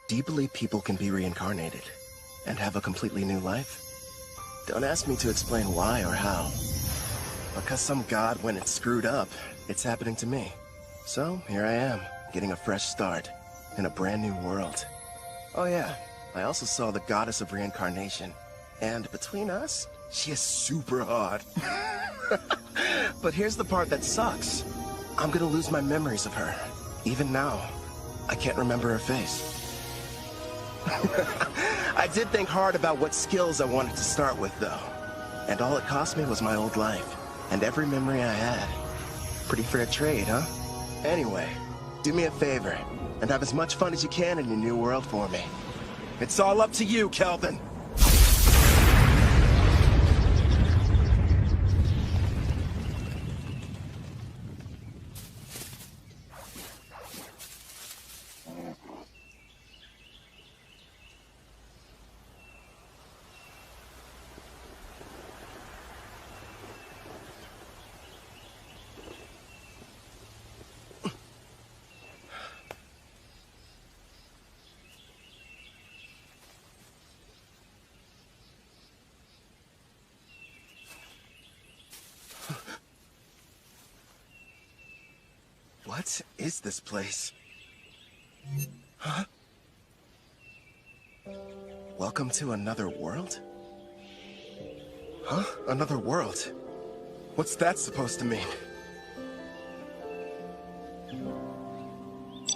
Do you believe people can be reincarnated and have a completely new life? Don't ask me to explain why or how. Because some god went and screwed up, it's happening to me. So, here I am, getting a fresh start in a brand new world. Oh yeah, I also saw the goddess of reincarnation. And between us, she is super hot. But here's the part that sucks. I'm gonna lose my memories of her. Even now, I can't remember her face. I did think hard about what skills I wanted to start with, though. And all it cost me was my old life, and every memory I had. Pretty fair trade, huh? Anyway, do me a favor, and have as much fun as you can in your new world for me. It's all up to you, Kelvin. What is this place? Huh? Welcome to another world? Huh? Another world? What's that supposed to mean?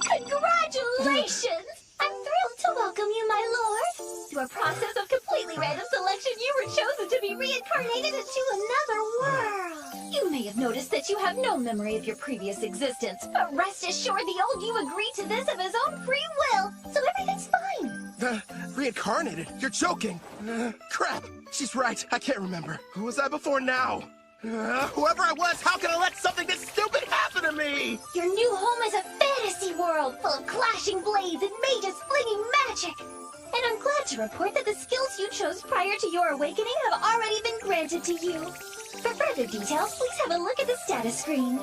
Congratulations! I'm thrilled to welcome you, my lord. Through a process of completely random selection, you were chosen to be reincarnated into another world. You may have noticed that you have no memory of your previous existence, but rest assured the old you agreed to this of his own free will, so everything's fine. Reincarnated? You're joking! Crap! She's right, I can't remember. Who was I before now? Whoever I was, how can I let something this stupid happen to me? Your new home is a fantasy world full of clashing blades and mages flinging magic. And I'm glad to report that the skills you chose prior to your awakening have already been granted to you. For further details, please have a look at the status screen.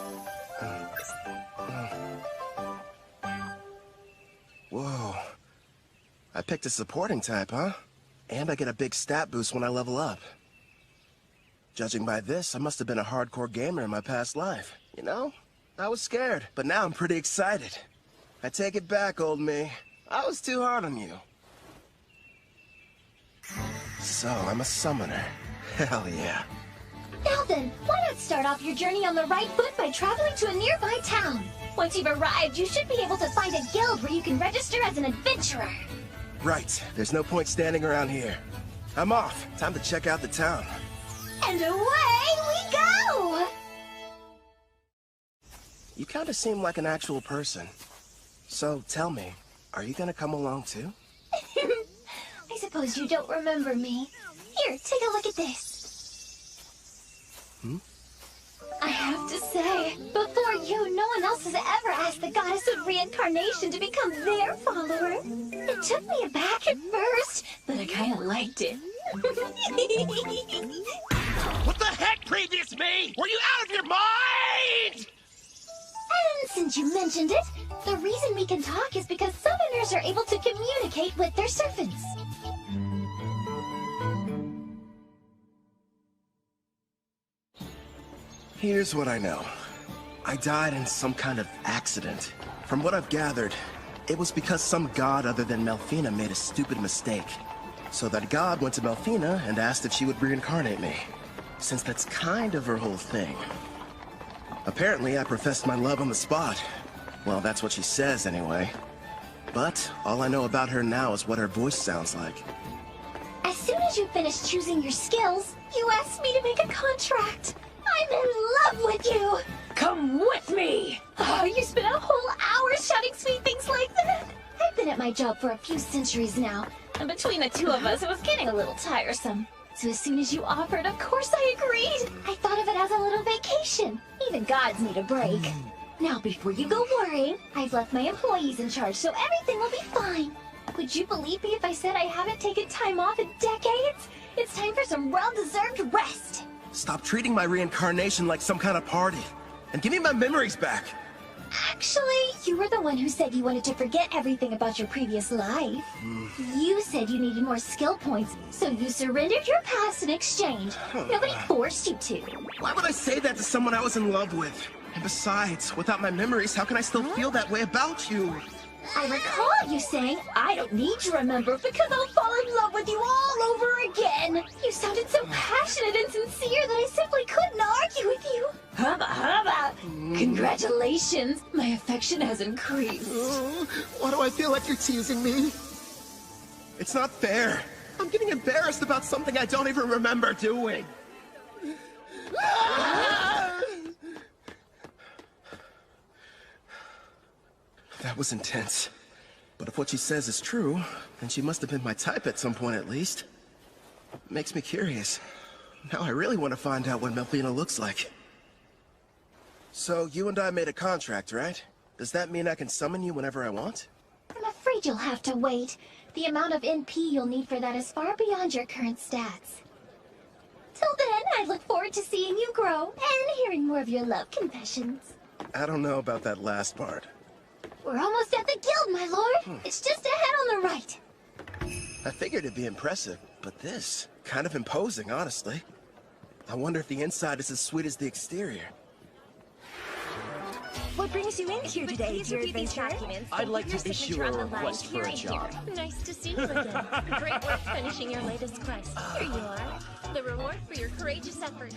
Whoa. I picked a supporting type, huh? And I get a big stat boost when I level up. Judging by this, I must have been a hardcore gamer in my past life. You know, I was scared, but now I'm pretty excited. I take it back, old me. I was too hard on you. So, I'm a summoner. Hell yeah. Now then, why not start off your journey on the right foot by traveling to a nearby town? Once you've arrived, you should be able to find a guild where you can register as an adventurer. Right. There's no point standing around here. I'm off. Time to check out the town. And away we go! You kind of seem like an actual person. So, tell me, are you gonna come along too? I suppose you don't remember me. Here, take a look at this. I have to say, before you, no one else has ever asked the goddess of reincarnation to become their follower. It took me aback at first, but I kind of liked it. What the heck, previous me? Were you out of your mind? And since you mentioned it, the reason we can talk is because summoners are able to communicate with their servants. Here's what I know. I died in some kind of accident. From what I've gathered, it was because some god other than Melfina made a stupid mistake. So that god went to Melfina and asked if she would reincarnate me, since that's kind of her whole thing. Apparently, I professed my love on the spot. Well, that's what she says anyway. But all I know about her now is what her voice sounds like. As soon as you finish choosing your skills, you asked me to make a contract. I'm in love with you! Come with me! Oh, you spent a whole hour shouting sweet things like that! I've been at my job for a few centuries now, and between the two of us, it was getting a little tiresome. So as soon as you offered, of course I agreed! I thought of it as a little vacation. Even gods need a break. Now, before you go worrying, I've left my employees in charge, so everything will be fine. Would you believe me if I said I haven't taken time off in decades? It's time for some well-deserved rest! Stop treating my reincarnation like some kind of party. And give me my memories back. Actually, you were the one who said you wanted to forget everything about your previous life. You said you needed more skill points, so you surrendered your past in exchange. Nobody forced you to. Why would I say that to someone I was in love with? And besides, without my memories, how can I still feel that way about you? I recall you saying, I don't need to remember because I'll fall in love with you all over again. You sounded so passionate and sincere that I simply couldn't argue with you. Hubba. Congratulations. My affection has increased. Why do I feel like you're teasing me? It's not fair. I'm getting embarrassed about something I don't even remember doing. That was intense. But if what she says is true, then she must have been my type at some point at least. Makes me curious. Now I really want to find out what Melvina looks like. So you and I made a contract, right? Does that mean I can summon you whenever I want? I'm afraid you'll have to wait. The amount of NP you'll need for that is far beyond your current stats. Till then, I look forward to seeing you grow and hearing more of your love confessions. I don't know about that last part. We're almost at the guild, my lord. It's just ahead on the right. I figured it'd be impressive, but this, kind of imposing, honestly. I wonder if the inside is as sweet as the exterior. What brings you in here today, dear adventurer? I'd like to issue a request for a job. Nice to see you again. Great work finishing your latest quest. Here you are. The reward for your courageous efforts.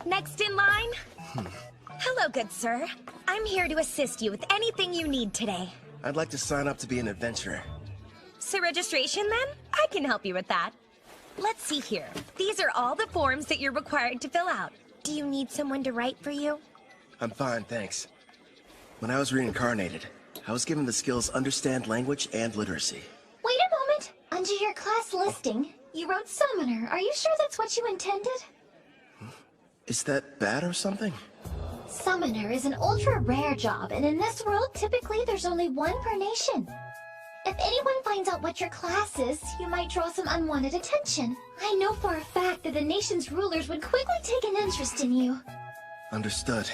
Next in line? Hello, good sir. I'm here to assist you with anything you need today. I'd like to sign up to be an adventurer. So registration then? I can help you with that. Let's see here. These are all the forms that you're required to fill out. Do you need someone to write for you? I'm fine, thanks. When I was reincarnated, I was given the skills Understand Language and Literacy. Wait a moment. Under your class listing, you wrote Summoner. Are you sure that's what you intended? Is that bad or something? Summoner is an ultra-rare job, and in this world, typically there's only one per nation. If anyone finds out what your class is, you might draw some unwanted attention. I know for a fact that the nation's rulers would quickly take an interest in you. Understood.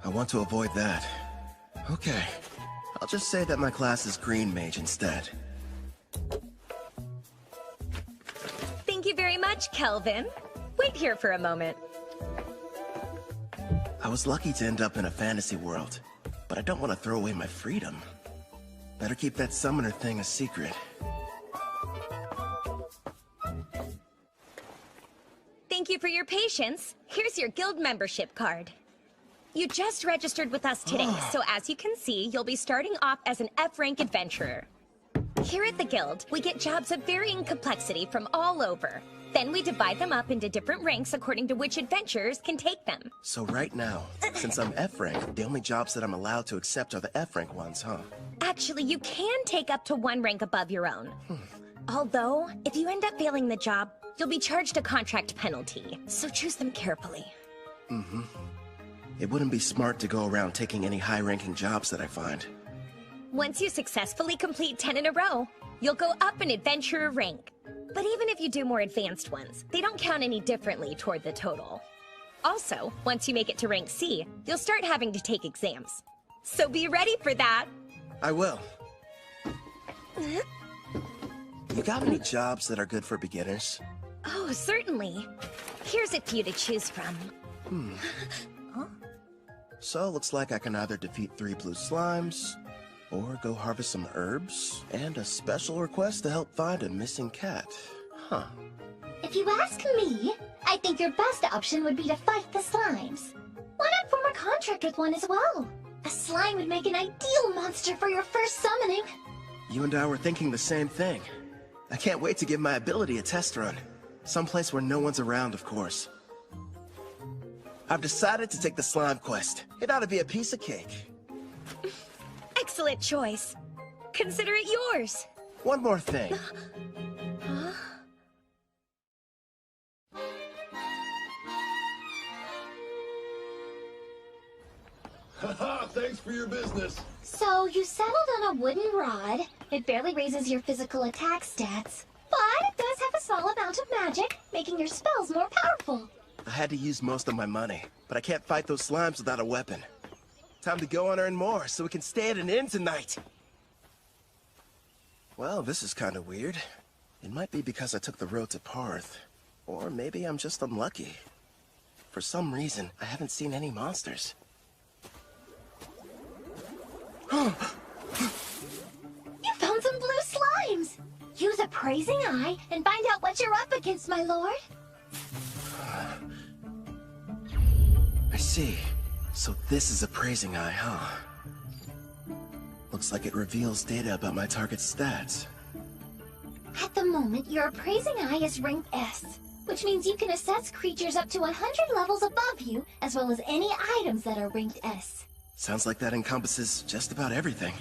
I want to avoid that. Okay. I'll just say that my class is Green Mage instead. Thank you very much, Kelvin. Wait here for a moment. I was lucky to end up in a fantasy world, but I don't want to throw away my freedom. Better keep that summoner thing a secret. Thank you for your patience. Here's your guild membership card. You just registered with us today, so as you can see, you'll be starting off as an F-rank adventurer. Here at the guild, we get jobs of varying complexity from all over. Then we divide them up into different ranks according to which adventurers can take them. So right now, since I'm F-rank, the only jobs that I'm allowed to accept are the F-rank ones, huh? Actually, you can take up to one rank above your own. Although, if you end up failing the job, you'll be charged a contract penalty. So choose them carefully. It wouldn't be smart to go around taking any high-ranking jobs that I find. Once you successfully complete 10 in a row, you'll go up an adventurer rank. But even if you do more advanced ones, they don't count any differently toward the total. Also, once you make it to rank C, you'll start having to take exams. So be ready for that! I will. You got any jobs that are good for beginners? Oh, certainly. Here's a few to choose from. So, looks like I can either defeat 3 blue slimes, or go harvest some herbs, and a special request to help find a missing cat. Huh. If you ask me, I think your best option would be to fight the slimes. Why not form a contract with one as well? A slime would make an ideal monster for your first summoning. You and I were thinking the same thing. I can't wait to give my ability a test run. Someplace where no one's around, of course. I've decided to take the slime quest. It ought to be a piece of cake. Excellent choice. Consider it yours. One more thing. Haha, thanks for your business. So, you settled on a wooden rod. It barely raises your physical attack stats, but it does have a small amount of magic, making your spells more powerful. I had to use most of my money, but I can't fight those slimes without a weapon. Time to go and earn more so we can stay at an inn tonight. Well, this is kind of weird. It might be because I took the road to Parth. Or maybe I'm just unlucky. For some reason, I haven't seen any monsters. You found some blue slimes! Use a praising eye and find out what you're up against, my lord. I see. So this is a praising eye, huh? Looks like it reveals data about my target's stats. At the moment, your appraising eye is rank S, which means you can assess creatures up to 100 levels above you, as well as any items that are ranked S. Sounds like that encompasses just about everything.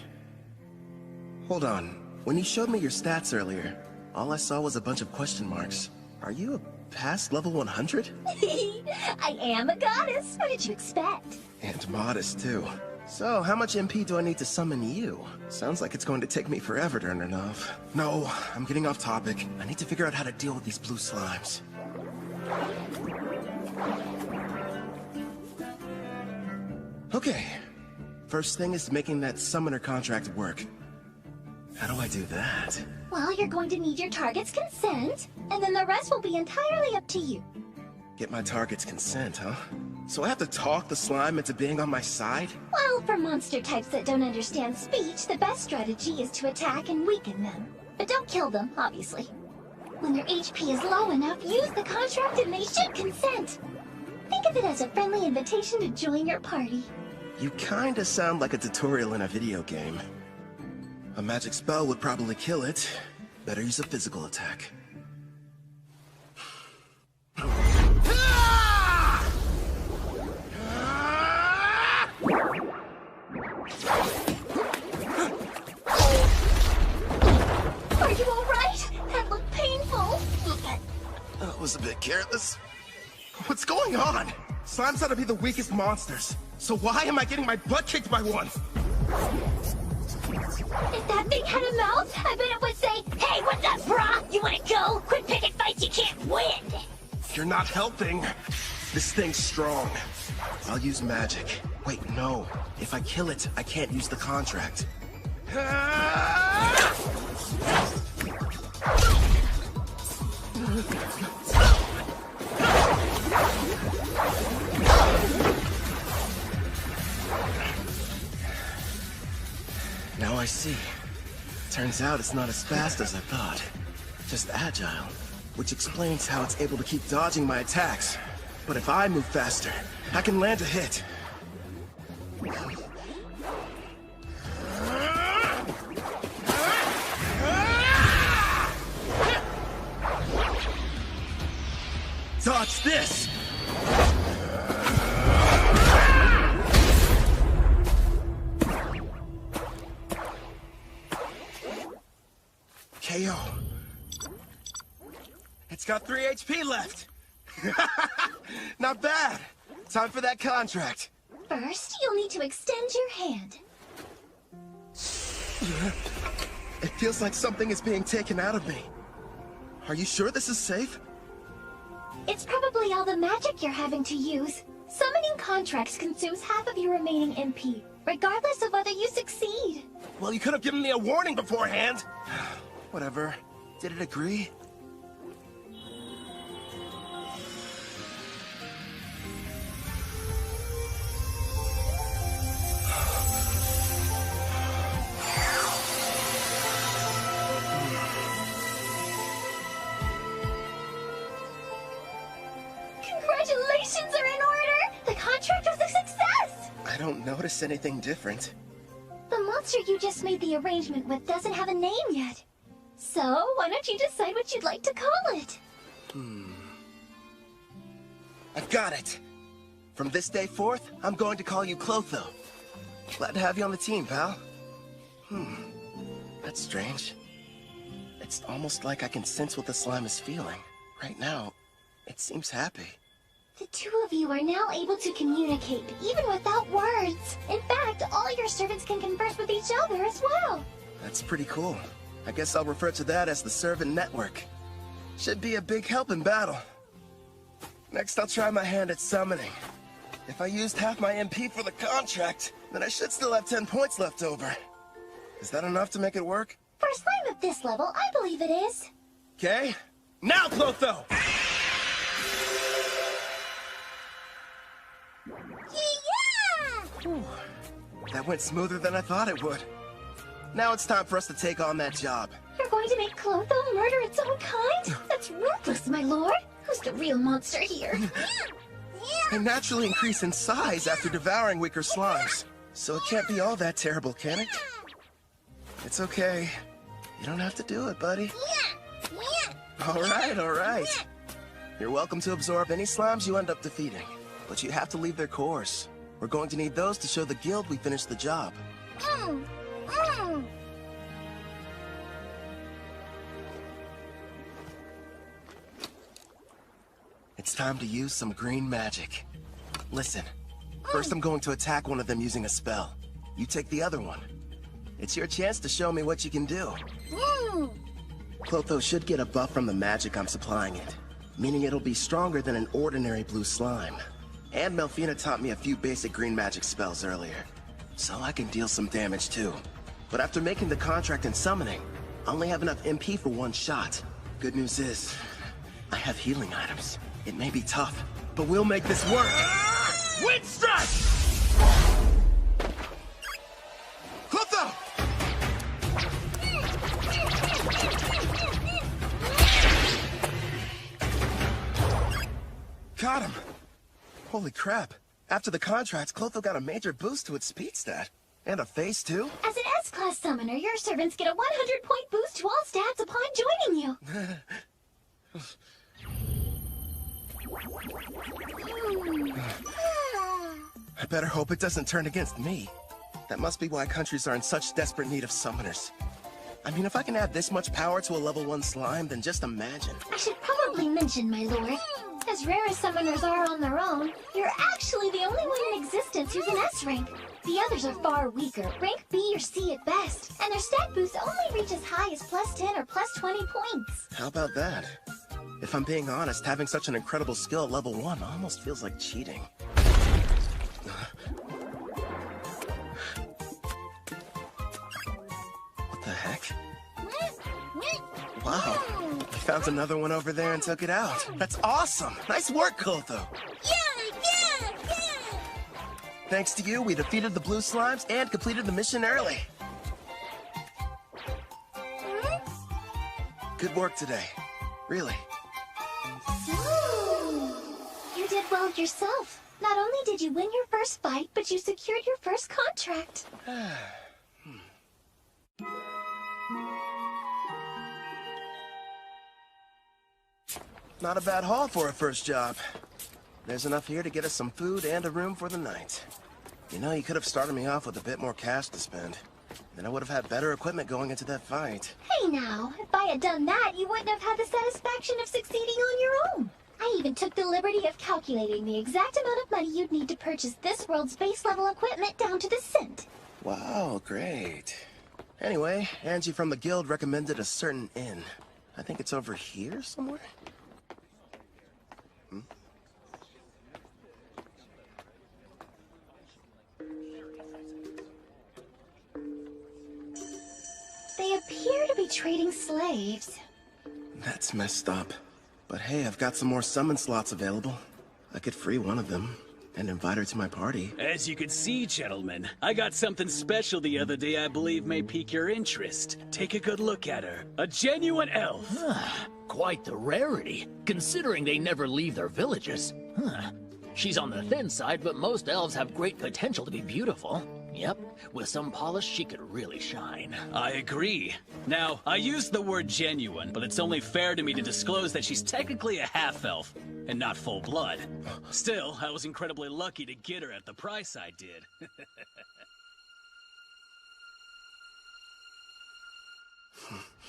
Hold on. When you showed me your stats earlier, all I saw was a bunch of question marks. Are you past level 100? I am a goddess. What did you expect? And modest, too. So, how much MP do I need to summon you? Sounds like it's going to take me forever to earn enough. No, I'm getting off topic. I need to figure out how to deal with these blue slimes. Okay. First thing is making that summoner contract work. How do I do that? Well, you're going to need your target's consent, and then the rest will be entirely up to you. Get my target's consent, huh? So I have to talk the slime into being on my side? Well, for monster types that don't understand speech, the best strategy is to attack and weaken them. But don't kill them, obviously. When their HP is low enough, use the contract and they should consent. Think of it as a friendly invitation to join your party. You kinda sound like a tutorial in a video game. A magic spell would probably kill it. Better use a physical attack. Are you alright? That looked painful. That was a bit careless. What's going on? Slimes ought to be the weakest monsters. So why am I getting my butt kicked by one? If that thing had a mouth, I bet it would say, "Hey, what's up, brah? You wanna go? Quit picking fights you can't win!" You're not helping. This thing's strong. I'll use magic. Wait, no. If I kill it, I can't use the contract. Now I see. Turns out it's not as fast as I thought. Just agile. Which explains how it's able to keep dodging my attacks. But if I move faster, I can land a hit. Dodge this! KO. It's got 3 HP left. Not bad. Time for that contract. First, you'll need to extend your hand. It feels like something is being taken out of me. Are you sure this is safe? It's probably all the magic you're having to use. Summoning contracts consumes half of your remaining MP, regardless of whether you succeed. Well, you could have given me a warning beforehand. Whatever. Did it agree? Congratulations are in order! The contract was a success! I don't notice anything different. The monster you just made the arrangement with doesn't have a name yet. So, why don't you decide what you'd like to call it? I've got it. From this day forth, I'm going to call you Clotho. Glad to have you on the team, pal. That's strange. It's almost like I can sense what the slime is feeling. Right now, it seems happy. The two of you are now able to communicate, even without words. In fact, all your servants can converse with each other as well. That's pretty cool. I guess I'll refer to that as the servant network. Should be a big help in battle. Next, I'll try my hand at summoning. If I used half my MP for the contract, then I should still have 10 points left over. Is that enough to make it work? For a slime of this level, I believe it is. Okay. Now, Clotho! Yeah! That went smoother than I thought it would. Now it's time for us to take on that job. You're going to make Clotho murder its own kind? That's ruthless, my lord. Who's the real monster here? They naturally increase in size after devouring weaker slimes. So it can't be all that terrible, can it? It's okay. You don't have to do it, buddy. All right. You're welcome to absorb any slimes you end up defeating. But you have to leave their cores. We're going to need those to show the guild we finished the job. It's time to use some green magic. Listen, first I'm going to attack one of them using a spell. You take the other one. It's your chance to show me what you can do. Clotho should get a buff from the magic I'm supplying it, meaning it'll be stronger than an ordinary blue slime. And Melfina taught me a few basic green magic spells earlier, so I can deal some damage too. But after making the contract and summoning, I only have enough MP for one shot. Good news is, I have healing items. It may be tough, but we'll make this work! Wind strike! Clotho! Got him! Holy crap. After the contract, Clotho got a major boost to its speed stat. And a face, too? As an S-Class summoner, your servants get a 100-point boost to all stats upon joining you. I better hope it doesn't turn against me. That must be why countries are in such desperate need of summoners. I mean, if I can add this much power to a level 1 slime, then just imagine. I should probably mention, my lord, as rare as summoners are on their own, you're actually the only one in existence who's an S rank. The others are far weaker, rank B or C at best, and their stat boosts only reach as high as plus 10 or plus 20 points. How about that? If I'm being honest, having such an incredible skill at level 1 almost feels like cheating. What the heck? Wow, I found another one over there and took it out. That's awesome! Nice work, Clotho! Yeah! Thanks to you, we defeated the blue slimes and completed the mission early. Good work today. Really. You did well yourself. Not only did you win your first fight, but you secured your first contract. Not a bad haul for a first job. There's enough here to get us some food and a room for the night. You know, you could have started me off with a bit more cash to spend. Then I would have had better equipment going into that fight. Hey now, if I had done that, you wouldn't have had the satisfaction of succeeding on your own. I even took the liberty of calculating the exact amount of money you'd need to purchase this world's base level equipment down to the cent. Wow, great. Anyway, Angie from the guild recommended a certain inn. I think it's over here somewhere? They appear to be trading slaves. That's messed up. But hey, I've got some more summon slots available. I could free one of them and invite her to my party. As you can see, gentlemen, I got something special the other day I believe may pique your interest. Take a good look at her. A genuine elf. Quite the rarity, considering they never leave their villages. She's on the thin side, but most elves have great potential to be beautiful. Yep, with some polish, she could really shine. I agree. Now, I used the word genuine, but it's only fair to me to disclose that she's technically a half-elf, and not full-blood. Still, I was incredibly lucky to get her at the price I did.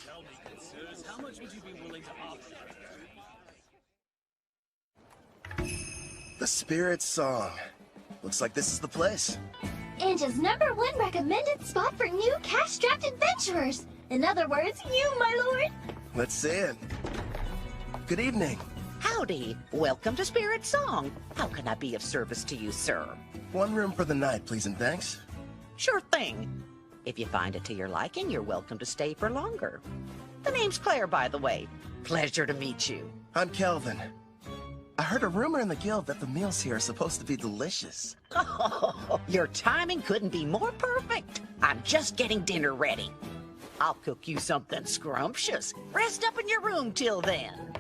Tell me, consirs, how much would you be willing to offer? The Spirit Song. Looks like this is the place. Anja's #1 recommended spot for new cash-strapped adventurers. In other words, you, my lord. Let's see it. Good evening. Howdy. Welcome to Spirit Song. How can I be of service to you, sir? One room for the night, please and thanks. Sure thing. If you find it to your liking, you're welcome to stay for longer. The name's Claire, by the way. Pleasure to meet you. I'm Kelvin. I heard a rumor in the guild that the meals here are supposed to be delicious. Oh, your timing couldn't be more perfect. I'm just getting dinner ready. I'll cook you something scrumptious. Rest up in your room till then.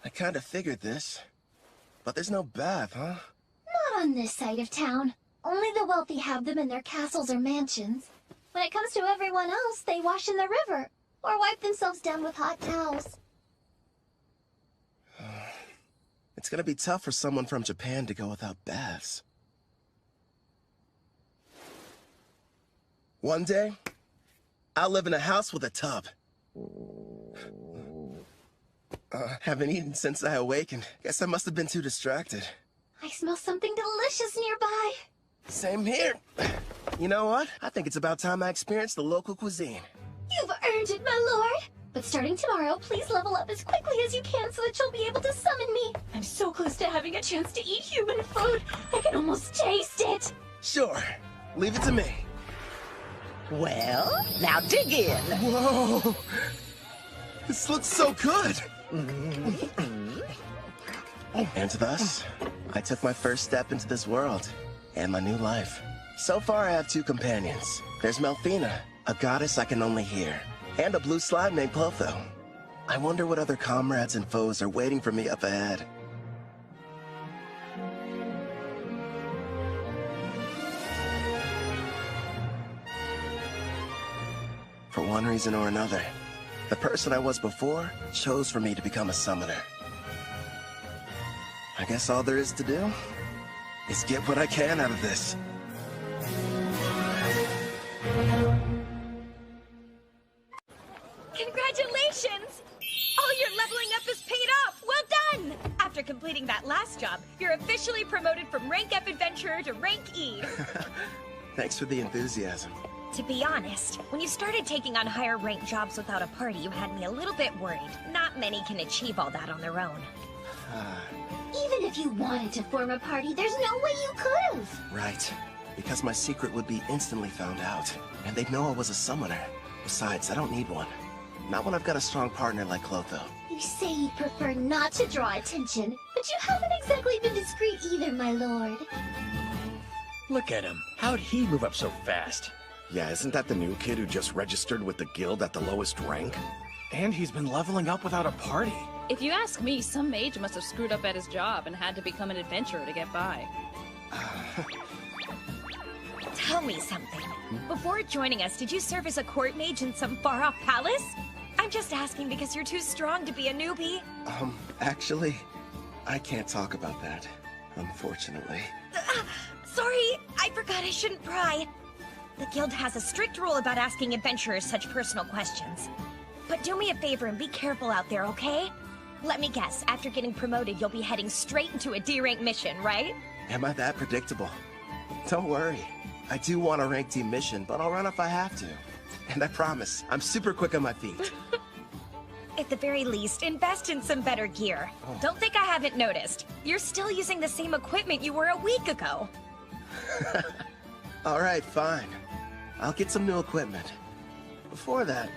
I kind of figured this. But there's no bath, huh? Not on this side of town. Only the wealthy have them in their castles or mansions. When it comes to everyone else, they wash in the river. Or wipe themselves down with hot towels. It's gonna be tough for someone from Japan to go without baths. One day, I'll live in a house with a tub. Haven't eaten since I awakened. Guess I must have been too distracted. I smell something delicious nearby. Same here. You know what? I think it's about time I experienced the local cuisine. You've earned it, my lord. But starting tomorrow, please level up as quickly as you can so that you'll be able to summon me. I'm so close to having a chance to eat human food. I can almost taste it. Sure. Leave it to me. Well, now dig in. Whoa! This looks so good! And thus, I took my first step into this world and my new life. So far, I have 2 companions. There's Melfina, a goddess I can only hear, and a blue slime named Clotho. I wonder what other comrades and foes are waiting for me up ahead. For one reason or another, the person I was before chose for me to become a summoner. I guess all there is to do is get what I can out of this. Congratulations! All your leveling up is paid off! Well done! After completing that last job, you're officially promoted from Rank F Adventurer to Rank E. Thanks for the enthusiasm. To be honest, when you started taking on higher ranked jobs without a party, you had me a little bit worried. Not many can achieve all that on their own. Even if you wanted to form a party, there's no way you could've. Right. Because my secret would be instantly found out, and they'd know I was a summoner. Besides, I don't need one. Not when I've got a strong partner like Clotho. You say you'd prefer not to draw attention, but you haven't exactly been discreet either, my lord. Look at him. How'd he move up so fast? Yeah, isn't that the new kid who just registered with the guild at the lowest rank? And he's been leveling up without a party. If you ask me, some mage must have screwed up at his job and had to become an adventurer to get by. Tell me something. Before joining us, did you serve as a court mage in some far-off palace? I'm just asking because you're too strong to be a newbie. Actually, I can't talk about that, unfortunately. Sorry, I forgot I shouldn't pry. The guild has a strict rule about asking adventurers such personal questions. But do me a favor and be careful out there, okay? Let me guess, after getting promoted, you'll be heading straight into a D-rank mission, right? Am I that predictable? Don't worry. I do want a rank team mission, but I'll run if I have to. And I promise, I'm super quick on my feet. At the very least, invest in some better gear. Don't think I haven't noticed. You're still using the same equipment you were a week ago. All right, fine. I'll get some new equipment. Before that,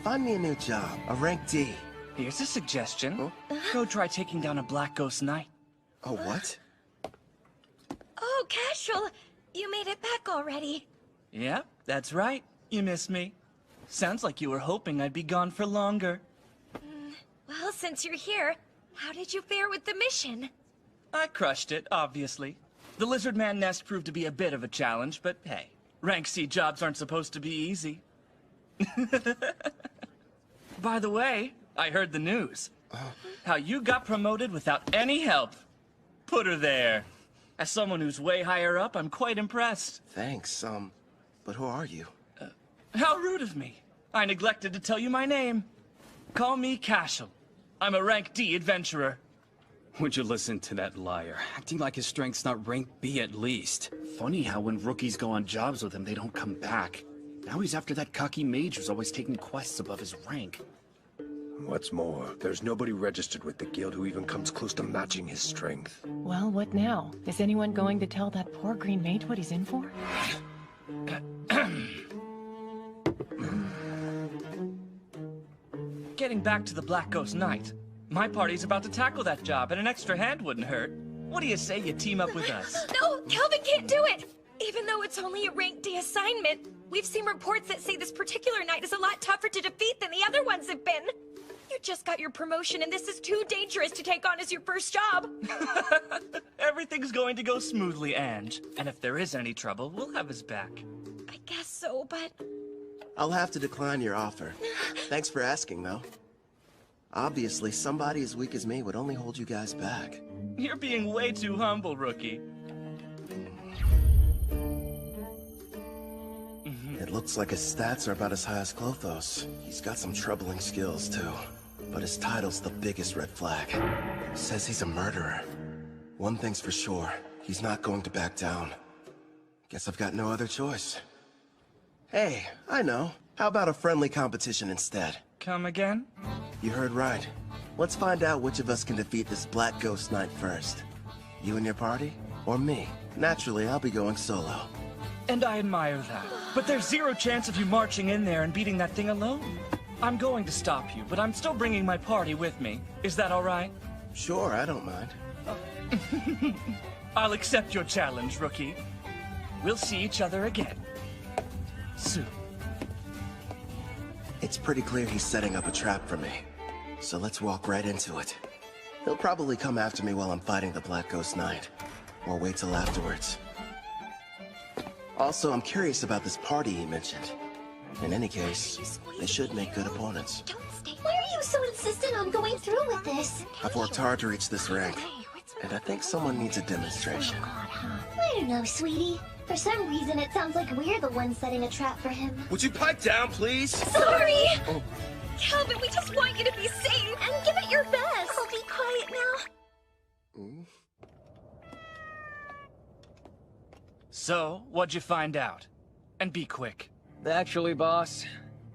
find me a new job, a rank D. Here's a suggestion. Go try taking down a Black Ghost Knight. Oh, what? Oh, Casual, you made it back already. Yeah, that's right. You missed me. Sounds like you were hoping I'd be gone for longer. Well, since you're here, how did you fare with the mission? I crushed it, obviously. The Lizard Man nest proved to be a bit of a challenge, but hey, rank C jobs aren't supposed to be easy. By the way, I heard the news. How you got promoted without any help. Put her there. As someone who's way higher up, I'm quite impressed. Thanks, but who are you? How rude of me. I neglected to tell you my name. Call me Cashel. I'm a rank D adventurer. Would you listen to that liar? Acting like his strength's not rank B at least. Funny how when rookies go on jobs with him, they don't come back. Now he's after that cocky mage who's always taking quests above his rank. What's more, there's nobody registered with the guild who even comes close to matching his strength. Well, what now? Is anyone going to tell that poor green mage what he's in for? Getting back to the Black Ghost Knight. My party's about to tackle that job, and an extra hand wouldn't hurt. What do you say you team up with us? No, Kelvin can't do it! Even though it's only a rank D assignment, we've seen reports that say this particular knight is a lot tougher to defeat than the other ones have been. You just got your promotion, and this is too dangerous to take on as your first job. Everything's going to go smoothly, Ange. And if there is any trouble, we'll have his back. I guess so, but... I'll have to decline your offer. Thanks for asking, though. Obviously, somebody as weak as me would only hold you guys back. You're being way too humble, rookie. It looks like his stats are about as high as Clotho's. He's got some troubling skills, too. But his title's the biggest red flag. Says he's a murderer. One thing's for sure, he's not going to back down. Guess I've got no other choice. Hey, I know. How about a friendly competition instead? Come again? You heard right. Let's find out which of us can defeat this Black Ghost Knight first. You and your party? Or me? Naturally, I'll be going solo. And I admire that. But there's zero chance of you marching in there and beating that thing alone. I'm going to stop you, but I'm still bringing my party with me. Is that all right? Sure, I don't mind. I'll accept your challenge, rookie. We'll see each other again. Soon. It's pretty clear he's setting up a trap for me. So let's walk right into it. He'll probably come after me while I'm fighting the Black Ghost Knight. Or wait till afterwards. Also, I'm curious about this party he mentioned. In any case, they should make good opponents. Why are you so insistent on going through with this? I've worked hard to reach this rank, and I think someone needs a demonstration. I don't know, sweetie. For some reason, it sounds like we're the ones setting a trap for him. Would you pipe down, please? Sorry! Oh. Kelvin, we just want you to be safe! And give it your best! I'll be quiet now. So, what'd you find out? And be quick. Actually, boss,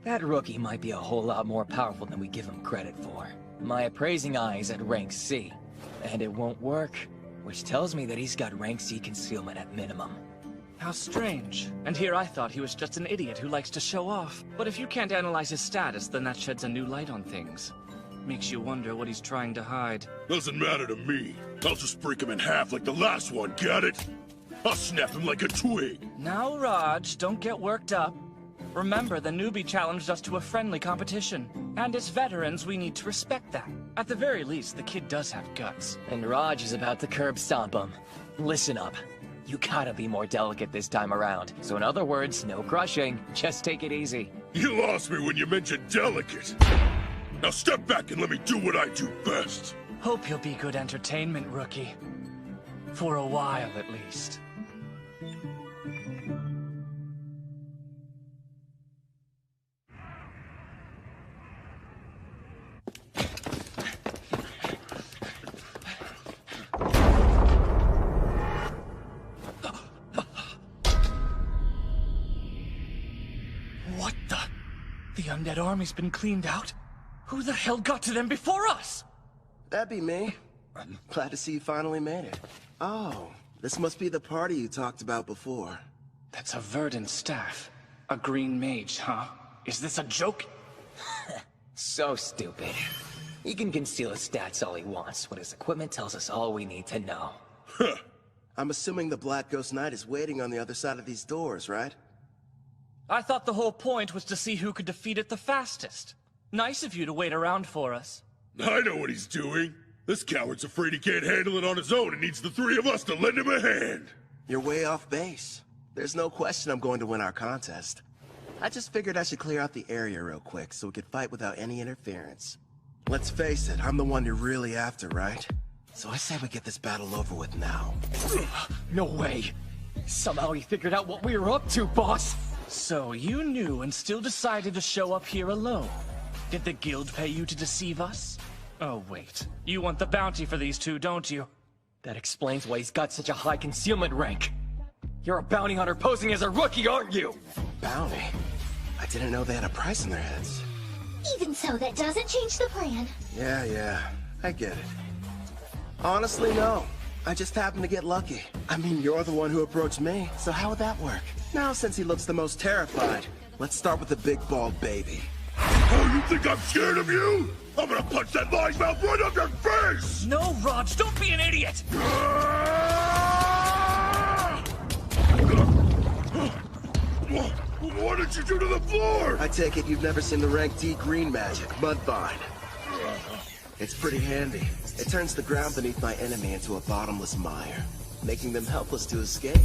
that rookie might be a whole lot more powerful than we give him credit for. My appraising eye is at rank C, and it won't work, which tells me that he's got rank C concealment at minimum. How strange. And here I thought he was just an idiot who likes to show off. But if you can't analyze his status, then that sheds a new light on things. Makes you wonder what he's trying to hide. Doesn't matter to me. I'll just break him in half like the last one, get it? I'll snap him like a twig. Now, Raj, don't get worked up. Remember, the newbie challenged us to a friendly competition. And as veterans, we need to respect that. At the very least, the kid does have guts. And Raj is about to curb stomp him. Listen up. You gotta be more delicate this time around. So in other words, no crushing. Just take it easy. You lost me when you mentioned delicate. Now step back and let me do what I do best. Hope you'll be good entertainment, rookie. For a while, at least. What the? The undead army's been cleaned out? Who the hell got to them before us? That'd be me. I'm glad to see you finally made it. Oh, this must be the party you talked about before. That's a verdant staff. A green mage, huh? Is this a joke? So stupid. He can conceal his stats all he wants, but his equipment tells us all we need to know. I'm assuming the Black Ghost Knight is waiting on the other side of these doors, right? I thought the whole point was to see who could defeat it the fastest. Nice of you to wait around for us. I know what he's doing. This coward's afraid he can't handle it on his own and needs the three of us to lend him a hand. You're way off base. There's no question I'm going to win our contest. I just figured I should clear out the area real quick so we could fight without any interference. Let's face it, I'm the one you're really after, right? So I say we get this battle over with now. No way. Somehow he figured out what we were up to, boss. So you knew and still decided to show up here alone. Did the guild pay you to deceive us? Oh, wait. You want the bounty for these two, don't you? That explains why he's got such a high concealment rank. You're a bounty hunter posing as a rookie, aren't you? Bounty? I didn't know they had a price on their heads. Even so, that doesn't change the plan. Yeah, I get it. Honestly, no. I just happened to get lucky. I mean, you're the one who approached me, so how would that work? Now, since he looks the most terrified, let's start with the big bald baby. Oh, you think I'm scared of you? I'm gonna punch that lying mouth right up your face! No, Raj, don't be an idiot! What did you do to the floor? I take it you've never seen the rank D green magic, Mudvine. It's pretty handy. It turns the ground beneath my enemy into a bottomless mire, making them helpless to escape.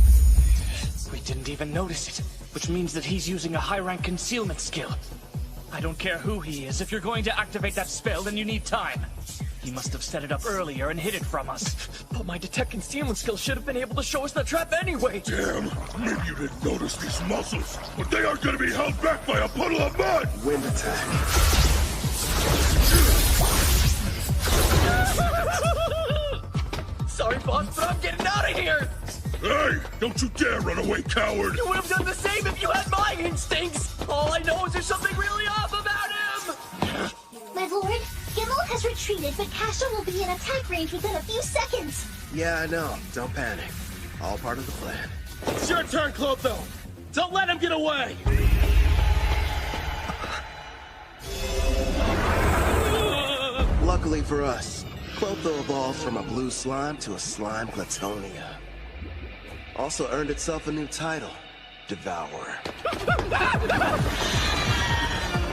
We didn't even notice it, which means that he's using a high-rank concealment skill. I don't care who he is. If you're going to activate that spell, then you need time. He must have set it up earlier and hid it from us. But my detect concealment skill should have been able to show us the trap anyway. Damn, maybe you didn't notice these muscles, but they aren't gonna be held back by a puddle of mud! Wind attack. Sorry, boss, but I'm getting out of here! Hey, don't you dare run away, coward! You would have done the same if you had my instincts! All I know is there's something really off about him! My lord, Gimel has retreated, but Castle will be in attack range within a few seconds. Yeah, I know. Don't panic. All part of the plan. It's your turn, Clotho! Don't let him get away! Luckily for us, Clotho evolved from a blue slime to a slime platonia. Also earned itself a new title, Devourer.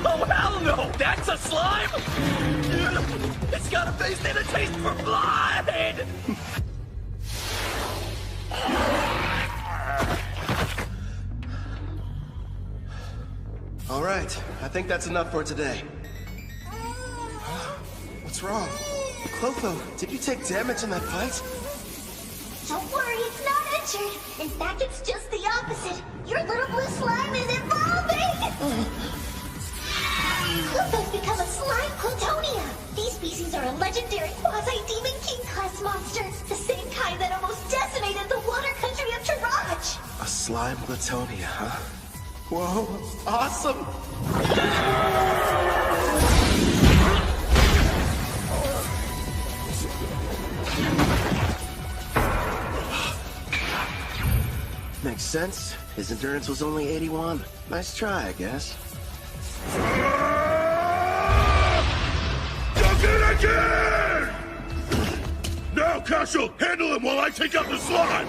Oh, hell no! That's a slime? It's got a face and a taste for blood! All right, I think that's enough for today. What's wrong? Clotho, did you take damage in that fight? Don't worry, it's not injured. In fact, it's just the opposite. Your little blue slime is evolving! Clutho's become a slime Plutonia. These species are a legendary quasi-demon king-class monster. The same kind that almost decimated the water country of Taraj. A slime Platonia, huh? Whoa, awesome! Makes sense. His endurance was only 81. Nice try, I guess. Duck it again! Now, Castle, handle him while I take out the slime!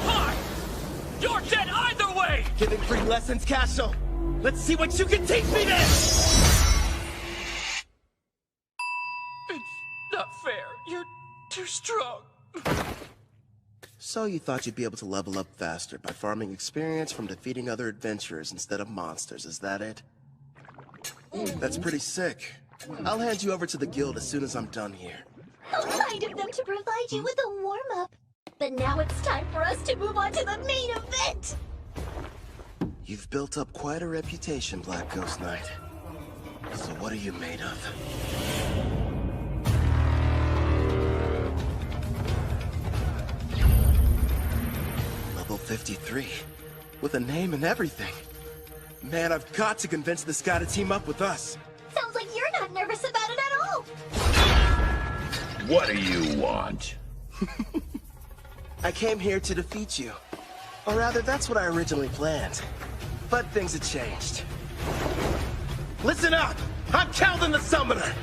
Hi! You're dead either way! Giving free lessons, Castle! Let's see what you can teach me then! It's not fair. You're too strong. So you thought you'd be able to level up faster by farming experience from defeating other adventurers instead of monsters, is that it? That's pretty sick. I'll hand you over to the guild as soon as I'm done here. How kind of them to provide you with a warm-up. But now it's time for us to move on to the main event! You've built up quite a reputation, Black Ghost Knight. So what are you made of? Level 53, with a name and everything. Man, I've got to convince this guy to team up with us. Sounds like you're not nervous about it at all! What do you want? I came here to defeat you. Or rather, that's what I originally planned. But things have changed. Listen up! I'm Kelvin the Summoner!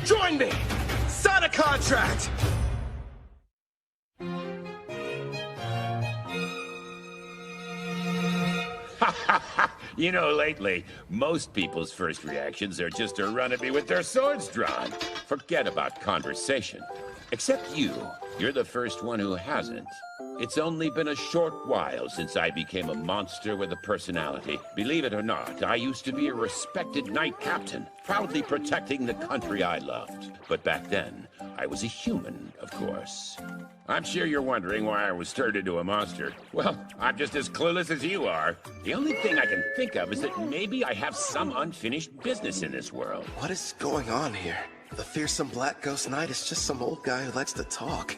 Join me! Sign a contract! You know, lately, most people's first reactions are just to run at me with their swords drawn. Forget about conversation. Except you. You're the first one who hasn't. It's only been a short while since I became a monster with a personality. Believe it or not, I used to be a respected knight captain, proudly protecting the country I loved. But back then, I was a human, of course. I'm sure you're wondering why I was turned into a monster. Well, I'm just as clueless as you are. The only thing I can think of is that maybe I have some unfinished business in this world. What is going on here? The fearsome Black Ghost Knight is just some old guy who likes to talk.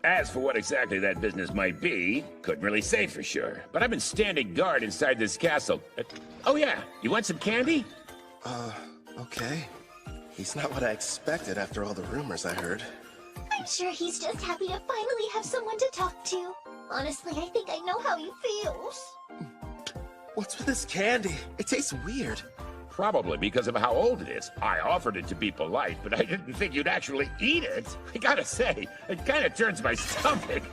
As for what exactly that business might be, couldn't really say for sure. But I've been standing guard inside this castle. Oh yeah, you want some candy? Okay. He's not what I expected after all the rumors I heard. I'm sure he's just happy to finally have someone to talk to. Honestly, I think I know how he feels. What's with this candy? It tastes weird. Probably because of how old it is. I offered it to be polite, but I didn't think you'd actually eat it. I gotta say, it kind of turns my stomach.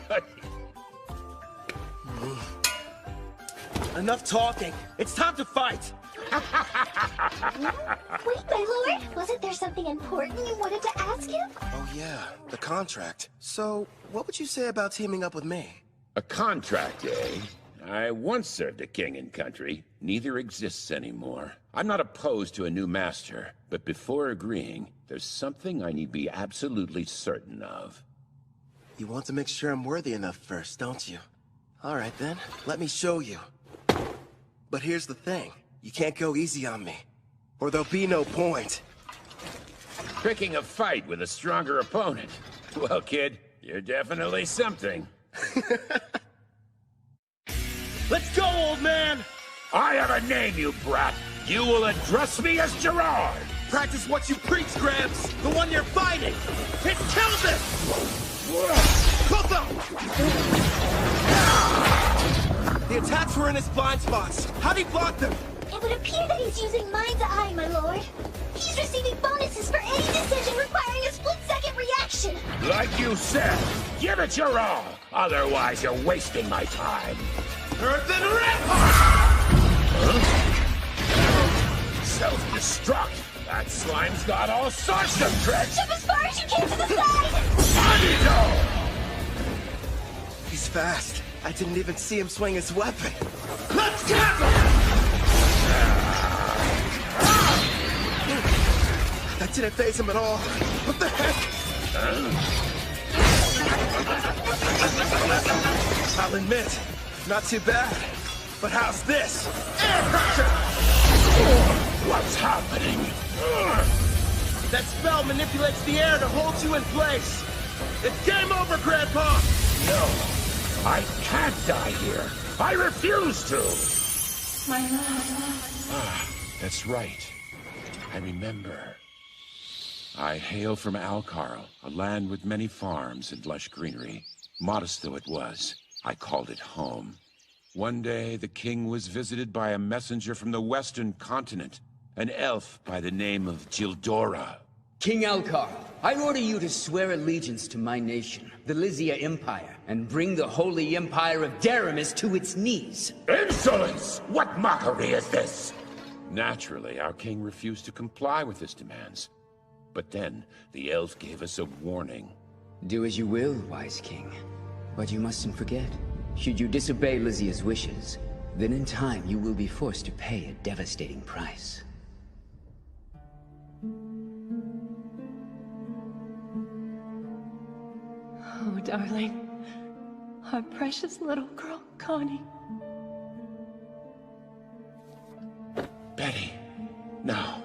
Enough talking. It's time to fight. Wait, my lord, wasn't there something important you wanted to ask him? Oh yeah, the contract. So, what would you say about teaming up with me? A contract, eh? I once served a king and country. Neither exists anymore. I'm not opposed to a new master, but before agreeing, there's something I need be absolutely certain of. You want to make sure I'm worthy enough first, don't you? All right then, let me show you. But here's the thing. You can't go easy on me, or there'll be no point. Picking a fight with a stronger opponent. Well, kid, you're definitely something. Let's go, old man! I have a name, you brat! You will address me as Gerard! Practice what you preach, Gramps! The one you're fighting! It's Kelvin! Coco! The attacks were in his blind spots. How'd he block them? It would appear that he's using Mind's Eye, my lord. He's receiving bonuses for any decision requiring a split-second reaction. Like you said, give it your all! Otherwise, you're wasting my time. Earthen Rampart! Self-destruct! That slime's got all sorts of tricks! Jump as far as you can to the side! He's fast. I didn't even see him swing his weapon. Let's get him! That didn't faze him at all. What the heck? I'll admit, not too bad. But how's this? Air pressure! What's happening? That spell manipulates the air to hold you in place. It's game over, Grandpa! No, I can't die here. I refuse to. My love. Ah, that's right. I remember. I hail from Alcarl, a land with many farms and lush greenery. Modest though it was, I called it home. One day, the king was visited by a messenger from the western continent, an elf by the name of Gildora. King Alcar, I order you to swear allegiance to my nation, the Lysia Empire, and bring the holy empire of Daramis to its knees. Insolence! What mockery is this? Naturally, our king refused to comply with his demands. But then, the elf gave us a warning. Do as you will, wise king. But you mustn't forget, should you disobey Lysia's wishes, then in time you will be forced to pay a devastating price. Oh, darling. Our precious little girl, Connie. Betty, no.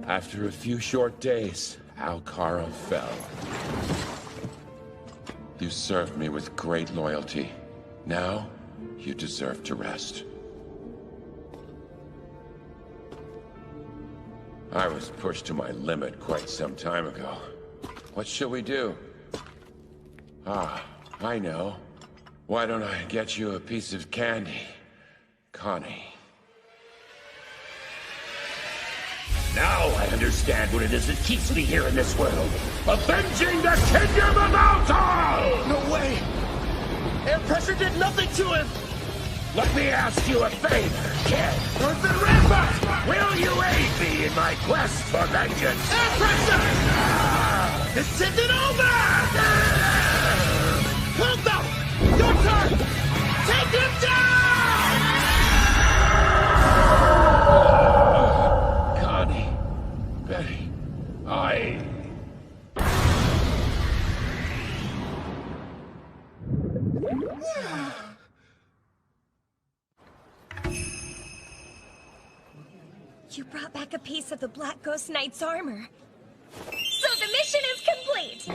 After a few short days, Alcara fell. You served me with great loyalty. Now, you deserve to rest. I was pushed to my limit quite some time ago. What shall we do? Ah, I know. Why don't I get you a piece of candy, Connie? Now I understand what it is that keeps me here in this world. Avenging the Kingdom of Altar! No way! Air pressure did nothing to him! Let me ask you a favor, kid. Earthen Rampart! Will you aid me in my quest for vengeance? Air pressure! It's it over! Coco! Your turn! Take him down! Connie, Betty, I... You brought back a piece of the Black Ghost Knight's armor. So the mission is complete!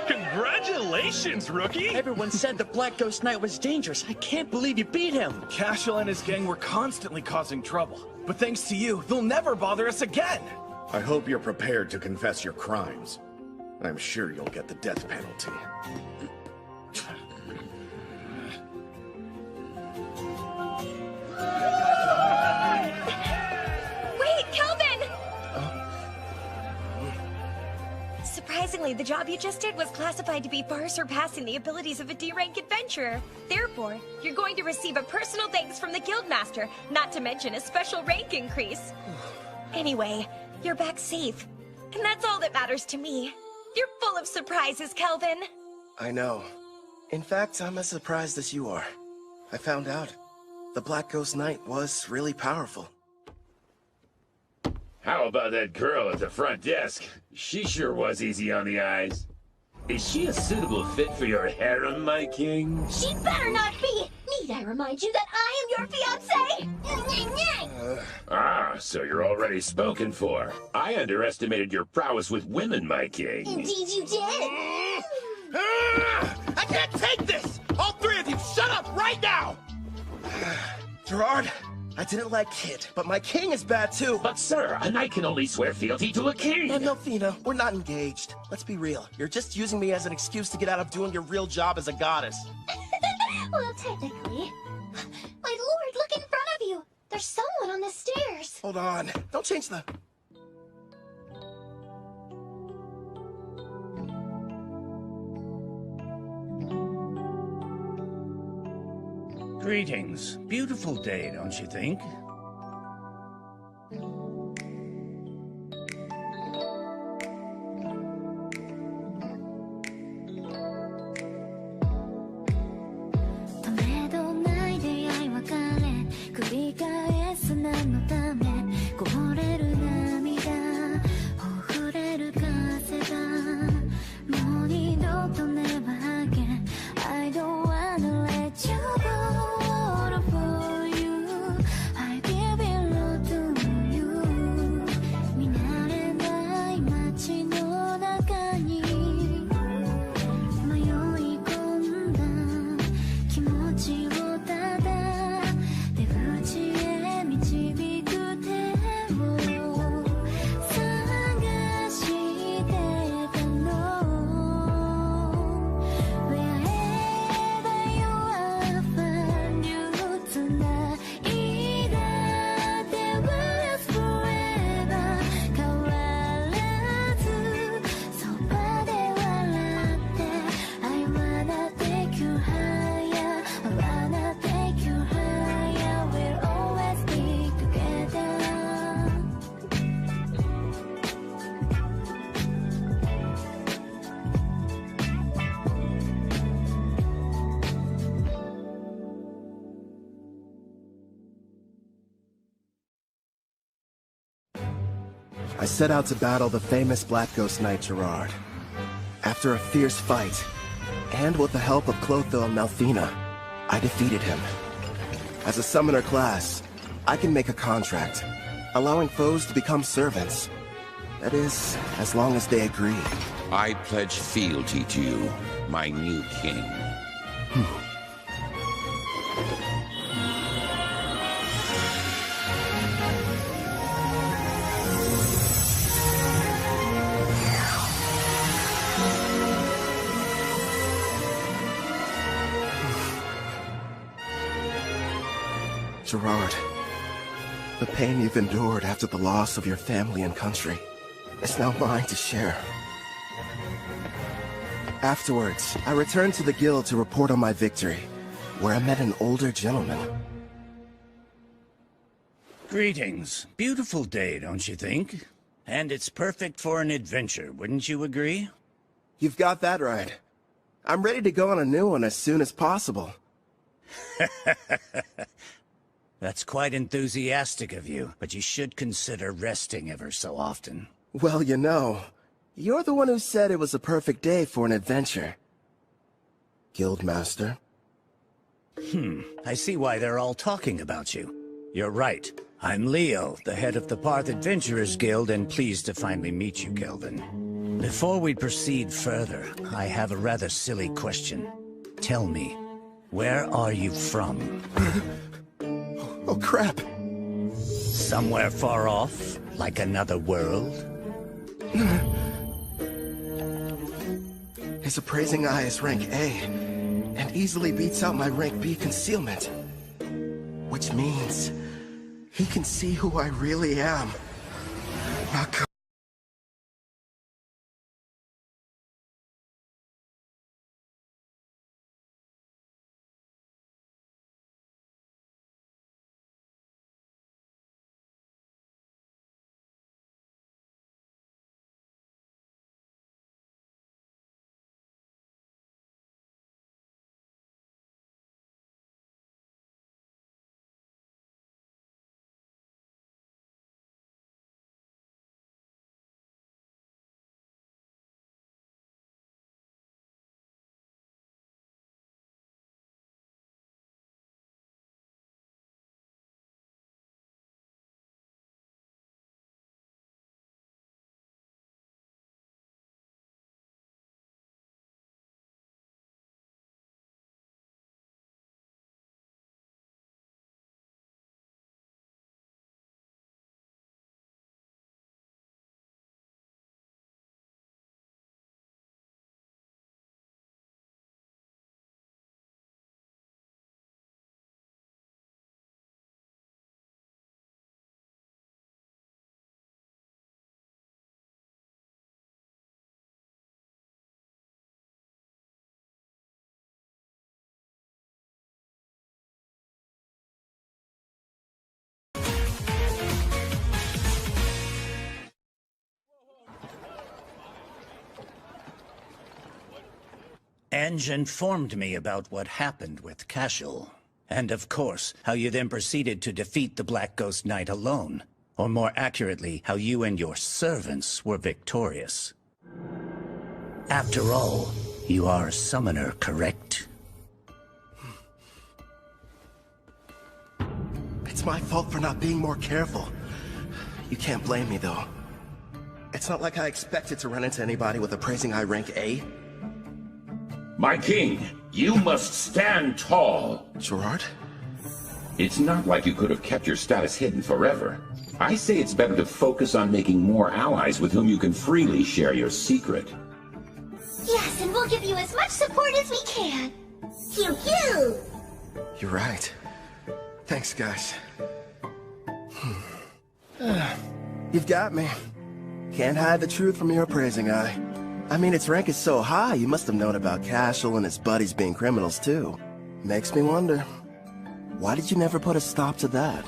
Congratulations, rookie! Everyone said the Black Ghost Knight was dangerous. I can't believe you beat him. Cashel and his gang were constantly causing trouble. But thanks to you, they'll never bother us again! I hope you're prepared to confess your crimes. I'm sure you'll get the death penalty. Wait, Kelvin! Surprisingly, the job you just did was classified to be far surpassing the abilities of a D-rank adventurer. Therefore, you're going to receive a personal thanks from the Guildmaster, not to mention a special rank increase. Anyway, you're back safe. And that's all that matters to me. You're full of surprises, Kelvin. I know. In fact, I'm as surprised as you are. I found out the Black Ghost Knight was really powerful. How about that girl at the front desk? She sure was easy on the eyes. Is she a suitable fit for your harem, my king? She better not be! Need I remind you that I am your fiancé? So you're already spoken for. I underestimated your prowess with women, my king. Indeed you did! I can't take this! All three of you, shut up right now! Gerard, I didn't like Kid, but my king is bad too. But sir, a knight can only swear fealty to a king. And Melfina, we're not engaged. Let's be real. You're just using me as an excuse to get out of doing your real job as a goddess. Well, technically. My lord, look in front of you! There's someone on the stairs! Hold on. Don't change the... Greetings. Beautiful day, don't you think? I don't wanna let you go for you. I give it all to you. 見慣れない街の中に迷い込んだ気持ちをただ出口へ導く手を探してたの Wherever you are, find you tonight. いだって last forever 変わらずそばで笑って I wanna take you higher. I wanna take you higher. We'll always be together. I set out to battle the famous Black Ghost Knight Gerard. After a fierce fight, and with the help of Clotho and Malfina, I defeated him. As a summoner class, I can make a contract, allowing foes to become servants. That is, as long as they agree. I pledge fealty to you, my new king. Gerard, the pain you've endured after the loss of your family and country is now mine to share. Afterwards, I returned to the guild to report on my victory, where I met an older gentleman. Greetings. Beautiful day, don't you think? And it's perfect for an adventure, wouldn't you agree? You've got that right. I'm ready to go on a new one as soon as possible. That's quite enthusiastic of you, but you should consider resting ever so often. Well, you know, you're the one who said it was a perfect day for an adventure. Guildmaster? I see why they're all talking about you. You're right. I'm Leo, the head of the Parth Adventurers Guild, and pleased to finally meet you, Kelvin. Before we proceed further, I have a rather silly question. Tell me, where are you from? Oh, crap. Somewhere far off, like another world? His appraising eye is rank A, and easily beats out my rank B concealment. Which means he can see who I really am. Not Ange informed me about what happened with Cashel. And of course, how you then proceeded to defeat the Black Ghost Knight alone. Or more accurately, how you and your servants were victorious. After all, you are a summoner, correct? It's my fault for not being more careful. You can't blame me, though. It's not like I expected to run into anybody with appraising eye rank A. My king, you must stand tall. Gerard? It's not like you could have kept your status hidden forever. I say it's better to focus on making more allies with whom you can freely share your secret. Yes, and we'll give you as much support as we can. Pew pew! You're right. Thanks, guys. You've got me. Can't hide the truth from your appraising eye. I mean, its rank is so high, you must have known about Cashel and his buddies being criminals, too. Makes me wonder, why did you never put a stop to that?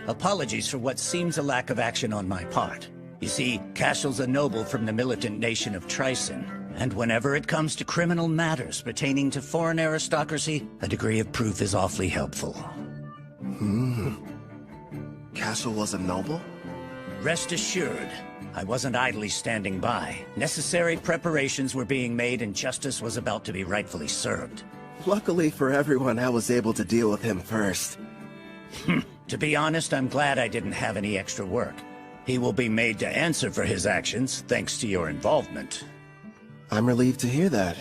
Apologies for what seems a lack of action on my part. You see, Cashel's a noble from the militant nation of Tryson, and whenever it comes to criminal matters pertaining to foreign aristocracy, a degree of proof is awfully helpful. Cashel was a noble? Rest assured, I wasn't idly standing by. Necessary preparations were being made and justice was about to be rightfully served. Luckily for everyone, I was able to deal with him first. To be honest, I'm glad I didn't have any extra work. He will be made to answer for his actions, thanks to your involvement. I'm relieved to hear that.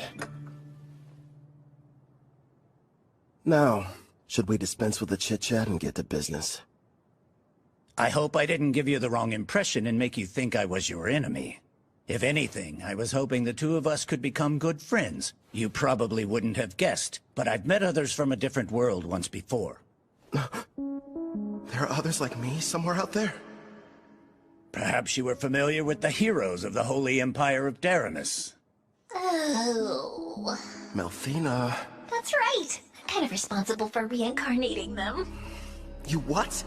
Now, should we dispense with the chit-chat and get to business? I hope I didn't give you the wrong impression and make you think I was your enemy. If anything, I was hoping the two of us could become good friends. You probably wouldn't have guessed, but I've met others from a different world once before. There are others like me somewhere out there? Perhaps you were familiar with the heroes of the Holy Empire of Daramus. Oh. Melfina... That's right. I'm kind of responsible for reincarnating them. You what?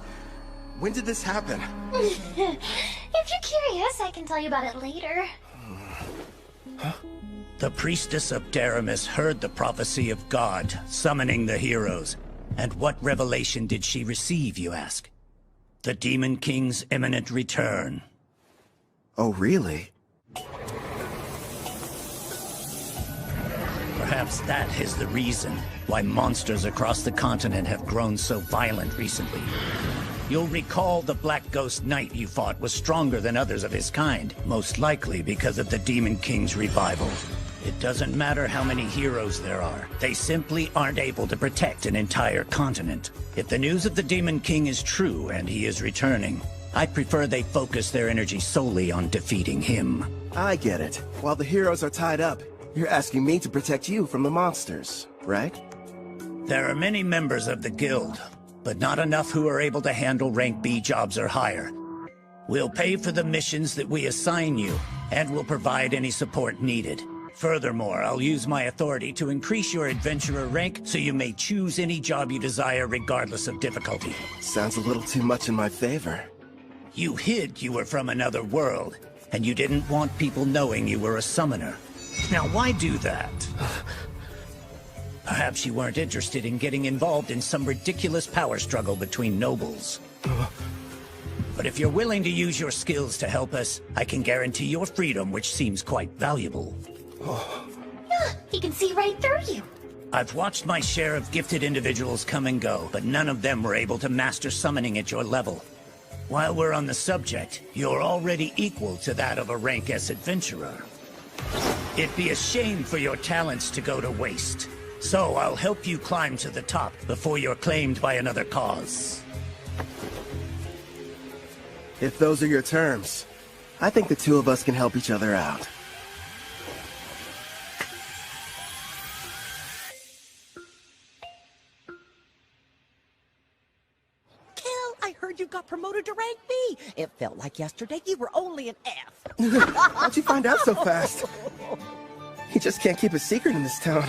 When did this happen? If you're curious, I can tell you about it later. The priestess of Daramus heard the prophecy of God, summoning the heroes. And what revelation did she receive, you ask? The Demon King's imminent return. Oh, really? Perhaps that is the reason why monsters across the continent have grown so violent recently. You'll recall the Black Ghost Knight you fought was stronger than others of his kind, most likely because of the Demon King's revival. It doesn't matter how many heroes there are. They simply aren't able to protect an entire continent. If the news of the Demon King is true and he is returning, I'd prefer they focus their energy solely on defeating him. I get it. While the heroes are tied up, you're asking me to protect you from the monsters, right? There are many members of the guild, but not enough who are able to handle rank B jobs or higher. We'll pay for the missions that we assign you, and we'll provide any support needed. Furthermore, I'll use my authority to increase your adventurer rank so you may choose any job you desire regardless of difficulty. Sounds a little too much in my favor. You hid you were from another world, and you didn't want people knowing you were a summoner. Now why do that? Perhaps you weren't interested in getting involved in some ridiculous power struggle between nobles. But if you're willing to use your skills to help us, I can guarantee your freedom, which seems quite valuable. He can see right through you. I've watched my share of gifted individuals come and go, but none of them were able to master summoning at your level. While we're on the subject, you're already equal to that of a rank S adventurer. It'd be a shame for your talents to go to waste. So I'll help you climb to the top before you're claimed by another cause. If those are your terms, I think the two of us can help each other out. I heard you got promoted to rank B. It felt like yesterday you were only an F. How'd you find out so fast? He just can't keep a secret in this town.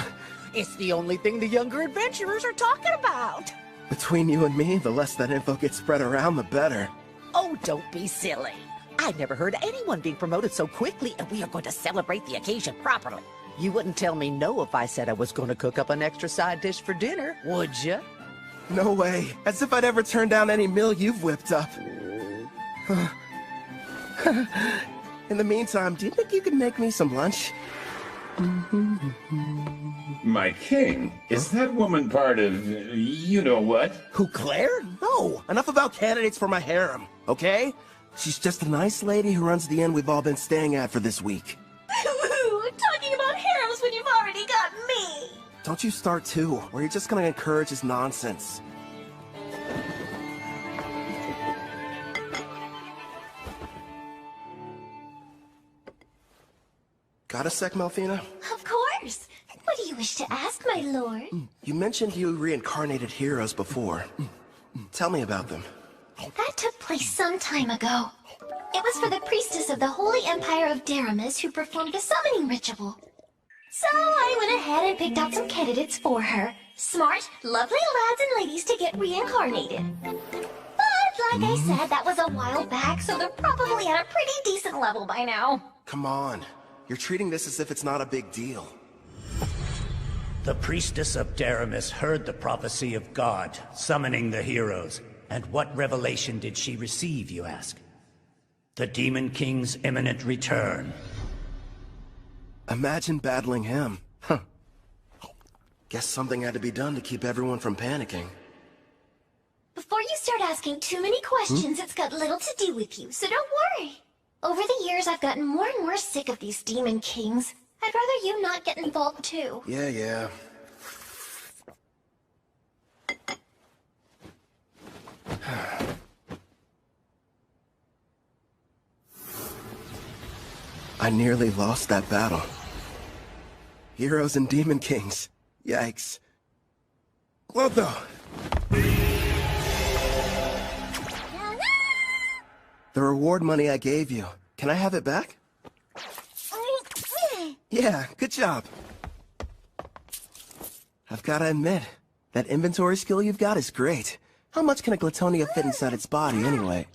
It's the only thing the younger adventurers are talking about. Between you and me, the less that info gets spread around, the better. Oh, don't be silly. I've never heard of anyone being promoted so quickly, and we are going to celebrate the occasion properly. You wouldn't tell me no if I said I was going to cook up an extra side dish for dinner, would you? No way. As if I'd ever turn down any meal you've whipped up. In the meantime, do you think you could make me some lunch? My king, is that woman part of you-know-what? Who, Claire? No. Enough about candidates for my harem, okay? She's just a nice lady who runs the inn we've all been staying at for this week. Talking about harems when you've already got me. Don't you start too, or you're just gonna encourage his nonsense. Got a sec, Malfina? Of course. What do you wish to ask, my lord? You mentioned you reincarnated heroes before. Tell me about them. That took place some time ago. It was for the priestess of the Holy Empire of Daramis who performed the summoning ritual. So I went ahead and picked out some candidates for her. Smart, lovely lads and ladies to get reincarnated. But like I said, that was a while back, so they're probably at a pretty decent level by now. Come on. You're treating this as if it's not a big deal. The priestess of Daramis heard the prophecy of God, summoning the heroes. And what revelation did she receive, you ask? The Demon King's imminent return. Imagine battling him. Huh. Guess something had to be done to keep everyone from panicking. Before you start asking too many questions, it's got little to do with you, so don't worry. Over the years, I've gotten more and more sick of these Demon Kings. I'd rather you not get involved too. Yeah. I nearly lost that battle. Heroes and Demon Kings. Yikes. Clotho! The reward money I gave you. Can I have it back? Yeah, good job. I've gotta admit, that inventory skill you've got is great. How much can a Glatonia fit inside its body, anyway?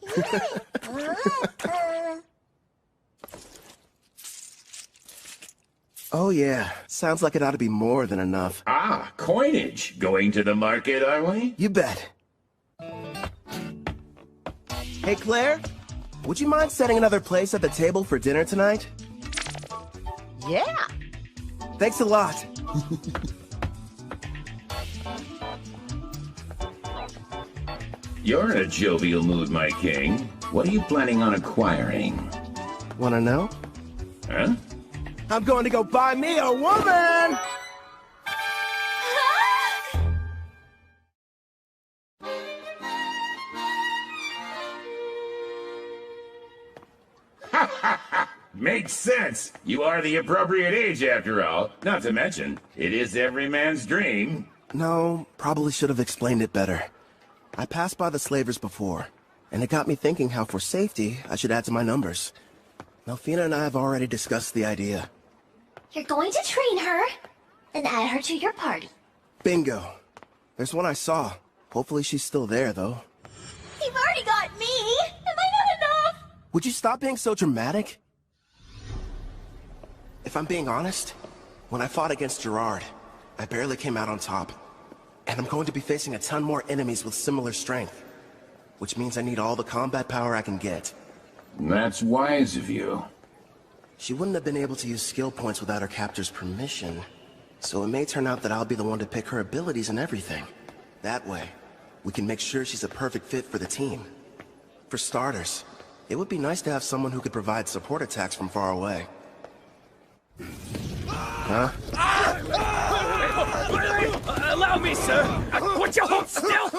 Oh yeah, sounds like it ought to be more than enough. Ah, coinage. Going to the market, are we? You bet. Hey, Claire? Would you mind setting another place at the table for dinner tonight? Yeah. Thanks a lot. You're in a jovial mood, my king. What are you planning on acquiring? Wanna know? Huh? I'm going to go buy me a woman! Makes sense. You are the appropriate age, after all. Not to mention, it is every man's dream. No, probably should have explained it better. I passed by the slavers before, and it got me thinking how for safety, I should add to my numbers. Melfina and I have already discussed the idea. You're going to train her and add her to your party. Bingo. There's one I saw. Hopefully she's still there, though. You've already got me! Am I not enough? Would you stop being so dramatic? If I'm being honest, when I fought against Gerard, I barely came out on top. And I'm going to be facing a ton more enemies with similar strength. Which means I need all the combat power I can get. That's wise of you. She wouldn't have been able to use skill points without her captor's permission. So it may turn out that I'll be the one to pick her abilities and everything. That way, we can make sure she's a perfect fit for the team. For starters, it would be nice to have someone who could provide support attacks from far away. Huh? Allow me, sir! Would you hold still?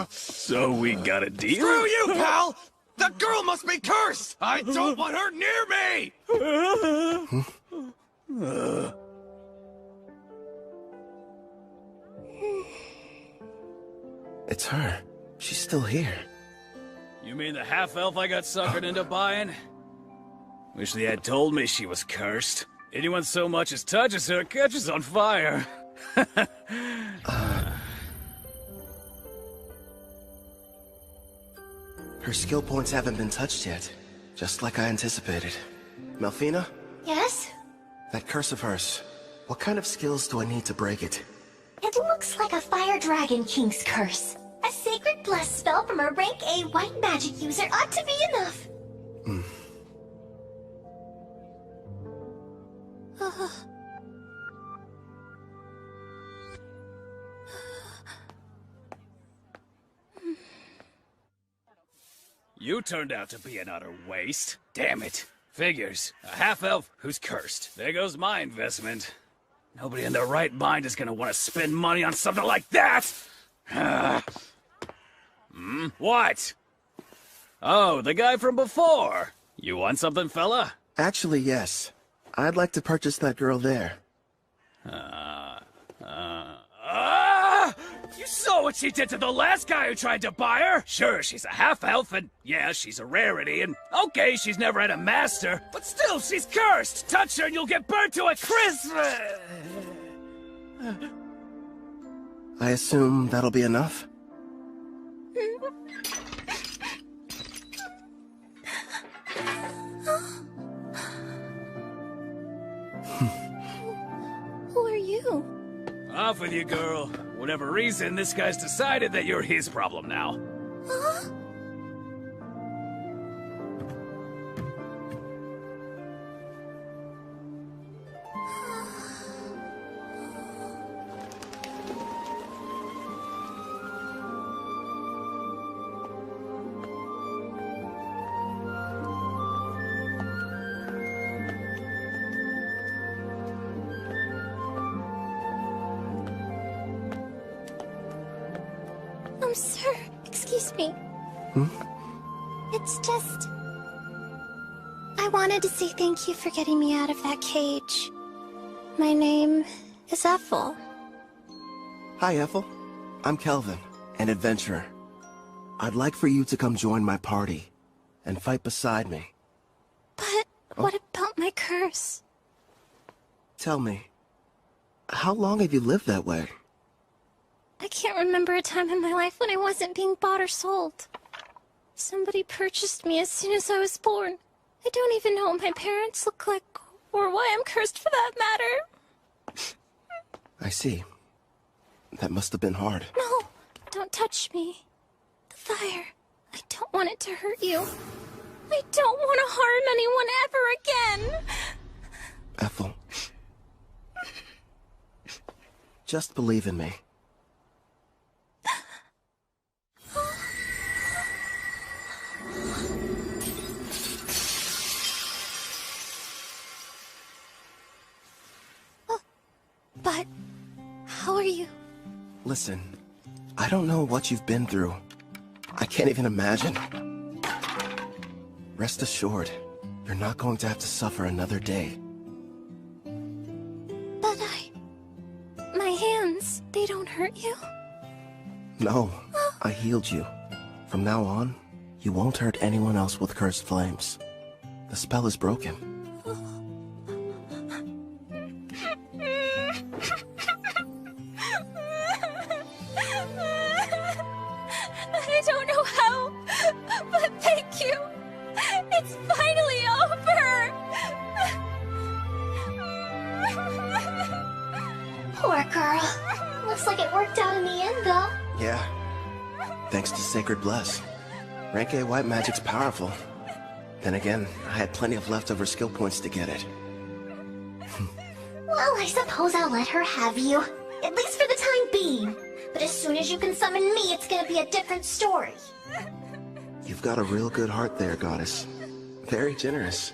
So we got a deal? Screw you, pal! The girl must be cursed! I don't want her near me! It's her. She's still here. You mean the half-elf I got suckered into buying? Wish they had told me she was cursed. Anyone so much as touches her catches on fire. Her skill points haven't been touched yet, just like I anticipated. Melfina? Yes? That curse of hers, what kind of skills do I need to break it? It looks like a Fire Dragon King's curse. A sacred blessed spell from a rank A white magic user ought to be enough. You turned out to be an utter waste. Damn it. Figures. A half-elf who's cursed. There goes my investment. Nobody in their right mind is gonna want to spend money on something like that! What? Oh, the guy from before. You want something, fella? Actually, yes. I'd like to purchase that girl there. You saw what she did to the last guy who tried to buy her? Sure, she's a half-elf, and yeah, she's a rarity, and okay, she's never had a master, but still, she's cursed! Touch her and you'll get burnt to a crisp! I assume that'll be enough? Who are you? Off with you, girl. Whatever reason, this guy's decided that you're his problem now. Huh? Sir, excuse me. It's just... I wanted to say thank you for getting me out of that cage. My name is Ethel. Hi, Ethel. I'm Kelvin, an adventurer. I'd like for you to come join my party and fight beside me. But what about my curse? Tell me, how long have you lived that way? I can't remember a time in my life when I wasn't being bought or sold. Somebody purchased me as soon as I was born. I don't even know what my parents look like, or why I'm cursed for that matter. I see. That must have been hard. No, don't touch me. The fire. I don't want it to hurt you. I don't want to harm anyone ever again. Ethel. Just believe in me. But how are you? Listen, I don't know what you've been through. I can't even imagine. Rest assured, you're not going to have to suffer another day. But my hands, they don't hurt you? No, I healed you. From now on, you won't hurt anyone else with cursed flames. The spell is broken. I don't know how, but thank you. It's finally over. Poor girl. Looks like it worked out in the end, though. Yeah. Thanks to Sacred Bless. Rank A white magic's powerful. Then again, I had plenty of leftover skill points to get it. Well, I suppose I'll let her have you. At least for the time being. But as soon as you can summon me, it's gonna be a different story. You've got a real good heart there, Goddess. Very generous.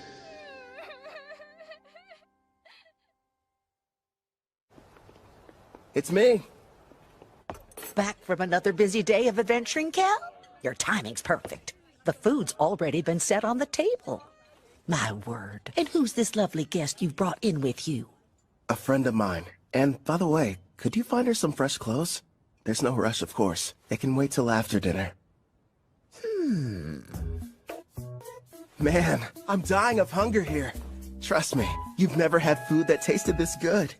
It's me. Back from another busy day of adventuring, Cal? Your timing's perfect. The food's already been set on the table. My word. And who's this lovely guest you've brought in with you? A friend of mine. And, by the way, could you find her some fresh clothes? There's no rush, of course. They can wait till after dinner. Man, I'm dying of hunger here. Trust me, you've never had food that tasted this good.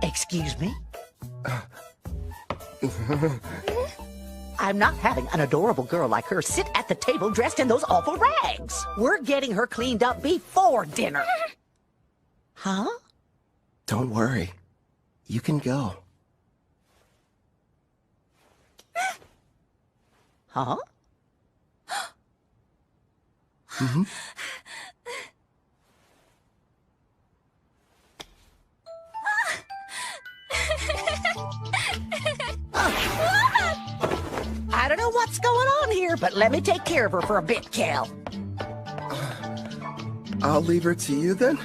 Excuse me? I'm not having an adorable girl like her sit at the table dressed in those awful rags. We're getting her cleaned up before dinner. Huh? Don't worry. You can go. Huh? Mm-hmm. I don't know what's going on here, but let me take care of her for a bit, Cal. I'll leave her to you then?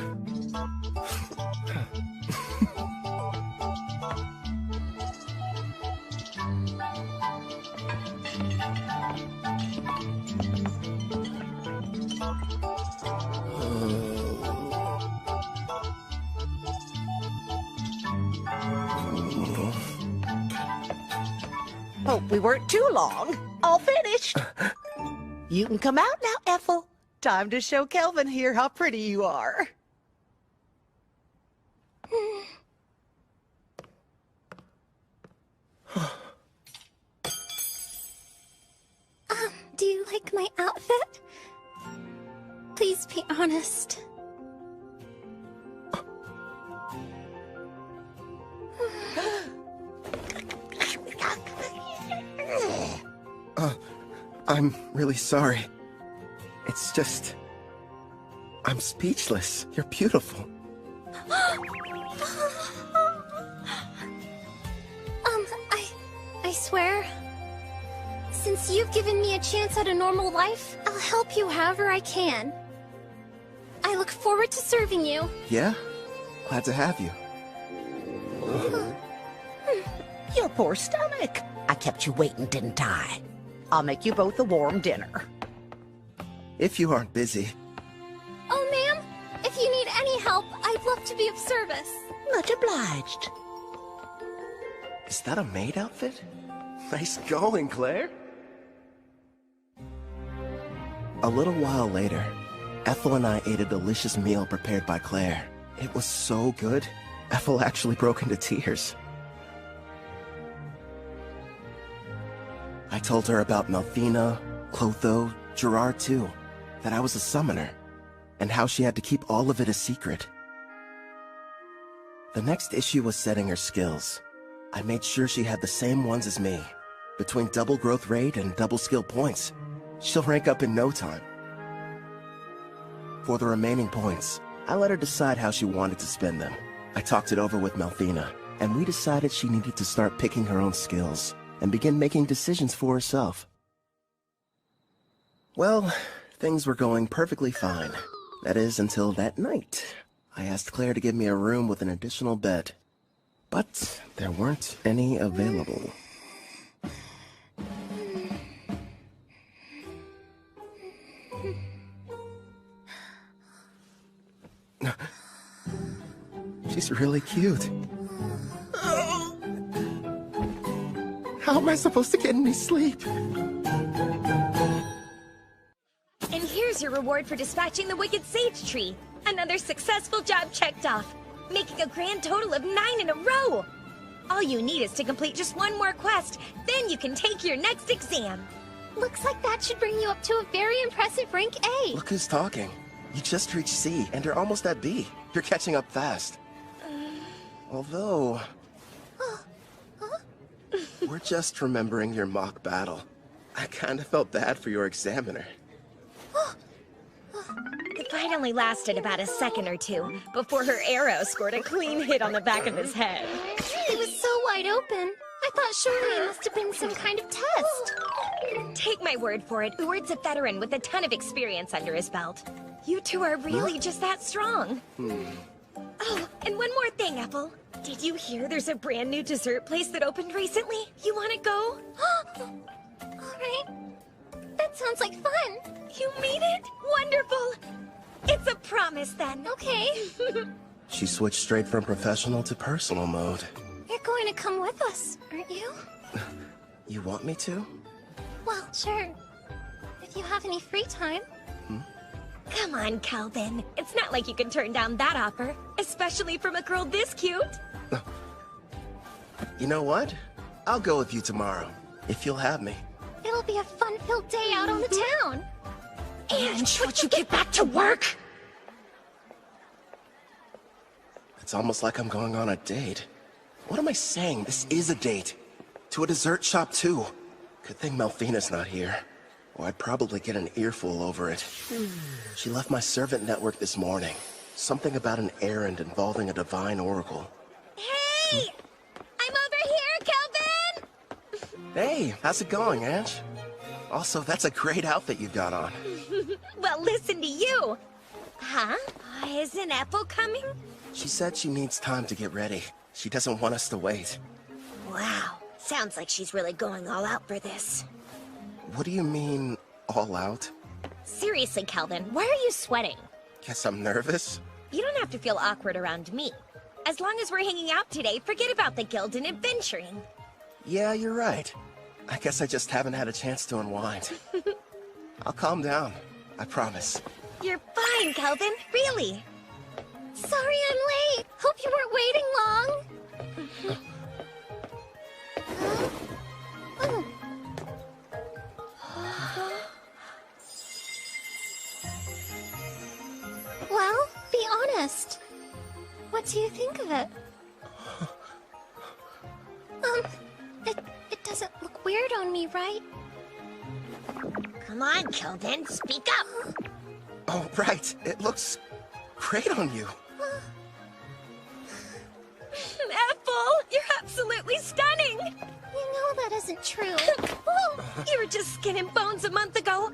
Hope we weren't too long. All finished. You can come out now, Ethel. Time to show Kelvin here how pretty you are. Do you like my outfit? Please be honest. I'm really sorry. It's just... I'm speechless. You're beautiful. I swear, since you've given me a chance at a normal life, I'll help you however I can. I look forward to serving you. Yeah? Glad to have you. Your poor stomach. I kept you waiting, didn't I? I'll make you both a warm dinner. If you aren't busy. Oh, ma'am, if you need any help, I'd love to be of service. Much obliged. Is that a maid outfit? Nice going, Claire. A little while later, Ethel and I ate a delicious meal prepared by Claire. It was so good, Ethel actually broke into tears. I told her about Melfina, Clotho, Gerard too, that I was a summoner, and how she had to keep all of it a secret. The next issue was setting her skills. I made sure she had the same ones as me. Between double growth rate and double skill points, she'll rank up in no time. For the remaining points, I let her decide how she wanted to spend them. I talked it over with Melfina, and we decided she needed to start picking her own skills and begin making decisions for herself. Well, things were going perfectly fine. That is, until that night. I asked Claire to give me a room with an additional bed, but there weren't any available. She's really cute. How am I supposed to get any sleep? And here's your reward for dispatching the Wicked Sage Tree. Another successful job checked off, making a grand total of 9 in a row. All you need is to complete just one more quest, then you can take your next exam. Looks like that should bring you up to a very impressive rank A. Look who's talking. You just reached C, and you're almost at B. You're catching up fast. Although... we're just remembering your mock battle. I kinda felt bad for your examiner. The fight only lasted about a second or two before her arrow scored a clean hit on the back of his head. It was so wide open. I thought surely it must have been some kind of test. Take my word for it, Uward's a veteran with a ton of experience under his belt. You two are really just that strong. Oh, and one more thing, Apple. Did you hear there's a brand new dessert place that opened recently? You want to go? Alright. That sounds like fun. You mean it? Wonderful. It's a promise then. Okay. She switched straight from professional to personal mode. You're going to come with us, aren't you? You want me to? Well, sure. If you have any free time. Come on, Kelvin. It's not like you can turn down that offer, especially from a girl this cute. You know what? I'll go with you tomorrow, if you'll have me. It'll be a fun-filled day out on the town. And would you get back to work? It's almost like I'm going on a date. What am I saying? This is a date. To a dessert shop, too. Good thing Melfina's not here. Or I'd probably get an earful over it. She left my servant network this morning. Something about an errand involving a divine oracle. Hey! I'm over here, Kelvin! Hey, how's it going, Ange? Also, that's a great outfit you've got on. Well, listen to you. Huh? Isn't Apple coming? She said she needs time to get ready. She doesn't want us to wait. Wow. Sounds like she's really going all out for this. What do you mean, all out? Seriously, Kelvin, why are you sweating? Guess I'm nervous? You don't have to feel awkward around me. As long as we're hanging out today, forget about the guild and adventuring. Yeah, you're right. I guess I just haven't had a chance to unwind. I'll calm down. I promise. You're fine, Kelvin. Really. Sorry I'm late. Hope you weren't waiting long. Well, be honest. What do you think of it? It doesn't look weird on me, right? Come on, Kelvin, speak up. Oh, right. It looks great on you. Apple, you're absolutely stunning. You know that isn't true. You were just skin and bones a month ago.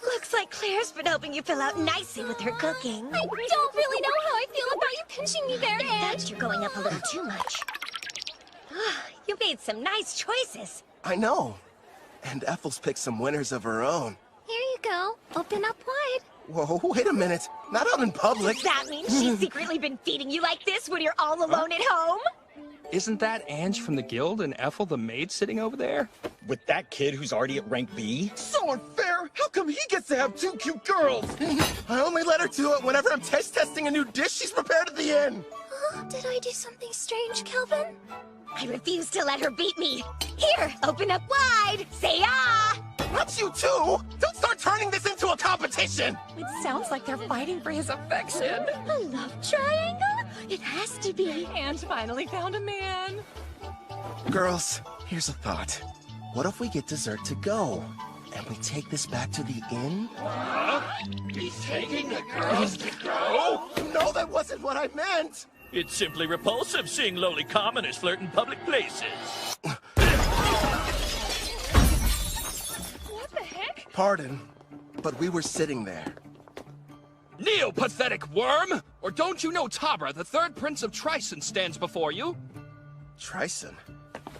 Looks like Claire's been helping you fill out nicely with her cooking. I don't really know how I feel about you pinching me there, Ange. That's you're going up a little too much. You made some nice choices. I know. And Ethel's picked some winners of her own. Here you go. Open up wide. Whoa, wait a minute. Not out in public. Does that mean she's secretly been feeding you like this when you're all alone at home? Isn't that Ange from the guild and Ethel the maid sitting over there? With that kid who's already at rank B? So unfair! How come he gets to have two cute girls? I only let her do it whenever I'm testing a new dish she's prepared at the inn. Did I do something strange, Kelvin? I refuse to let her beat me. Here, open up wide. Say ah! Not you too! Don't start turning this into a competition! It sounds like they're fighting for his affection. A love triangle? It has to be. And finally found a man. Girls, here's a thought. What if we get dessert to go? And we take this back to the inn? He's taking the girls to go? No, that wasn't what I meant! It's simply repulsive seeing lowly commoners flirt in public places. What the heck? Pardon, but we were sitting there. Neo-pathetic worm! Or don't you know Tabra, the third prince of Tryson, stands before you? Tryson?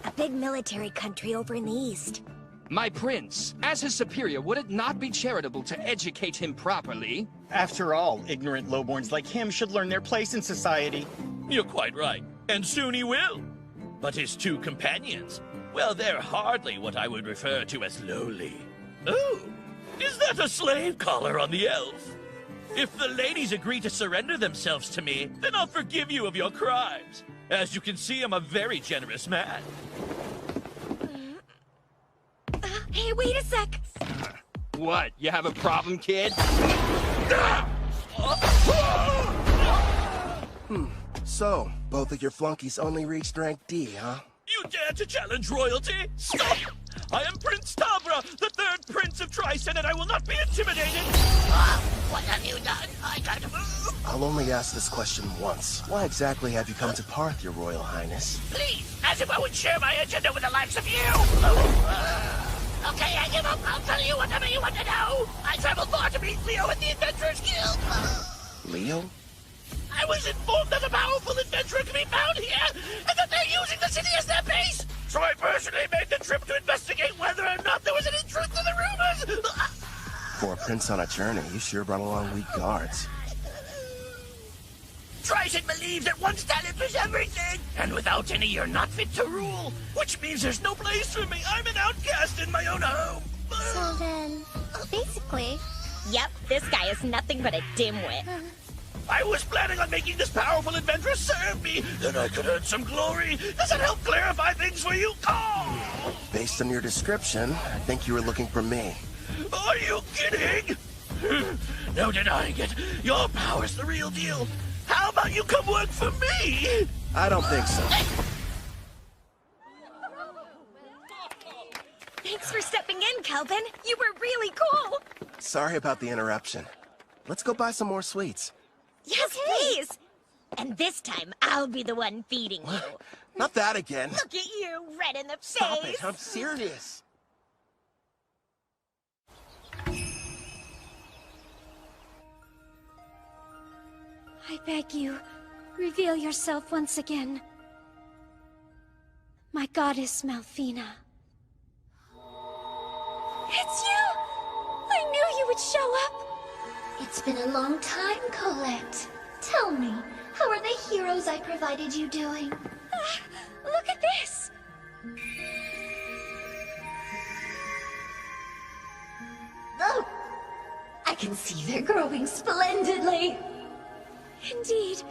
A big military country over in the east. My prince, as his superior, would it not be charitable to educate him properly? After all, ignorant lowborns like him should learn their place in society. You're quite right, and soon he will. But his two companions, well, they're hardly what I would refer to as lowly. Oh, is that a slave collar on the elf? If the ladies agree to surrender themselves to me, then I'll forgive you of your crimes. As you can see, I'm a very generous man. Hey, wait a sec! What, you have a problem, kid? So, both of your flunkies only reached rank D, huh? You dare to challenge royalty? Stop! I am Prince Tabra, the third prince of Tryson, and I will not be intimidated! What have you done? I can't move. I'll only ask this question once. Why exactly have you come to Parth, your royal highness? Please, as if I would share my agenda with the likes of you! Okay, I give up. I'll tell you whatever you want to know. I traveled far to meet Leo at the Adventurers Guild. Leo? I was informed that a powerful adventurer can be found here, and that they're using the city as their base. So I personally made the trip to investigate whether or not there was any truth to the rumors. For a prince on a journey, you sure brought along weak guards. Tryson believes that one's talent is everything, and without any, you're not fit to rule. Which means there's no place for me. I'm an outcast in my own home. So then, basically... Yep, this guy is nothing but a dimwit. I was planning on making this powerful adventurer serve me, then I could earn some glory. Does that help clarify things for you? Oh! Based on your description, I think you were looking for me. Are you kidding? No denying it. Your power's the real deal. How about you come work for me? I don't think so. Thanks for stepping in, Kelvin. You were really cool. Sorry about the interruption. Let's go buy some more sweets. Yes, please. And this time, I'll be the one feeding you. Not that again. Look at you, red in the Stop face. it, I'm serious. I beg you, reveal yourself once again. My goddess Malfina. It's you! I knew you would show up! It's been a long time, Colette. Tell me, how are the heroes I provided you doing? Look at this! Oh! I can see they're growing splendidly! Indeed.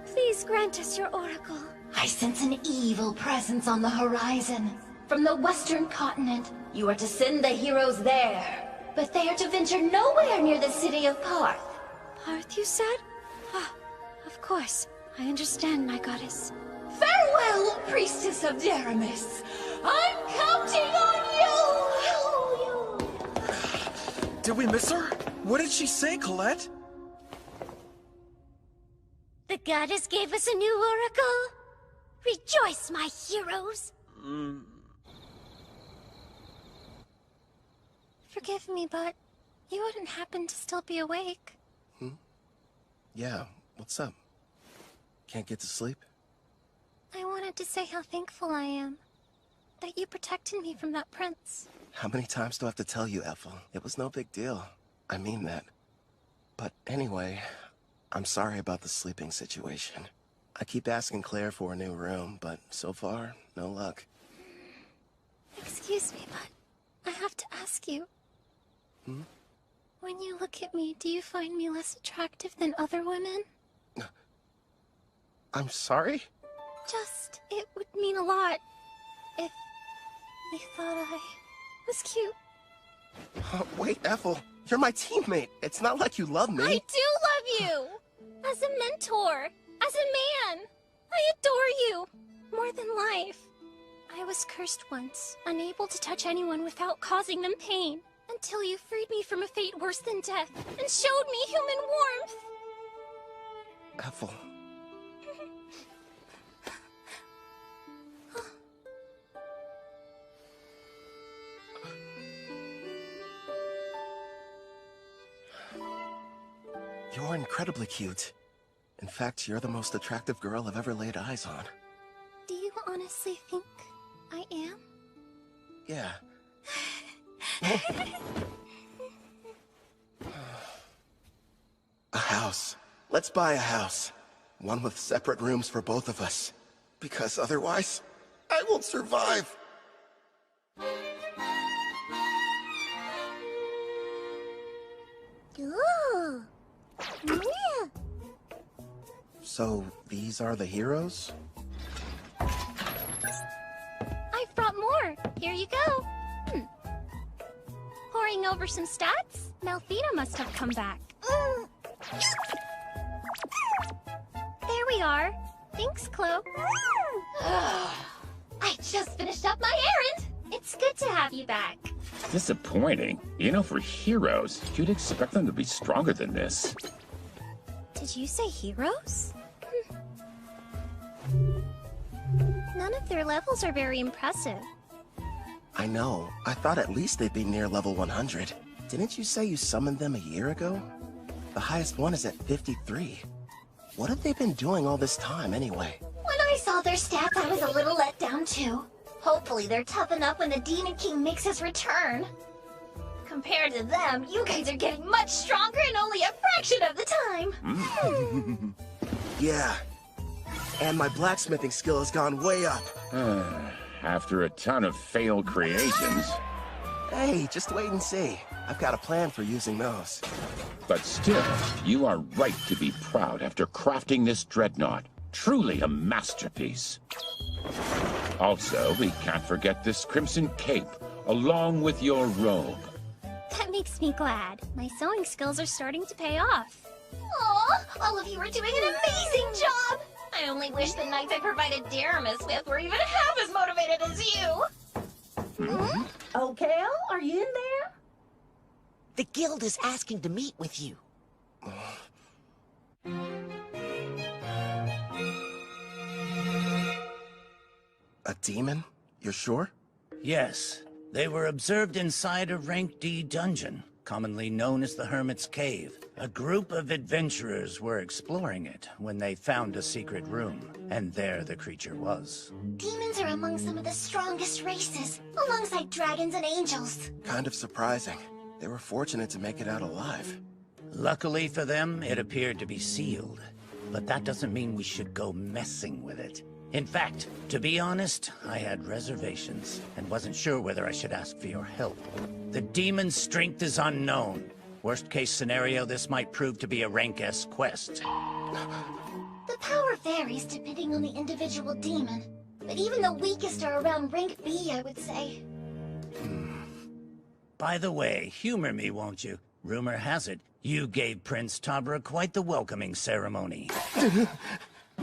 Please grant us your oracle. I sense an evil presence on the horizon. From the western continent, you are to send the heroes there. But they are to venture nowhere near the city of Parth. Parth, you said? Ah, of course. I understand, my goddess. Farewell, priestess of Deramis. I'm counting on you! Did we miss her? What did she say, Colette? The goddess gave us a new oracle. Rejoice, my heroes. Forgive me, but you wouldn't happen to still be awake. Yeah, what's up? Can't get to sleep? I wanted to say how thankful I am that you protected me from that prince. How many times do I have to tell you, Ethel? It was no big deal. I mean that. But anyway, I'm sorry about the sleeping situation. I keep asking Claire for a new room, but so far, no luck. Excuse me, but I have to ask you. When you look at me, do you find me less attractive than other women? I'm sorry? Just, it would mean a lot if they thought I was cute. Wait, Ethel, you're my teammate. It's not like you love me. I do love you! As a mentor, as a man. I adore you, more than life. I was cursed once, unable to touch anyone without causing them pain. Until you freed me from a fate worse than death, and showed me human warmth! Ethel. You're incredibly cute. In fact, you're the most attractive girl I've ever laid eyes on. Do you honestly think I am? Yeah. A house. Let's buy a house. One with separate rooms for both of us. Because otherwise, I won't survive. Ooh. Yeah. So, these are the heroes? I've brought more. Here you go. Poring over some stats? Malfina must have come back. There we are. Thanks, Chloe. I just finished up my errand. It's good to have you back. Disappointing. You know, for heroes, you'd expect them to be stronger than this. Did you say heroes? None of their levels are very impressive. I know. I thought at least they'd be near level 100. Didn't you say you summoned them a year ago? The highest one is at 53. What have they been doing all this time, anyway? When I saw their stats, I was a little let down, too. Hopefully they're tough enough when the Demon King makes his return. Compared to them, you guys are getting much stronger in only a fraction of the time. Yeah. And my blacksmithing skill has gone way up. After a ton of failed creations. Hey, just wait and see. I've got a plan for using those. But still, you are right to be proud after crafting this dreadnought. Truly a masterpiece. Also, we can't forget this crimson cape, along with your robe. That makes me glad. My sewing skills are starting to pay off. Aw, all of you are doing an amazing job! I only wish the knights I provided Daramus with were even half as motivated as you! Oh, Kel, are you in there? The guild is asking to meet with you. A demon? You're sure? Yes. They were observed inside a Rank D dungeon, commonly known as the Hermit's Cave. A group of adventurers were exploring it when they found a secret room, and there the creature was. Demons are among some of the strongest races, alongside dragons and angels. Kind of surprising. They were fortunate to make it out alive. Luckily for them, it appeared to be sealed. But that doesn't mean we should go messing with it. In fact, to be honest, I had reservations, and wasn't sure whether I should ask for your help. The demon's strength is unknown. Worst case scenario, this might prove to be a Rank S quest. The power varies depending on the individual demon, but even the weakest are around Rank B, I would say. By the way, humor me, won't you? Rumor has it, you gave Prince Tabra quite the welcoming ceremony.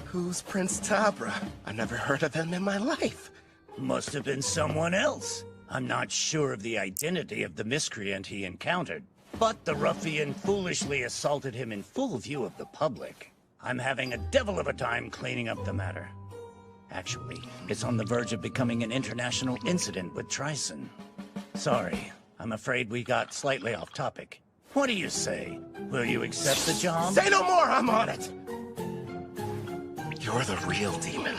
Who's Prince Tabra? I've never heard of him in my life. Must have been someone else. I'm not sure of the identity of the miscreant he encountered, but the ruffian foolishly assaulted him in full view of the public. I'm having a devil of a time cleaning up the matter. Actually, it's on the verge of becoming an international incident with Trison. Sorry, I'm afraid we got slightly off topic. What do you say? Will you accept the job? Say no more, I'm on it! You're the real demon.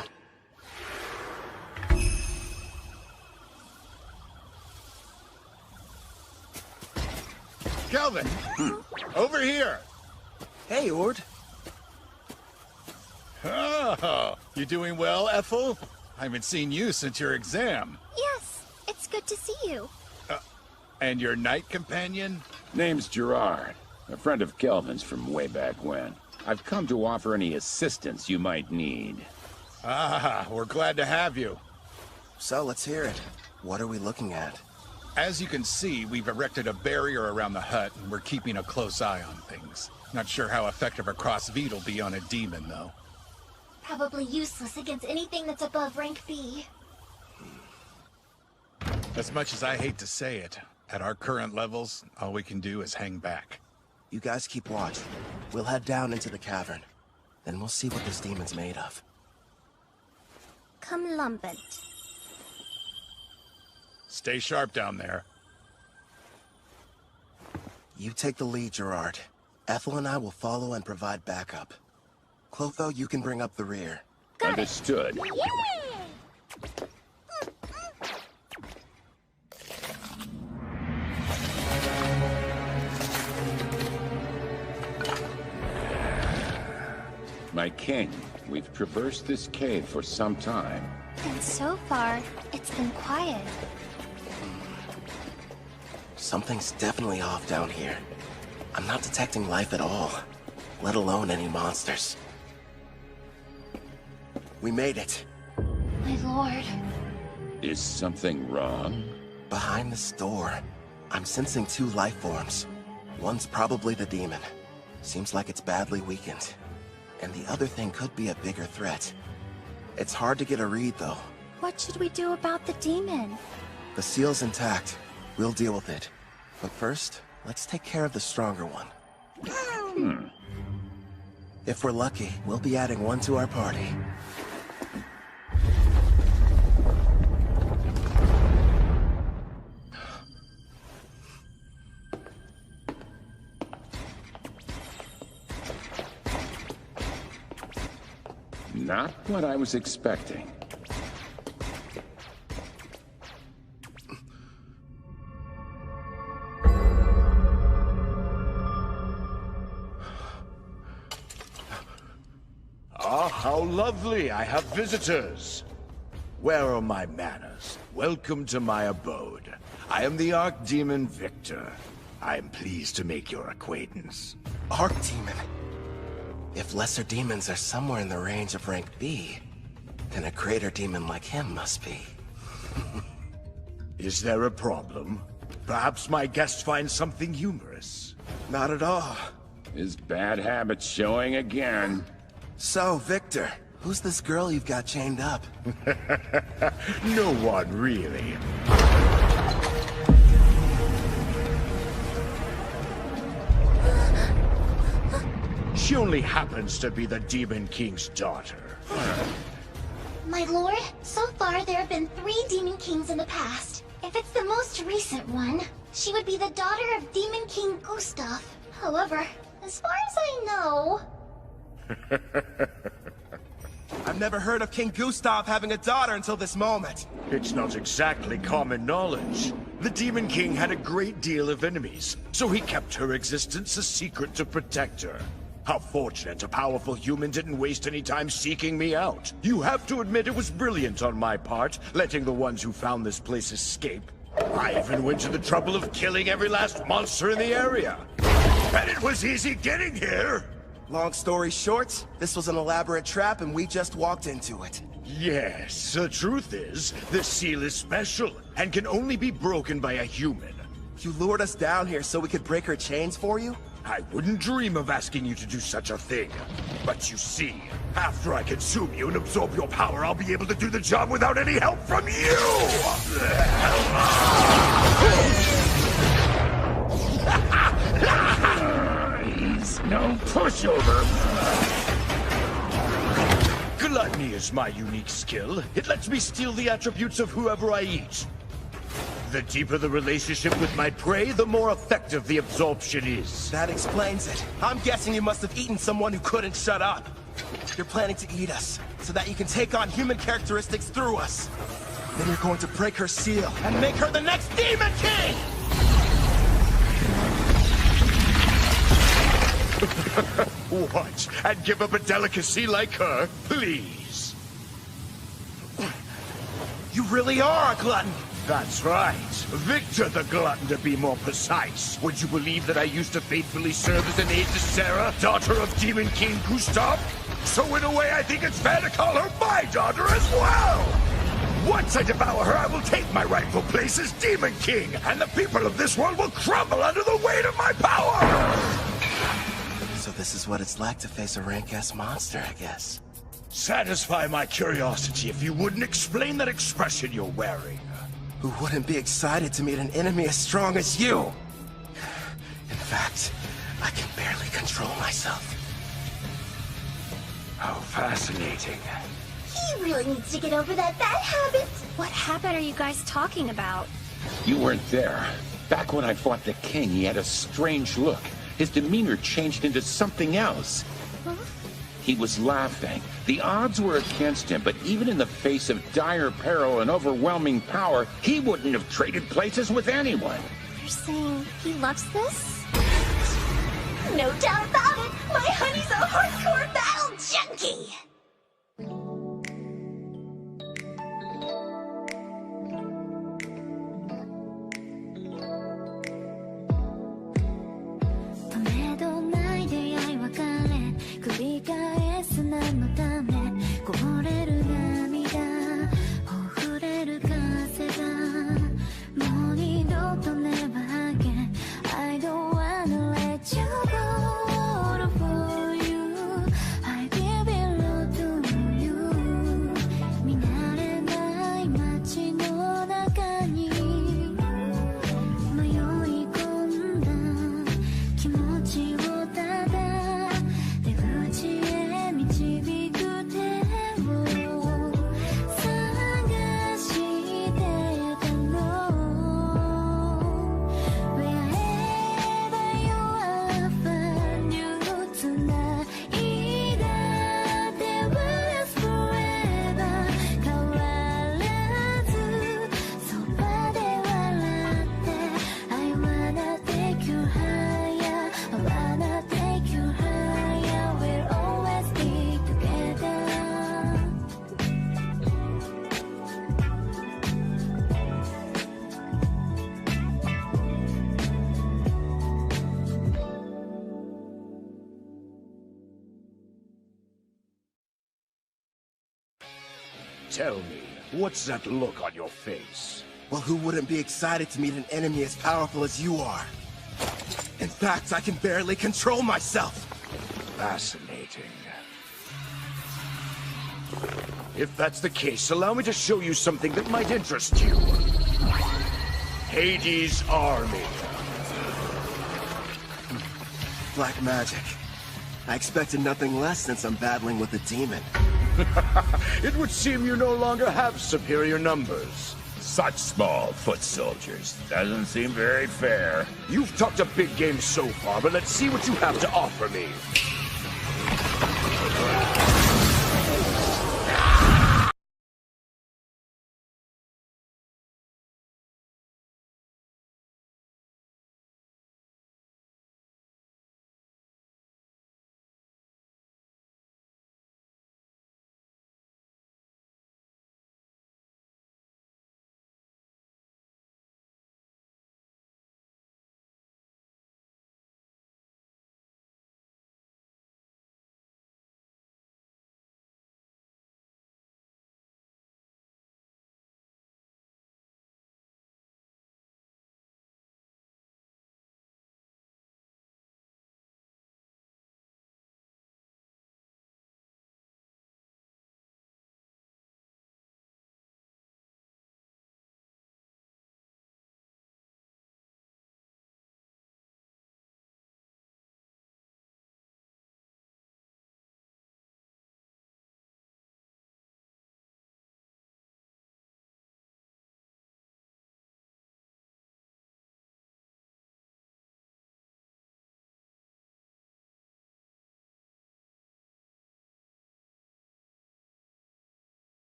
Kelvin! Over here! Hey, Ord. Oh, you doing well, Ethel? I haven't seen you since your exam. Yes, it's good to see you. And your knight companion? Name's Gerard, a friend of Kelvin's from way back when. I've come to offer any assistance you might need. Ah, we're glad to have you. So, let's hear it. What are we looking at? As you can see, we've erected a barrier around the hut, and we're keeping a close eye on things. Not sure how effective a cross-feed will be on a demon, though. Probably useless against anything that's above Rank B. As much as I hate to say it, at our current levels, all we can do is hang back. You guys keep watch. We'll head down into the cavern. Then we'll see what this demon's made of. Come lumpet. Stay sharp down there. You take the lead, Gerard. Ethel and I will follow and provide backup. Clotho, you can bring up the rear. Understood. My king, we've traversed this cave for some time. And so far, it's been quiet. Something's definitely off down here. I'm not detecting life at all, let alone any monsters. We made it. My lord. Is something wrong? Behind this door, I'm sensing 2 life forms. One's probably the demon. Seems like it's badly weakened. And the other thing could be a bigger threat. It's hard to get a read, though. What should we do about the demon? The seal's intact. We'll deal with it. But first, let's take care of the stronger one. If we're lucky, we'll be adding one to our party. Not what I was expecting. Ah, how lovely! I have visitors! Where are my manners? Welcome to my abode. I am the Archdemon Victor. I am pleased to make your acquaintance. Archdemon? If lesser demons are somewhere in the range of rank B, then a greater demon like him must be. Is there a problem? Perhaps my guest finds something humorous. Not at all. His bad habits showing again. So, Victor, who's this girl you've got chained up? No one, really. She only happens to be the Demon King's daughter. My lord, so far there have been 3 Demon Kings in the past. If it's the most recent one, she would be the daughter of Demon King Gustav. However, as far as I know... I've never heard of King Gustav having a daughter until this moment. It's not exactly common knowledge. The Demon King had a great deal of enemies, so he kept her existence a secret to protect her. How fortunate a powerful human didn't waste any time seeking me out. You have to admit it was brilliant on my part, letting the ones who found this place escape. I even went to the trouble of killing every last monster in the area. And it was easy getting here! Long story short, this was an elaborate trap and we just walked into it. Yes, the truth is, this seal is special and can only be broken by a human. You lured us down here so we could break her chains for you? I wouldn't dream of asking you to do such a thing. But you see, after I consume you and absorb your power, I'll be able to do the job without any help from you! He's no pushover. Gluttony is my unique skill. It lets me steal the attributes of whoever I eat. The deeper the relationship with my prey, the more effective the absorption is. That explains it. I'm guessing you must have eaten someone who couldn't shut up. You're planning to eat us, so that you can take on human characteristics through us. Then you're going to break her seal and make her the next Demon King! What? And give up a delicacy like her? Please. You really are a glutton! That's right. Victor the Glutton, to be more precise. Would you believe that I used to faithfully serve as an aide to Sarah, daughter of Demon King Gustav? So in a way, I think it's fair to call her my daughter as well! Once I devour her, I will take my rightful place as Demon King, and the people of this world will crumble under the weight of my power! So this is what it's like to face a rank-ass monster, I guess. Satisfy my curiosity if you wouldn't explain that expression you're wearing. Who wouldn't be excited to meet an enemy as strong as you? In fact, I can barely control myself. How fascinating. He really needs to get over that bad habit. What habit are you guys talking about? You weren't there. Back when I fought the king, he had a strange look. his demeanor changed into something else. Huh? He was laughing. The odds were against him, but even in the face of dire peril and overwhelming power, he wouldn't have traded places with anyone. You're saying he loves this? No doubt about it! My honey's a hardcore battle junkie! I don't wanna let you go for you. I give it all to you. 見慣れない街の中に迷い込んだ気持ちをただ出口へ導く手を探してたの。Wherever you are, find you tonight. で was forever. 変わらずそばで笑って I wanna take you higher. I wanna take you higher. We'll always be together. Tell me, what's that look on your face? Well, who wouldn't be excited to meet an enemy as powerful as you are? In fact, I can barely control myself. Fascinating. If that's the case, allow me to show you something that might interest you. Hades' army. Black magic. I expected nothing less since I'm battling with a demon. It would seem you no longer have superior numbers. Such small foot soldiers. Doesn't seem very fair. You've talked a big game so far, but let's see what you have to offer me.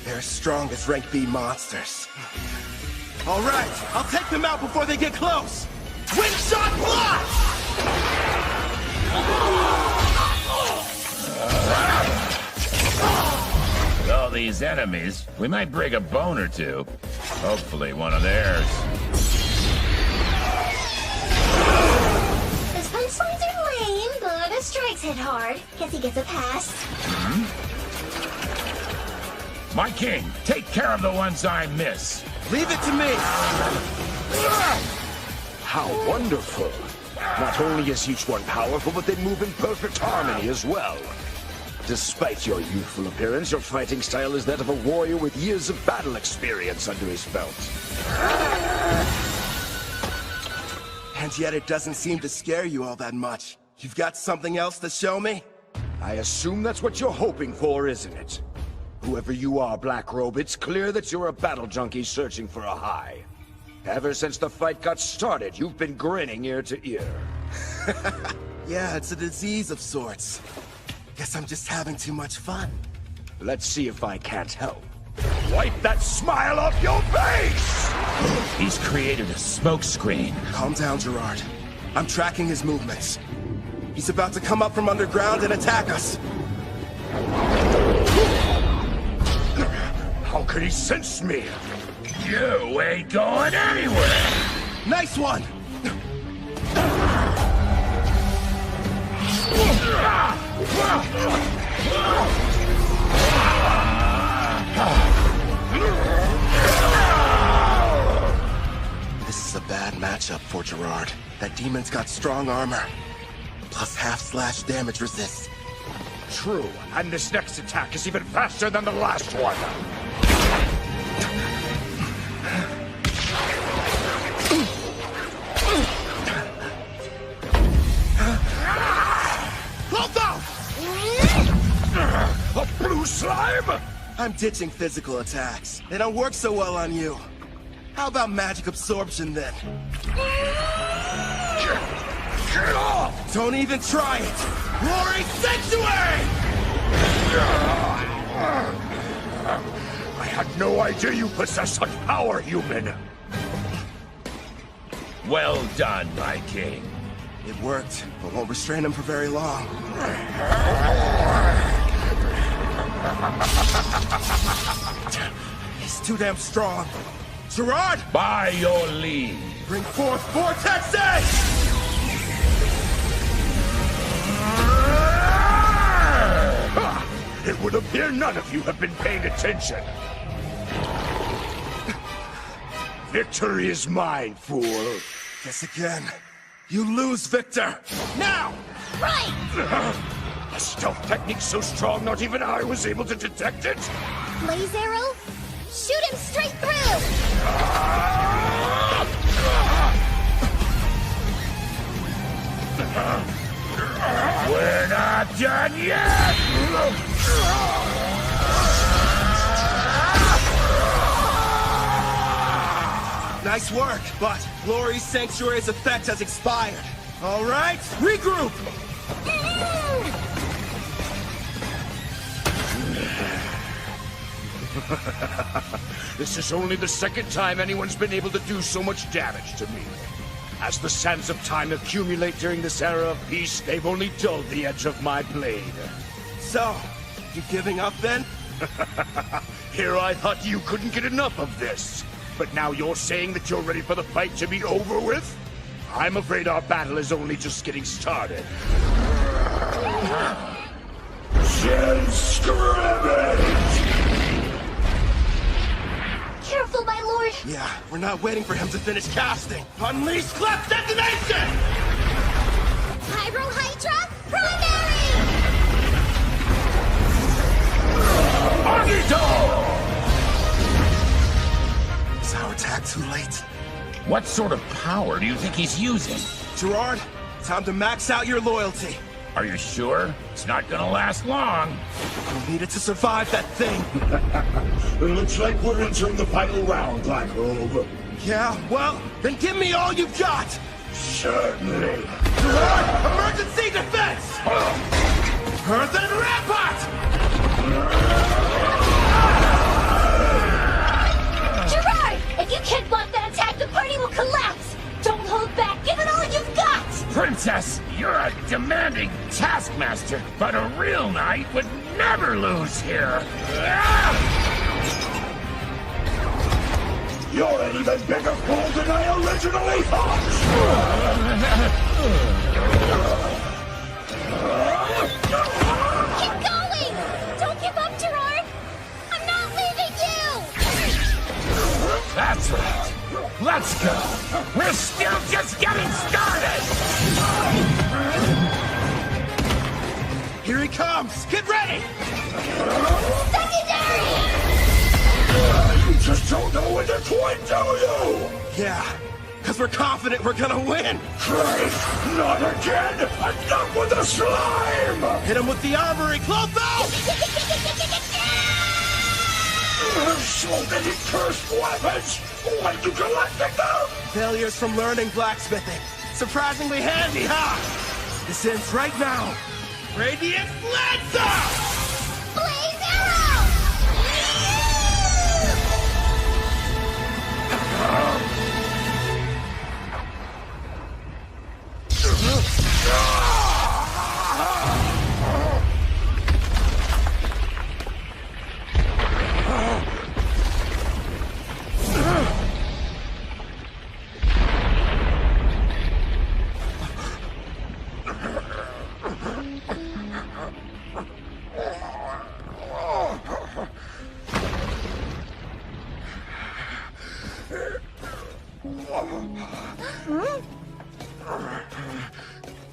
They're as strong as rank B monsters. All right, I'll take them out before they get close. Twin shot block! With all these enemies, we might break a bone or two. Hopefully one of theirs. His punchlines are lame, but his strikes hit hard. Guess he gets a pass. My king, take care of the ones I miss. Leave it to me! How wonderful! Not only is each one powerful, but they move in perfect harmony as well. Despite your youthful appearance, your fighting style is that of a warrior with years of battle experience under his belt. And yet it doesn't seem to scare you all that much. You've got something else to show me? I assume that's what you're hoping for, isn't it? Whoever you are, Black Robe, it's clear that you're a battle junkie searching for a high. Ever since the fight got started, you've been grinning ear to ear. Yeah, it's a disease of sorts. Guess I'm just having too much fun. Let's see if I can't help. Wipe that smile off your face! He's created a smokescreen. Calm down, Gerard. I'm tracking his movements. He's about to come up from underground and attack us. How could he sense me? You ain't going anywhere! Nice one! This is a bad matchup for Gerard. That demon's got strong armor. Plus half-slash damage resist. True, and this next attack is even faster than the last one. Hold on! A blue slime? I'm ditching physical attacks. They don't work so well on you. How about magic absorption then? Get off! Don't even try it! Glory Sanctuary! I had no idea you possess such power, human. Well done, my king. It worked, but won't restrain him for very long. He's too damn strong. Gerard! By your leave. Bring forth Vortex Edge! It would appear none of you have been paying attention. Victory is mine, fool. Guess again. You lose, Victor! Now! Right! A stealth technique so strong not even I was able to detect it? Blaze arrow? Shoot him straight through! We're not done yet! Nice work, but Glory Sanctuary's effect has expired. All right, regroup! This is only the second time anyone's been able to do so much damage to me. As the sands of time accumulate during this era of peace, they've only dulled the edge of my blade. So, you giving up then? Here I thought you couldn't get enough of this. But now you're saying that you're ready for the fight to be over with? I'm afraid our battle is only just getting started. Careful, my lord! Yeah, we're not waiting for him to finish casting. Unleash Clef Detonation! Pyro Hydra, primary! Agito! Is our attack too late? What sort of power do you think he's using? Gerard, time to max out your loyalty. Are you sure? It's not gonna last long. You need it to survive that thing. It looks like we're entering the final round, Black Robe. Yeah, well, then give me all you've got! Certainly. Gerard, emergency defense! Earthen Rampart! Gerard! If you can't block that attack, the party will collapse! Don't hold back! Give it all you've got! Princess, you're a demanding taskmaster, but a real knight would never lose here. You're an even bigger fool than I originally thought! Keep going! Don't give up, Gerard! I'm not leaving you! That's right. Let's go. We're still just getting started. Here he comes! Get ready! Secondary! You just don't know when to quit, do you? Yeah, Because we're confident we're gonna win! Christ, not again! Enough with the slime! Hit him with the armory, Clotho! So many cursed weapons! When you collecting them? Failures from learning blacksmithing. Surprisingly handy, huh? This ends right now. Radiant Lancer! Blaze arrow!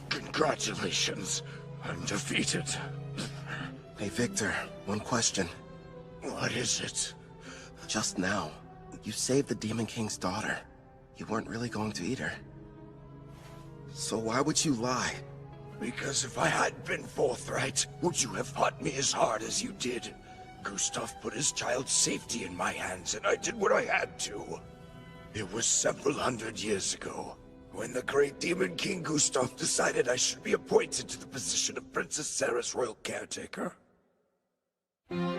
Congratulations. Undefeated. Hey, Victor, one question. What is it? Just now, you saved the Demon King's daughter. You weren't really going to eat her. So why would you lie? Because if I had been forthright, would you have fought me as hard as you did? Gustav put his child's safety in my hands, and I did what I had to. It was several hundred years ago, when the great Demon King Gustav decided I should be appointed to the position of Princess Sarah's royal caretaker. Your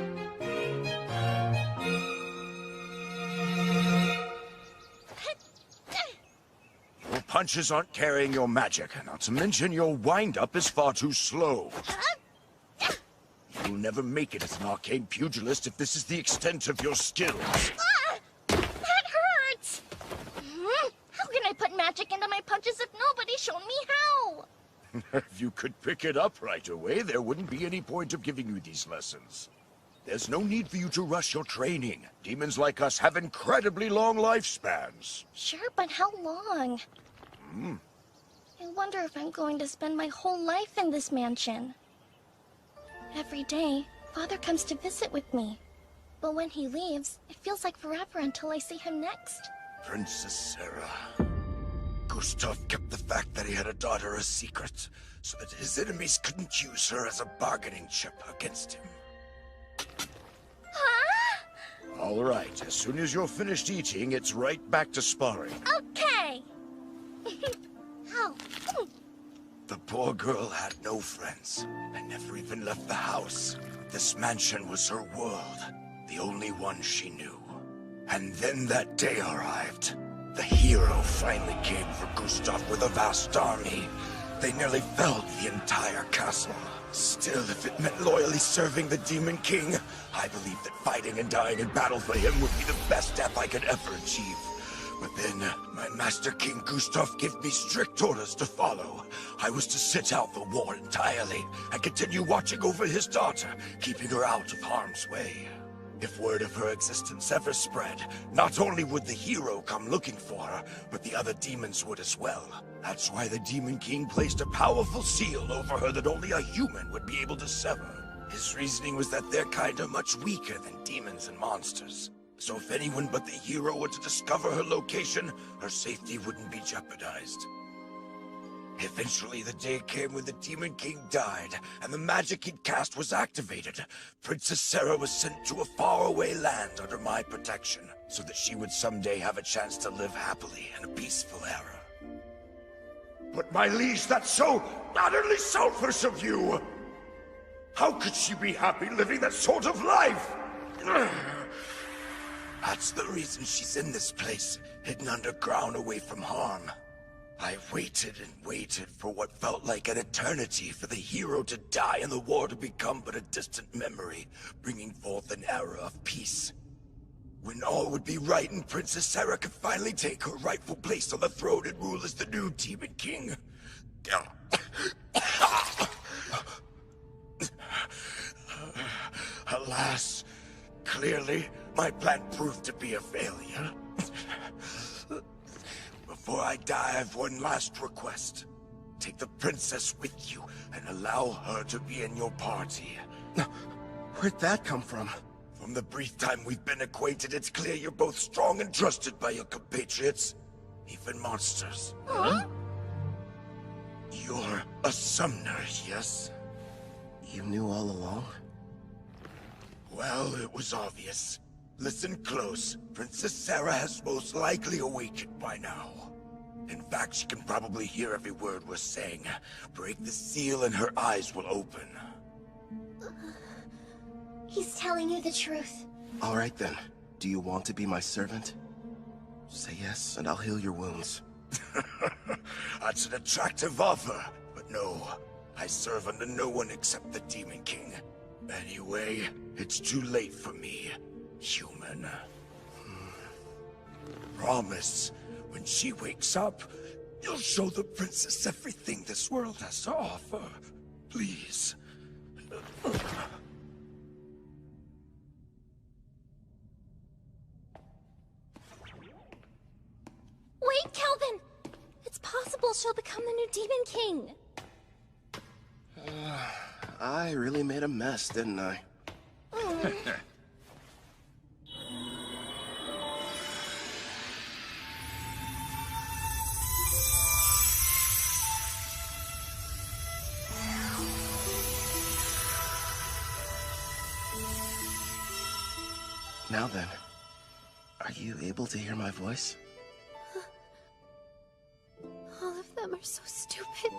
punches aren't carrying your magic, not to mention your wind-up is far too slow. You'll never make it as an arcane pugilist if this is the extent of your skills. That hurts! How can I put magic into my punches if nobody's shown me how? If you could pick it up right away, there wouldn't be any point of giving you these lessons. There's no need for you to rush your training. Demons like us have incredibly long lifespans. Sure, but how long? I wonder if I'm going to spend my whole life in this mansion. Every day, Father comes to visit with me. But when he leaves, it feels like forever until I see him next. Princess Sarah. Gustav kept the fact that he had a daughter a secret, so that his enemies couldn't use her as a bargaining chip against him. Huh? All right, as soon as you're finished eating, it's right back to sparring. Okay. Ow. The poor girl had no friends, and never even left the house. This mansion was her world, the only one she knew. And then that day arrived. The hero finally came for Gustav with a vast army. They nearly felled the entire castle. Still, if it meant loyally serving the Demon King, I believed that fighting and dying in battle for him would be the best death I could ever achieve. But then, my Master King Gustav gave me strict orders to follow. I was to sit out the war entirely, and continue watching over his daughter, keeping her out of harm's way. If word of her existence ever spread, not only would the hero come looking for her, but the other demons would as well. That's why the Demon King placed a powerful seal over her that only a human would be able to sever. His reasoning was that their kind are much weaker than demons and monsters. So if anyone but the hero were to discover her location, her safety wouldn't be jeopardized. Eventually, the day came when the Demon King died, and the magic he'd cast was activated. Princess Sarah was sent to a faraway land under my protection, so that she would someday have a chance to live happily in a peaceful era. But my liege, that's so utterly selfish of you! How could she be happy living that sort of life? That's the reason she's in this place, hidden underground away from harm. I waited and waited for what felt like an eternity for the hero to die and the war to become but a distant memory, bringing forth an era of peace. When all would be right and Princess Sarah could finally take her rightful place on the throne and rule as the new Demon King. Alas, clearly, my plan proved to be a failure. Before I die, I've one last request. Take the princess with you and allow her to be in your party. Where'd that come from? From the brief time we've been acquainted, it's clear you're both strong and trusted by your compatriots. even monsters. Huh? You're a summoner, yes? You knew all along? Well, it was obvious. Listen close. Princess Sarah has most likely awakened by now. In fact, she can probably hear every word we're saying. Break the seal and her eyes will open. He's telling you the truth. All right then. Do you want to be my servant? Say yes, and I'll heal your wounds. That's an attractive offer, but no. I serve under no one except the Demon King. Anyway, it's too late for me, human. Promise, when she wakes up, you'll show the princess everything this world has to offer. Please. Wait, Kelvin! It's possible she'll become the new Demon King. I really made a mess, didn't I? Now then, are you able to hear my voice? All of them are so stupid.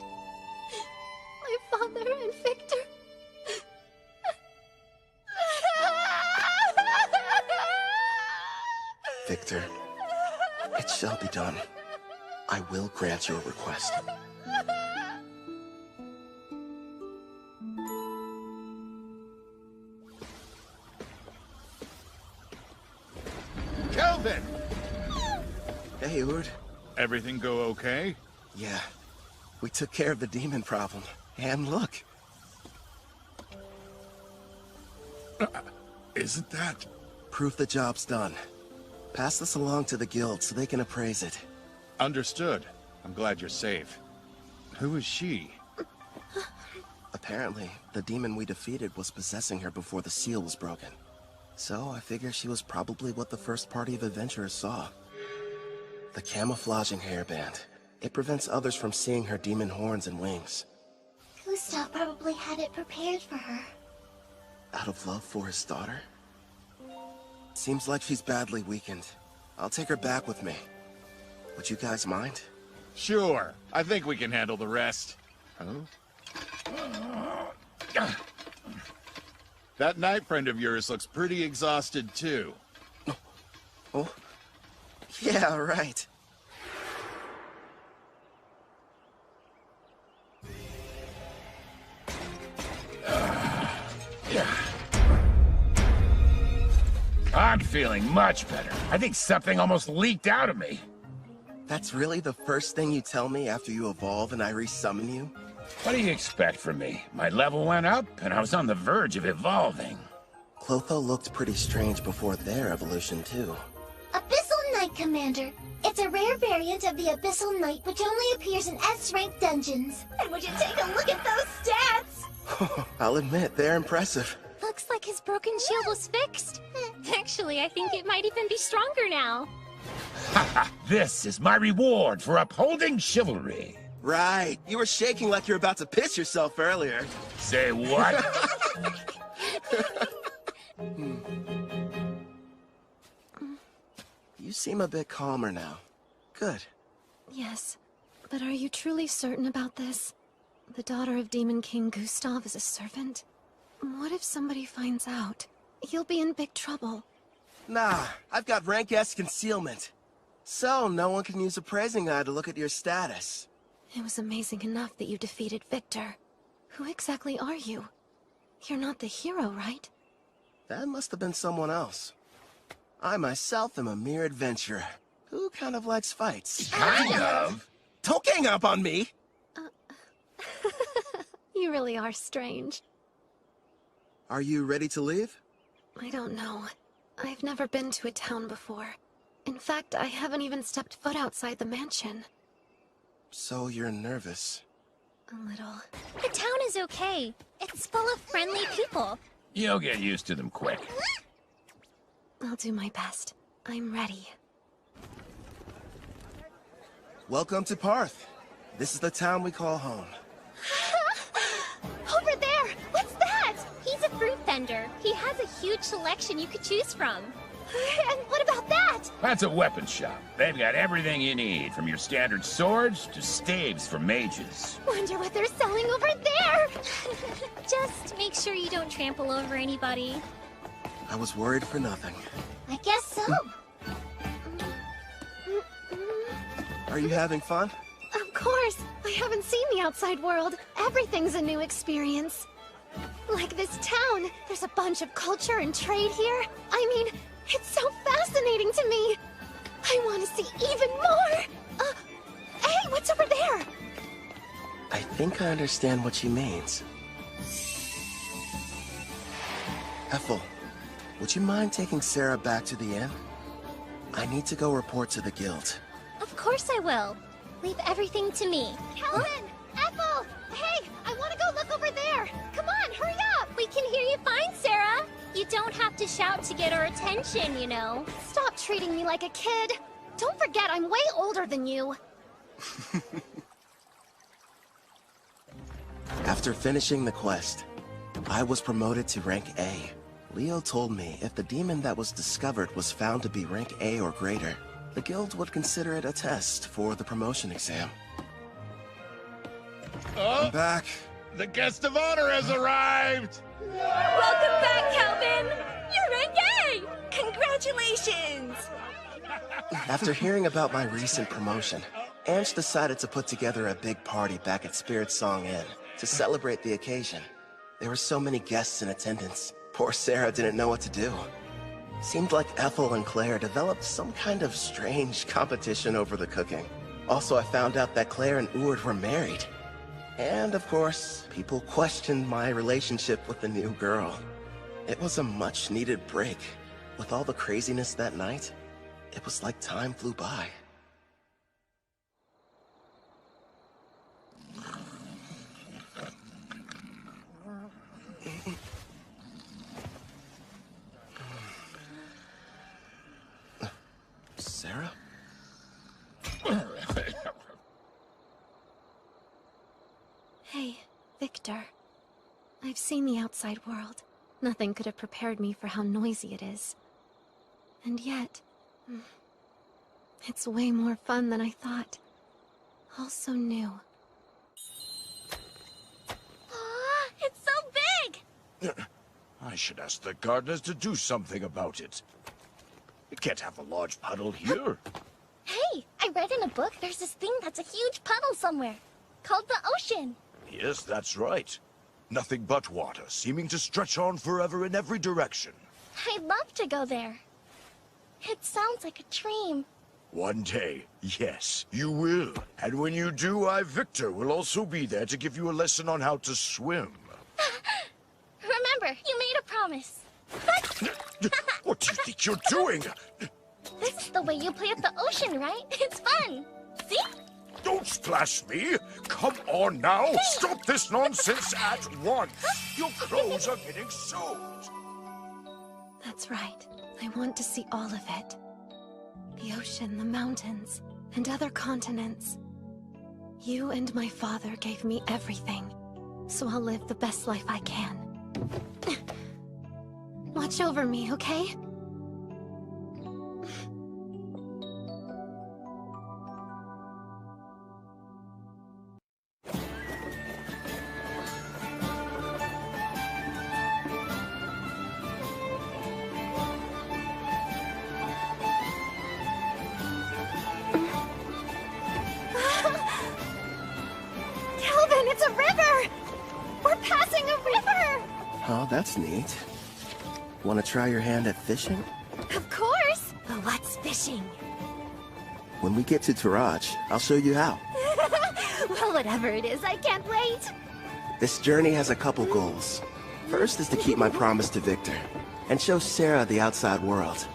My father and Victor. Victor, it shall be done. I will grant your request. Kelvin! Hey, Ord. Everything go okay? Yeah. We took care of the demon problem. And look. Isn't that? Proof the job's done. Pass this along to the guild so they can appraise it. Understood. I'm glad you're safe. Who is she? Apparently, the demon we defeated was possessing her before the seal was broken. So I figure she was probably what the first party of adventurers saw. The camouflaging hairband. It prevents others from seeing her demon horns and wings. Gustav probably had it prepared for her. Out of love for his daughter? Seems like she's badly weakened. I'll take her back with me. Would you guys mind? Sure. I think we can handle the rest. Oh? That knight friend of yours looks pretty exhausted, too. Oh? Yeah, right. I'm feeling much better. I think something almost leaked out of me. That's really the first thing you tell me after you evolve and I resummon you? What do you expect from me? My level went up, and I was on the verge of evolving. Clotho looked pretty strange before their evolution, too. Abyssal Knight Commander. It's a rare variant of the Abyssal Knight which only appears in S-rank dungeons. And would you take a look at those stats? I'll admit, they're impressive. Looks like his broken shield was fixed. Actually, I think it might even be stronger now. Haha, this is my reward for upholding chivalry. Right. You were shaking like you're about to piss yourself earlier. Say what? You seem a bit calmer now. Good. Yes, but are you truly certain about this? The daughter of Demon King Gustav is a servant? What if somebody finds out? You'll be in big trouble. Nah, I've got rank S concealment. So, no one can use a praising eye to look at your status. It was amazing enough that you defeated Victor. Who exactly are you? You're not the hero, right? That must have been someone else. I myself am a mere adventurer, who kind of likes fights. Kind of? Don't gang up on me! You really are strange. Are you ready to leave? I don't know. I've never been to a town before. In fact, I haven't even stepped foot outside the mansion. So you're nervous. A little. The town is okay. It's full of friendly people. You'll get used to them quick. I'll do my best. I'm ready. Welcome to Parth. This is the town we call home. Over there! What's that? He's a fruit vendor. He has a huge selection you could choose from. And what about that? That's a weapon shop. They've got everything you need, from your standard swords to staves for mages. Wonder what they're selling over there! Just make sure you don't trample over anybody. I was worried for nothing. I guess so. Are you having fun? Of course! I haven't seen the outside world. Everything's a new experience. Like this town, there's a bunch of culture and trade here. I mean, it's so fascinating to me. I want to see even more. Hey, what's over there? I think I understand what she means. Ethel, would you mind taking Sarah back to the inn? I need to go report to the guild. Of course I will. Leave everything to me. Kelvin! Ethel! Hey, I want to go look over there. Come on, hurry up! We can hear you fine, Sarah. You don't have to shout to get our attention, you know. Stop treating me like a kid. Don't forget I'm way older than you. After finishing the quest, I was promoted to rank A. Leo told me if the demon that was discovered was found to be rank A or greater, the guild would consider it a test for the promotion exam. Oh, I'm back. The guest of honor has arrived! Welcome back, Kelvin! You're rank A! Congratulations! After hearing about my recent promotion, Ange decided to put together a big party back at Spirit Song Inn to celebrate the occasion. There were so many guests in attendance. Poor Sarah didn't know what to do. Seemed like Ethel and Claire developed some kind of strange competition over the cooking. Also, I found out that Claire and Ord were married. And of course, people questioned my relationship with the new girl. It was a much-needed break. With all the craziness that night, it was like time flew by. Sarah? Hey, Victor. I've seen the outside world. Nothing could have prepared me for how noisy it is. And yet, it's way more fun than I thought. All so new. Aw, it's so big! I should ask the gardeners to do something about it. You can't have a large puddle here. Hey, I read in a book there's this thing that's a huge puddle somewhere, called the ocean. Yes, that's right. Nothing but water, seeming to stretch on forever in every direction. I'd love to go there. It sounds like a dream. One day, yes, you will. And when you do, I, Victor, will also be there to give you a lesson on how to swim. Remember, you made a promise. What do you think you're doing? This is the way you play at the ocean, right? It's fun. See? Don't splash me! Come on now! Stop this nonsense at once! Your clothes are getting soaked! That's right. I want to see all of it. The ocean, the mountains, and other continents. You and my father gave me everything, so I'll live the best life I can. Watch over me, okay? Kelvin, it's a river! We're passing a river! Oh, that's neat. Want to try your hand at fishing? Of course! But what's fishing? When we get to Taraj, I'll show you how. Well, whatever it is, I can't wait! This journey has a couple goals. First is to keep my promise to Victor, and show Sarah the outside world.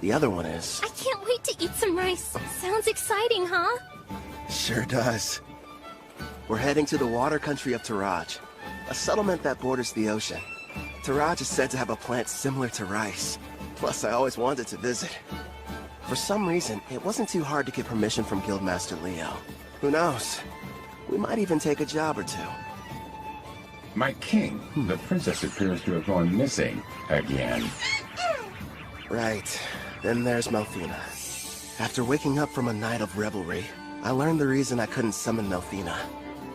The other one is... I can't wait to eat some rice. Sounds exciting, huh? Sure does. We're heading to the water country of Taraj, a settlement that borders the ocean. Taraj is said to have a plant similar to rice. Plus, I always wanted to visit. For some reason, it wasn't too hard to get permission from Guildmaster Leo. Who knows? We might even take a job or two. My king, the princess appears to have gone missing again. Right. Then there's Melfina. After waking up from a night of revelry, I learned the reason I couldn't summon Melfina.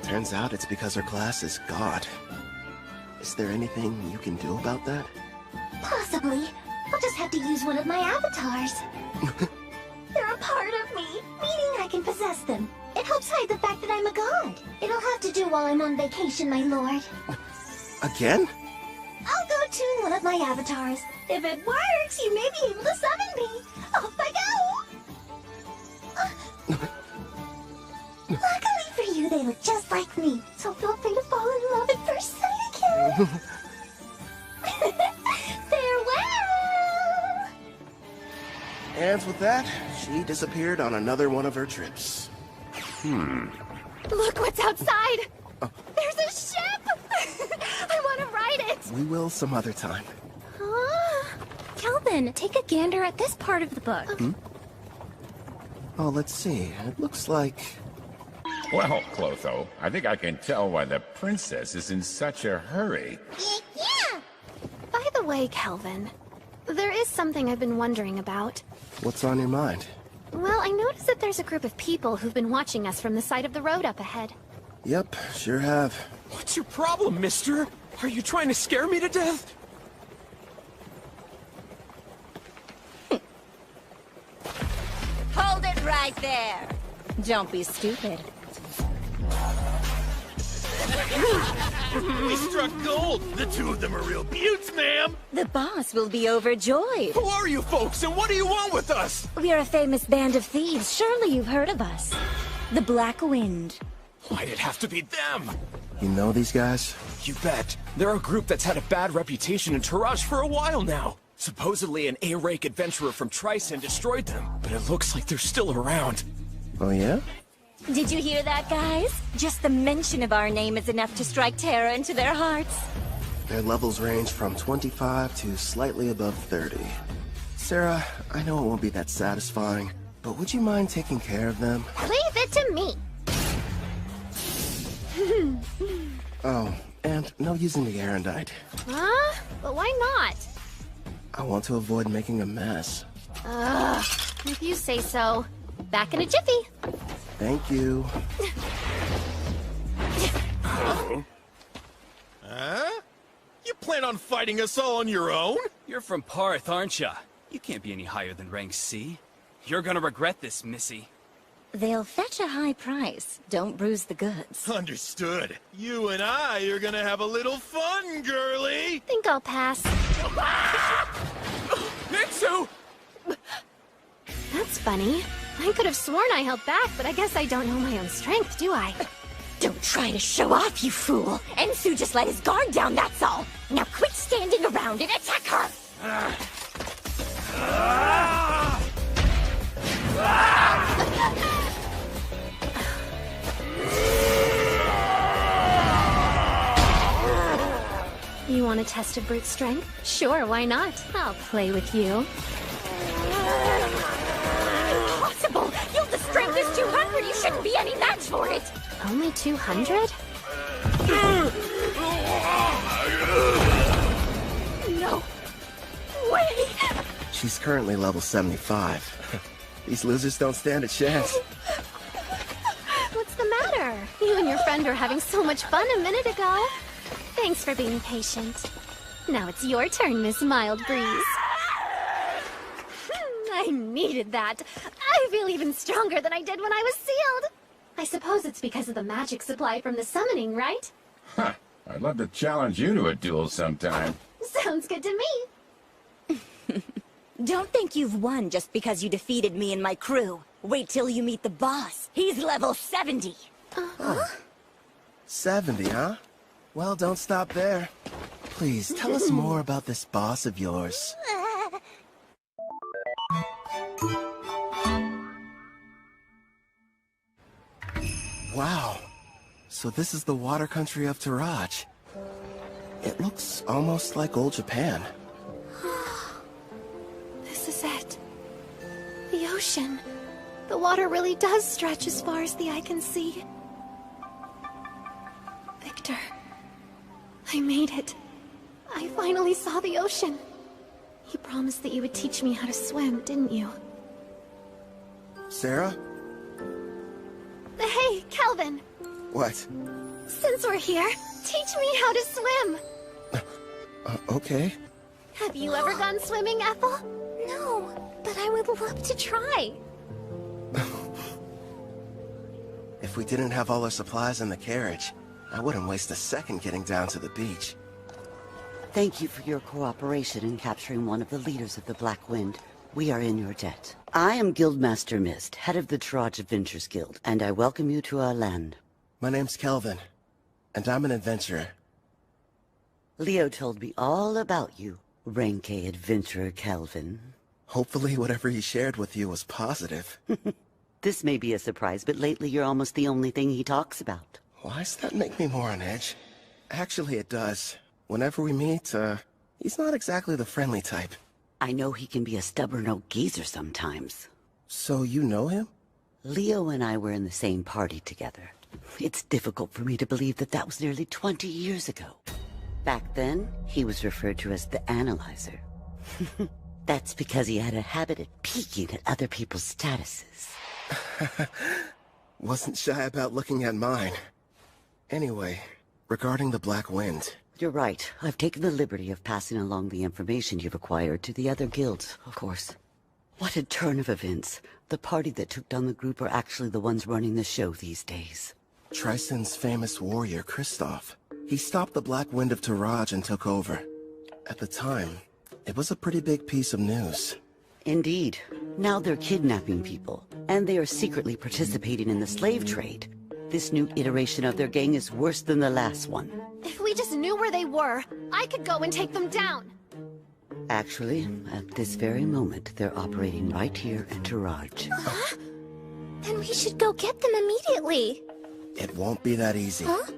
Turns out it's because her class is God. Is there anything you can do about that? Possibly. I'll just have to use one of my avatars. They're a part of me, meaning I can possess them. It helps hide the fact that I'm a god. It'll have to do while I'm on vacation, my lord. Again? I'll go tune one of my avatars. If it works, you may be able to summon me. Off I go! Luckily for you, they look just like me, so feel free to fall in love at first sight again. Farewell! And with that, she disappeared on another one of her trips. Look what's outside! There's a ship! I want to ride it! We will some other time. Kelvin, take a gander at this part of the book. Oh, let's see. It looks like... Well, Clotho, I think I can tell why the princess is in such a hurry. Yeah! By the way, Kelvin, there is something I've been wondering about. What's on your mind? Well, I noticed that there's a group of people who've been watching us from the side of the road up ahead. Yep, sure have. What's your problem, mister? Are you trying to scare me to death? Hold it right there. Don't be stupid. We struck gold! The two of them are real beauts, ma'am! The boss will be overjoyed. Who are you folks, and what do you want with us? We're a famous band of thieves. Surely you've heard of us. The Black Wind. Why'd it have to be them? You know these guys? You bet. They're a group that's had a bad reputation in Taraj for a while now. Supposedly an A-rank adventurer from Tryson destroyed them, but it looks like they're still around. Oh yeah? Did you hear that, guys? Just the mention of our name is enough to strike terror into their hearts. Their levels range from 25 to slightly above 30. Sarah, I know it won't be that satisfying, but would you mind taking care of them? Leave it to me! Oh, and no using the Erendite. Huh? But why not? I want to avoid making a mess. If you say so. Back in a jiffy. Thank you. Huh? You plan on fighting us all on your own? You're from Parth, aren't ya? You can't be any higher than rank C. You're gonna regret this, Missy. They'll fetch a high price. Don't bruise the goods. Understood. You and I are gonna have a little fun, girly! Think I'll pass. Mitsu! That's funny. I could have sworn I held back, but I guess I don't know my own strength, do I? Don't try to show off, you fool! Ensu just let his guard down, that's all! Now quit standing around and attack her! You want to test a brute strength? Sure, why not? I'll play with you. Impossible! Gilda's strength is 200! You shouldn't be any match for it! Only 200? No way! She's currently level 75. These losers don't stand a chance. What's the matter? You and your friend were having so much fun a minute ago. Thanks for being patient. Now it's your turn, Miss Mild Breeze. I needed that. I feel even stronger than I did when I was sealed. I suppose it's because of the magic supply from the summoning, right? Huh. I'd love to challenge you to a duel sometime. Sounds good to me. Don't think you've won just because you defeated me and my crew. Wait till you meet the boss. He's level 70. 70, huh? Well, don't stop there. Please, tell us more about this boss of yours. Wow. So this is the water country of Taraj. It looks almost like old Japan. This is it. The ocean. The water really does stretch as far as the eye can see. Victor, I made it. I finally saw the ocean. You promised that you would teach me how to swim, didn't you? Sarah? Hey, Kelvin! What? Since we're here, teach me how to swim! Okay. Have you ever gone swimming, Ethel? No, but I would love to try. If we didn't have all our supplies in the carriage, I wouldn't waste a second getting down to the beach. Thank you for your cooperation in capturing one of the leaders of the Black Wind. We are in your debt. I am Guildmaster Mist, head of the Taraj Adventures Guild, and I welcome you to our land. My name's Kelvin, and I'm an adventurer. Leo told me all about you, Renke Adventurer Kelvin. Hopefully whatever he shared with you was positive. This may be a surprise, but lately you're almost the only thing he talks about. Why does that make me more on edge? Actually, it does. Whenever we meet, he's not exactly the friendly type. I know he can be a stubborn old geezer sometimes. So you know him? Leo and I were in the same party together. It's difficult for me to believe that that was nearly 20 years ago. Back then, he was referred to as the Analyzer. That's because he had a habit of peeking at other people's statuses. Wasn't shy about looking at mine. Anyway, regarding the Black Wind... You're right. I've taken the liberty of passing along the information you've acquired to the other guilds, of course. What a turn of events. The party that took down the group are actually the ones running the show these days. Trison's famous warrior, Kristoff. He stopped the Black Wind of Taraj and took over. At the time, it was a pretty big piece of news. Indeed. Now they're kidnapping people, and they are secretly participating in the slave trade. This new iteration of their gang is worse than the last one. If we just knew where they were, I could go and take them down. Actually, at this very moment, they're operating right here in Taraj. Huh? Then we should go get them immediately. It won't be that easy. Huh?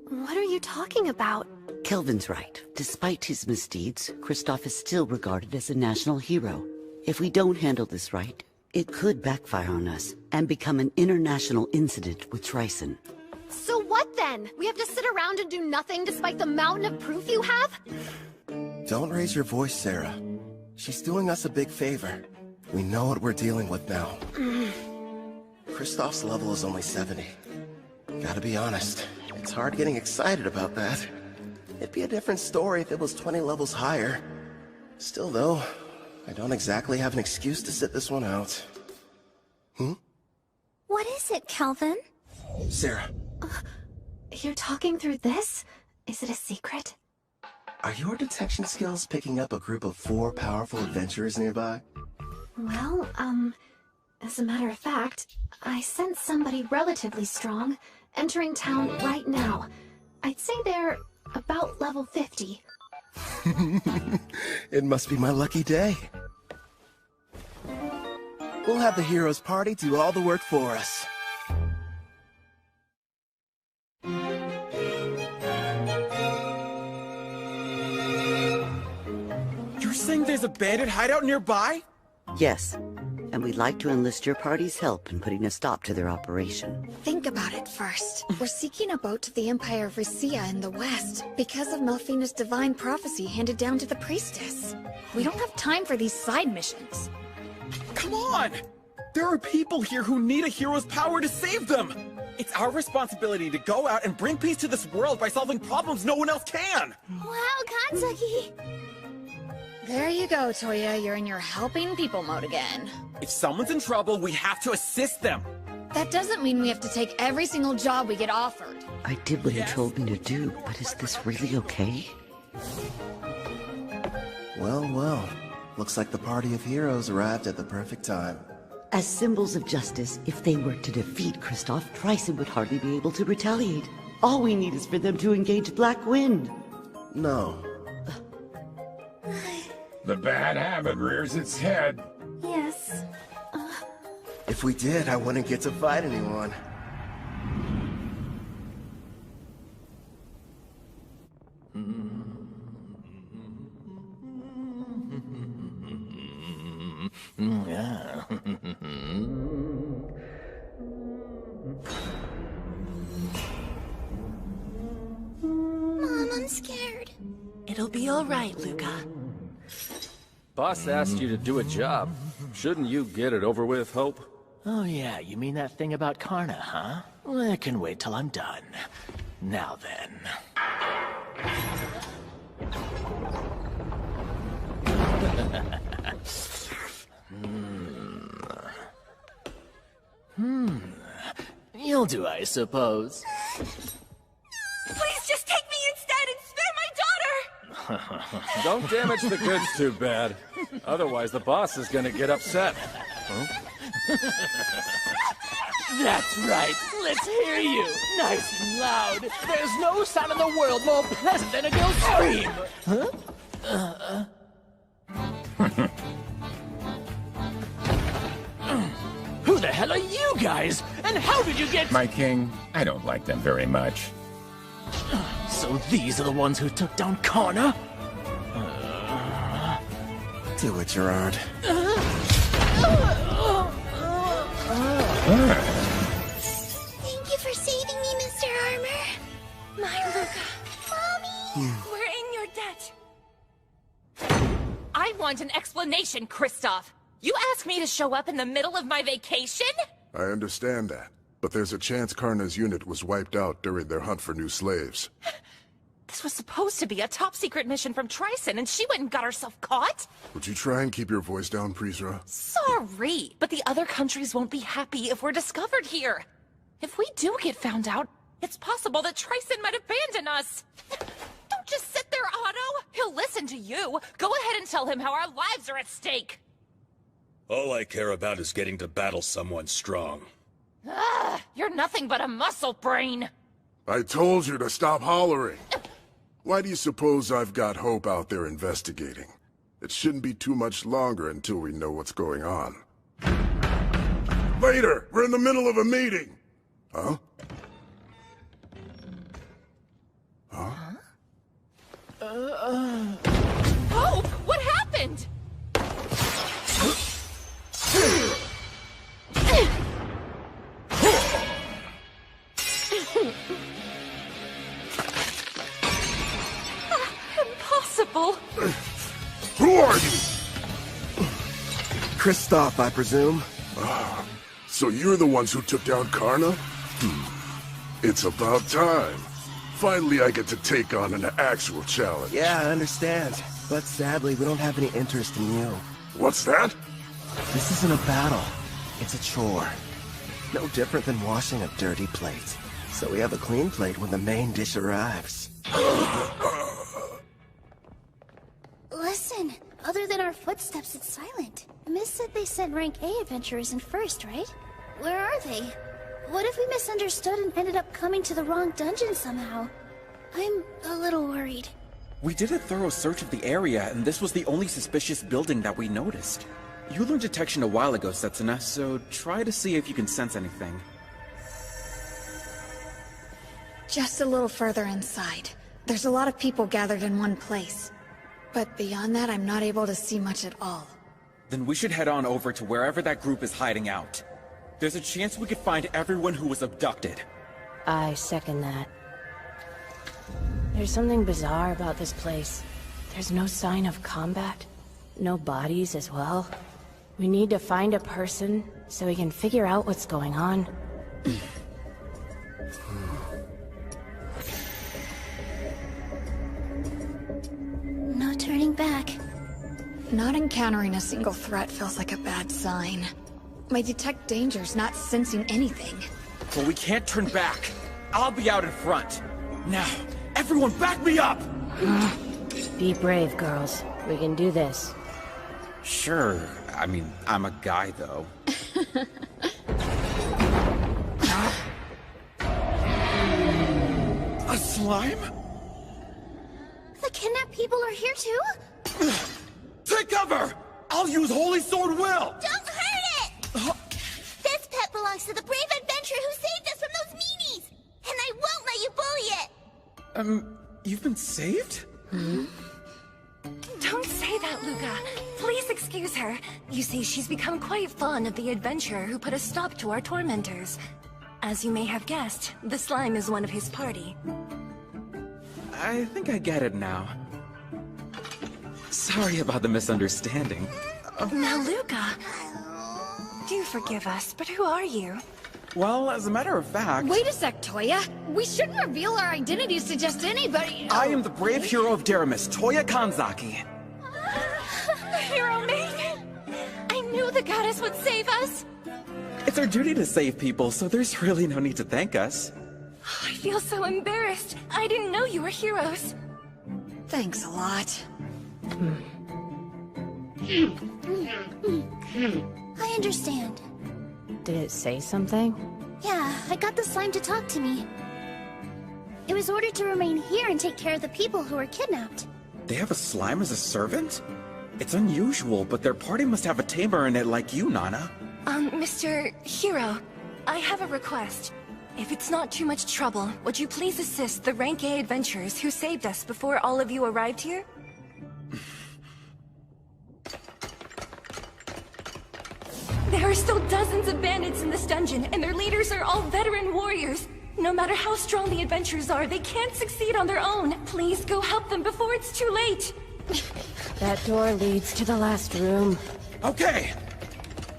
What are you talking about? Kelvin's right. Despite his misdeeds, Kristoff is still regarded as a national hero. If we don't handle this right, it could backfire on us and become an international incident with Trison. So what then? We have to sit around and do nothing despite the mountain of proof you have? Don't raise your voice, Sarah. She's doing us a big favor. We know what we're dealing with now. Kristoff's level is only 70. Gotta be honest, it's hard getting excited about that. It'd be a different story if it was 20 levels higher. Still though, I don't exactly have an excuse to sit this one out. What is it, Kelvin? Sarah. You're talking through this? Is it a secret? Are your detection skills picking up a group of 4 powerful adventurers nearby? Well, as a matter of fact, I sense somebody relatively strong entering town right now. I'd say they're about level 50. It must be my lucky day. We'll have the heroes party do all the work for us. You're saying there's a bandit hideout nearby? Yes, and we'd like to enlist your party's help in putting a stop to their operation. Think about it first. We're seeking a boat to the Empire of Risia in the west because of Melfina's divine prophecy handed down to the priestess. We don't have time for these side missions. Come on! There are people here who need a hero's power to save them! It's our responsibility to go out and bring peace to this world by solving problems no one else can! Wow, Katsuki! There you go, Toya. You're in your helping people mode again. If someone's in trouble, we have to assist them! That doesn't mean we have to take every single job we get offered. I did what he told me to do, but is this really okay? Well, well. Looks like the party of heroes arrived at the perfect time. As symbols of justice, if they were to defeat Kristoff, Trison would hardly be able to retaliate. All we need is for them to engage Black Wind. No. The bad habit rears its head. Yes. If we did, I wouldn't get to fight anyone. It'll be all right, Luca. Boss asked you to do a job. Shouldn't you get it over with, Hope? Oh yeah, you mean that thing about Karna, huh? Well, I can wait till I'm done. Now then. You'll do, I suppose. Please just take me instead and spare my daughter! Don't damage the goods too bad. Otherwise, the boss is gonna get upset. Huh? That's right. Let's hear you. Nice and loud. There's no sound in the world more pleasant than a girl's scream. Huh? Who the hell are you guys? And how did you get... My king, I don't like them very much. So these are the ones who took down Karna? Do it, Gerard. Thank you for saving me, Mr. Armor. My Luca. Mommy! We're in your debt. I want an explanation, Kristoff. You asked me to show up in the middle of my vacation? I understand that, but there's a chance Karna's unit was wiped out during their hunt for new slaves. This was supposed to be a top-secret mission from Tryson, and she went and got herself caught? Would you try and keep your voice down, Prisra? Sorry, but the other countries won't be happy if we're discovered here. If we do get found out, it's possible that Tryson might abandon us. Don't just sit there, Otto. He'll listen to you. Go ahead and tell him how our lives are at stake. All I care about is getting to battle someone strong. Ah, you're nothing but a muscle brain. I told you to stop hollering. Why do you suppose I've got Hope out there investigating? It shouldn't be too much longer until we know what's going on. Later! We're in the middle of a meeting! Huh? Huh? Hope, what happened? Impossible. Who are you? Kristoff, I presume. So you're the ones who took down Karna? It's about time. Finally, I get to take on an actual challenge. Yeah, I understand. But sadly, we don't have any interest in you. What's that? This isn't a battle. It's a chore. No different than washing a dirty plate. So we have a clean plate when the main dish arrives. Listen, other than our footsteps, it's silent. Miss said they sent rank A adventurers in first, right? Where are they? What if we misunderstood and ended up coming to the wrong dungeon somehow? I'm a little worried. We did a thorough search of the area, and this was the only suspicious building that we noticed. You learned detection a while ago, Setsuna, so try to see if you can sense anything. Just a little further inside. There's a lot of people gathered in one place. But beyond that, I'm not able to see much at all. Then we should head on over to wherever that group is hiding out. There's a chance we could find everyone who was abducted. I second that. There's something bizarre about this place. There's no sign of combat. No bodies as well. We need to find a person so we can figure out what's going on. No turning back. Not encountering a single threat feels like a bad sign. My detect danger's not sensing anything. But we can't turn back. I'll be out in front. Now, everyone back me up! Be brave, girls. We can do this. Sure. I mean, I'm a guy, though. A slime? The kidnapped people are here too? Take cover! I'll use Holy Sword Will! Don't hurt it! This pet belongs to the brave adventurer who saved us from those meanies! And I won't let you bully it! You've been saved? Don't say that, Luca. Please excuse her. You see, she's become quite fond of the adventurer who put a stop to our tormentors. As you may have guessed, the slime is one of his party. I think I get it now. Sorry about the misunderstanding. Now, Luca, do forgive us, but who are you? Well, as a matter of fact... Wait a sec, Toya. We shouldn't reveal our identities to just anybody. I am the brave hero of Deramis, Toya Kanzaki. Hero maiden! I knew the goddess would save us! It's our duty to save people, so there's really no need to thank us. I feel so embarrassed. I didn't know you were heroes. Thanks a lot. I understand. Did it say something? Yeah, I got the slime to talk to me. It was ordered to remain here and take care of the people who were kidnapped. They have a slime as a servant? It's unusual, but their party must have a tamer in it like you, Nana. Mr. Hero, I have a request. If it's not too much trouble, would you please assist the Rank A adventurers who saved us before all of you arrived here? There are still dozens of bandits in this dungeon, and their leaders are all veteran warriors. No matter how strong the adventurers are, they can't succeed on their own. Please go help them before it's too late. That door leads to the last room. Okay!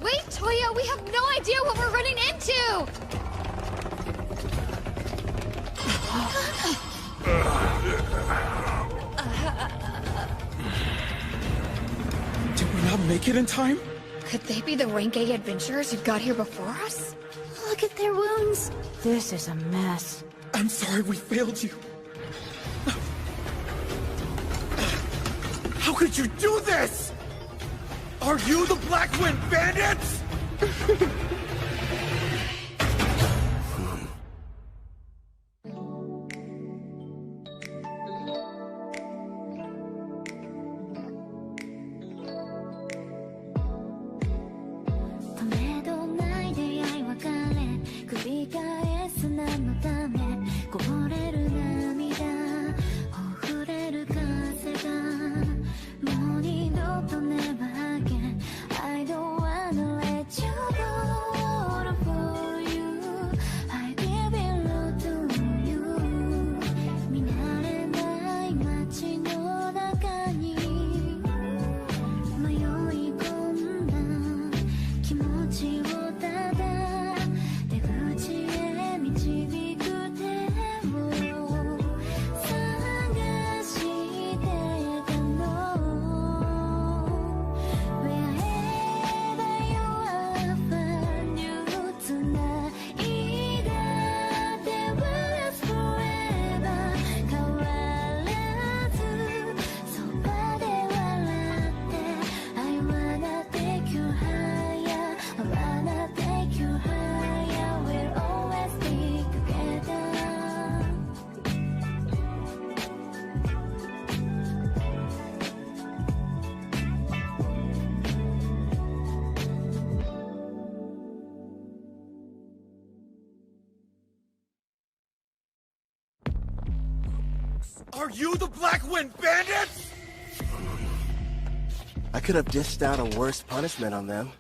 Wait, Toya, we have no idea what we're running into! Did we not make it in time? Could they be the Rank A adventurers who got here before us? Look at their wounds. This is a mess. I'm sorry we failed you. How could you do this? Are you the Black Wind Bandits? Are you the Black Wind Bandits? I could have dished out a worse punishment on them.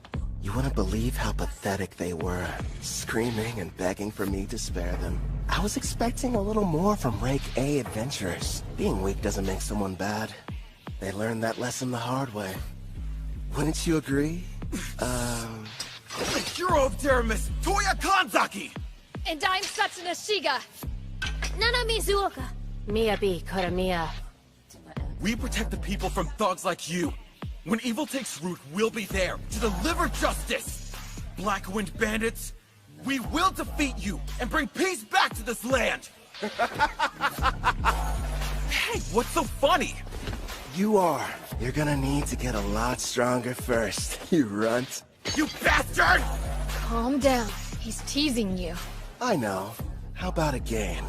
You wouldn't believe how pathetic they were, screaming and begging for me to spare them. I was expecting a little more from Rank A adventurers. Being weak doesn't make someone bad. They learned that lesson the hard way. Wouldn't you agree? The hero of Deramis, Toya Kanzaki! And I'm Satsuna Shiga. Nana Mizuoka. Miyabi Kuramiya. We protect the people from thugs like you. When evil takes root, we'll be there to deliver justice. Black Wind Bandits, we will defeat you and bring peace back to this land. Hey, what's so funny? You are. You're gonna need to get a lot stronger first, you runt. You bastard! Calm down. He's teasing you. I know. How about a game?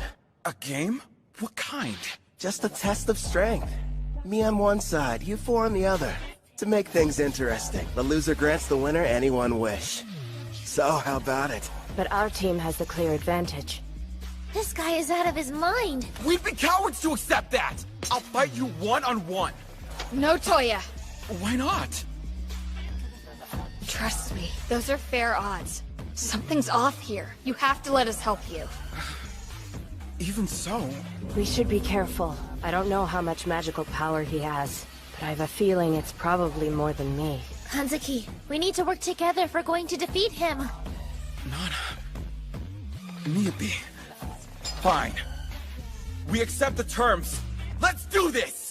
A game? What kind? Just a test of strength. Me on one side, you four on the other. To make things interesting, the loser grants the winner any one wish. So, how about it? But our team has the clear advantage. This guy is out of his mind. We'd be cowards to accept that! I'll fight you one-on-one. No, Toya. Why not? Trust me, those are fair odds. Something's off here. You have to let us help you. Even so... We should be careful. I don't know how much magical power he has. but I have a feeling it's probably more than me. Hanzuki, we need to work together if we're going to defeat him. Miyabi. Fine. We accept the terms. Let's do this!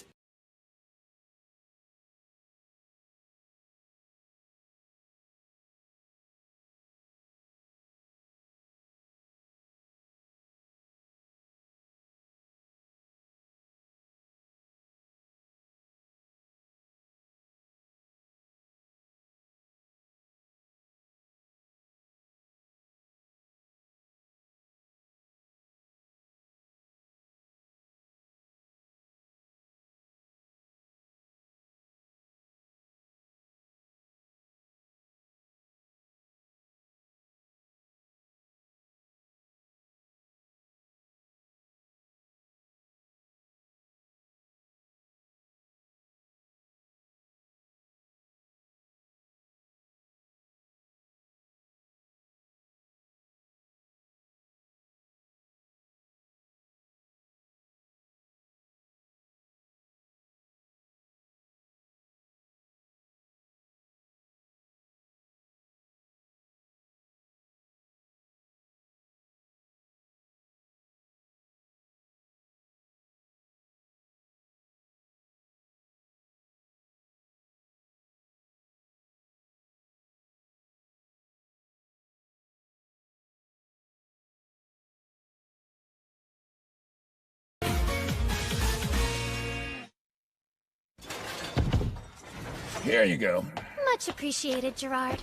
Here you go. Much appreciated, Gerard.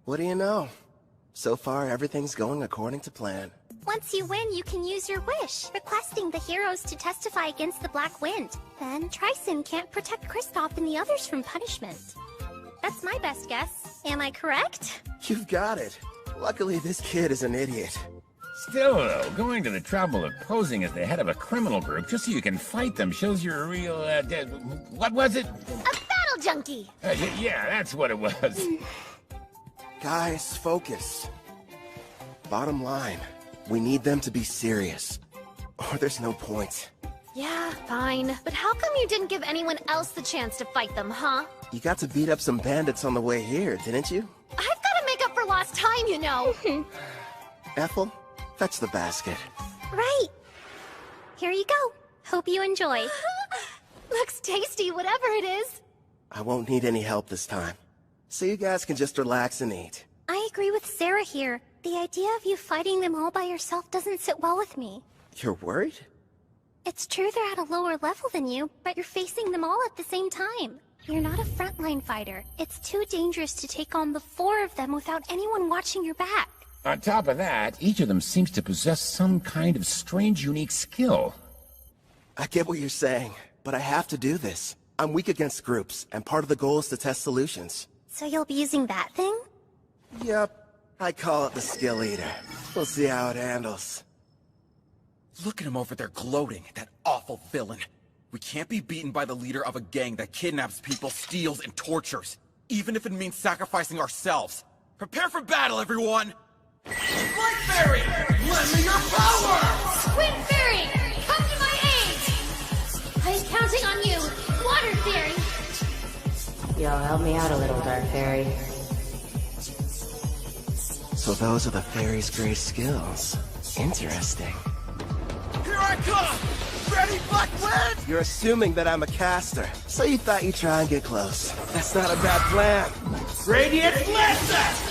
What do you know? So far, everything's going according to plan. Once you win, you can use your wish, requesting the heroes to testify against the Black Wind. Then Tryson can't protect Kristoff and the others from punishment. That's my best guess. Am I correct? You've got it. Luckily, this kid is an idiot. Still, though, going to the trouble of posing as the head of a criminal group just so you can fight them shows you're a real, what was it? A battle junkie! Yeah, that's what it was. Guys, focus. Bottom line, we need them to be serious. Or there's no point. Yeah, fine. But how come you didn't give anyone else the chance to fight them, huh? You got to beat up some bandits on the way here, didn't you? I've got to make up for lost time, you know. Ethel, fetch the basket. Right. Here you go. Hope you enjoy. Looks tasty, whatever it is. I won't need any help this time. So you guys can just relax and eat. I agree with Sarah here. The idea of you fighting them all by yourself doesn't sit well with me. You're worried? It's true they're at a lower level than you, but you're facing them all at the same time. You're not a frontline fighter. It's too dangerous to take on the 4 of them without anyone watching your back. On top of that, each of them seems to possess some kind of strange, unique skill. I get what you're saying, but I have to do this. I'm weak against groups, and part of the goal is to test solutions. So you'll be using that thing? Yep. I call it the skill eater. We'll see how it handles. Look at him over there gloating, that awful villain. We can't be beaten by the leader of a gang that kidnaps people, steals, and tortures. Even if it means sacrificing ourselves. Prepare for battle, everyone! Light Fairy! Lend me your power! Wind Fairy! Come to my aid! I'm counting on you! Water Fairy! Yo, help me out a little, Dark Fairy. So those are the fairy's great skills. Interesting. Here I come! Ready, Black Wind? You're assuming that I'm a caster, so you thought you'd try and get close. That's not a bad plan. Radiant Blast!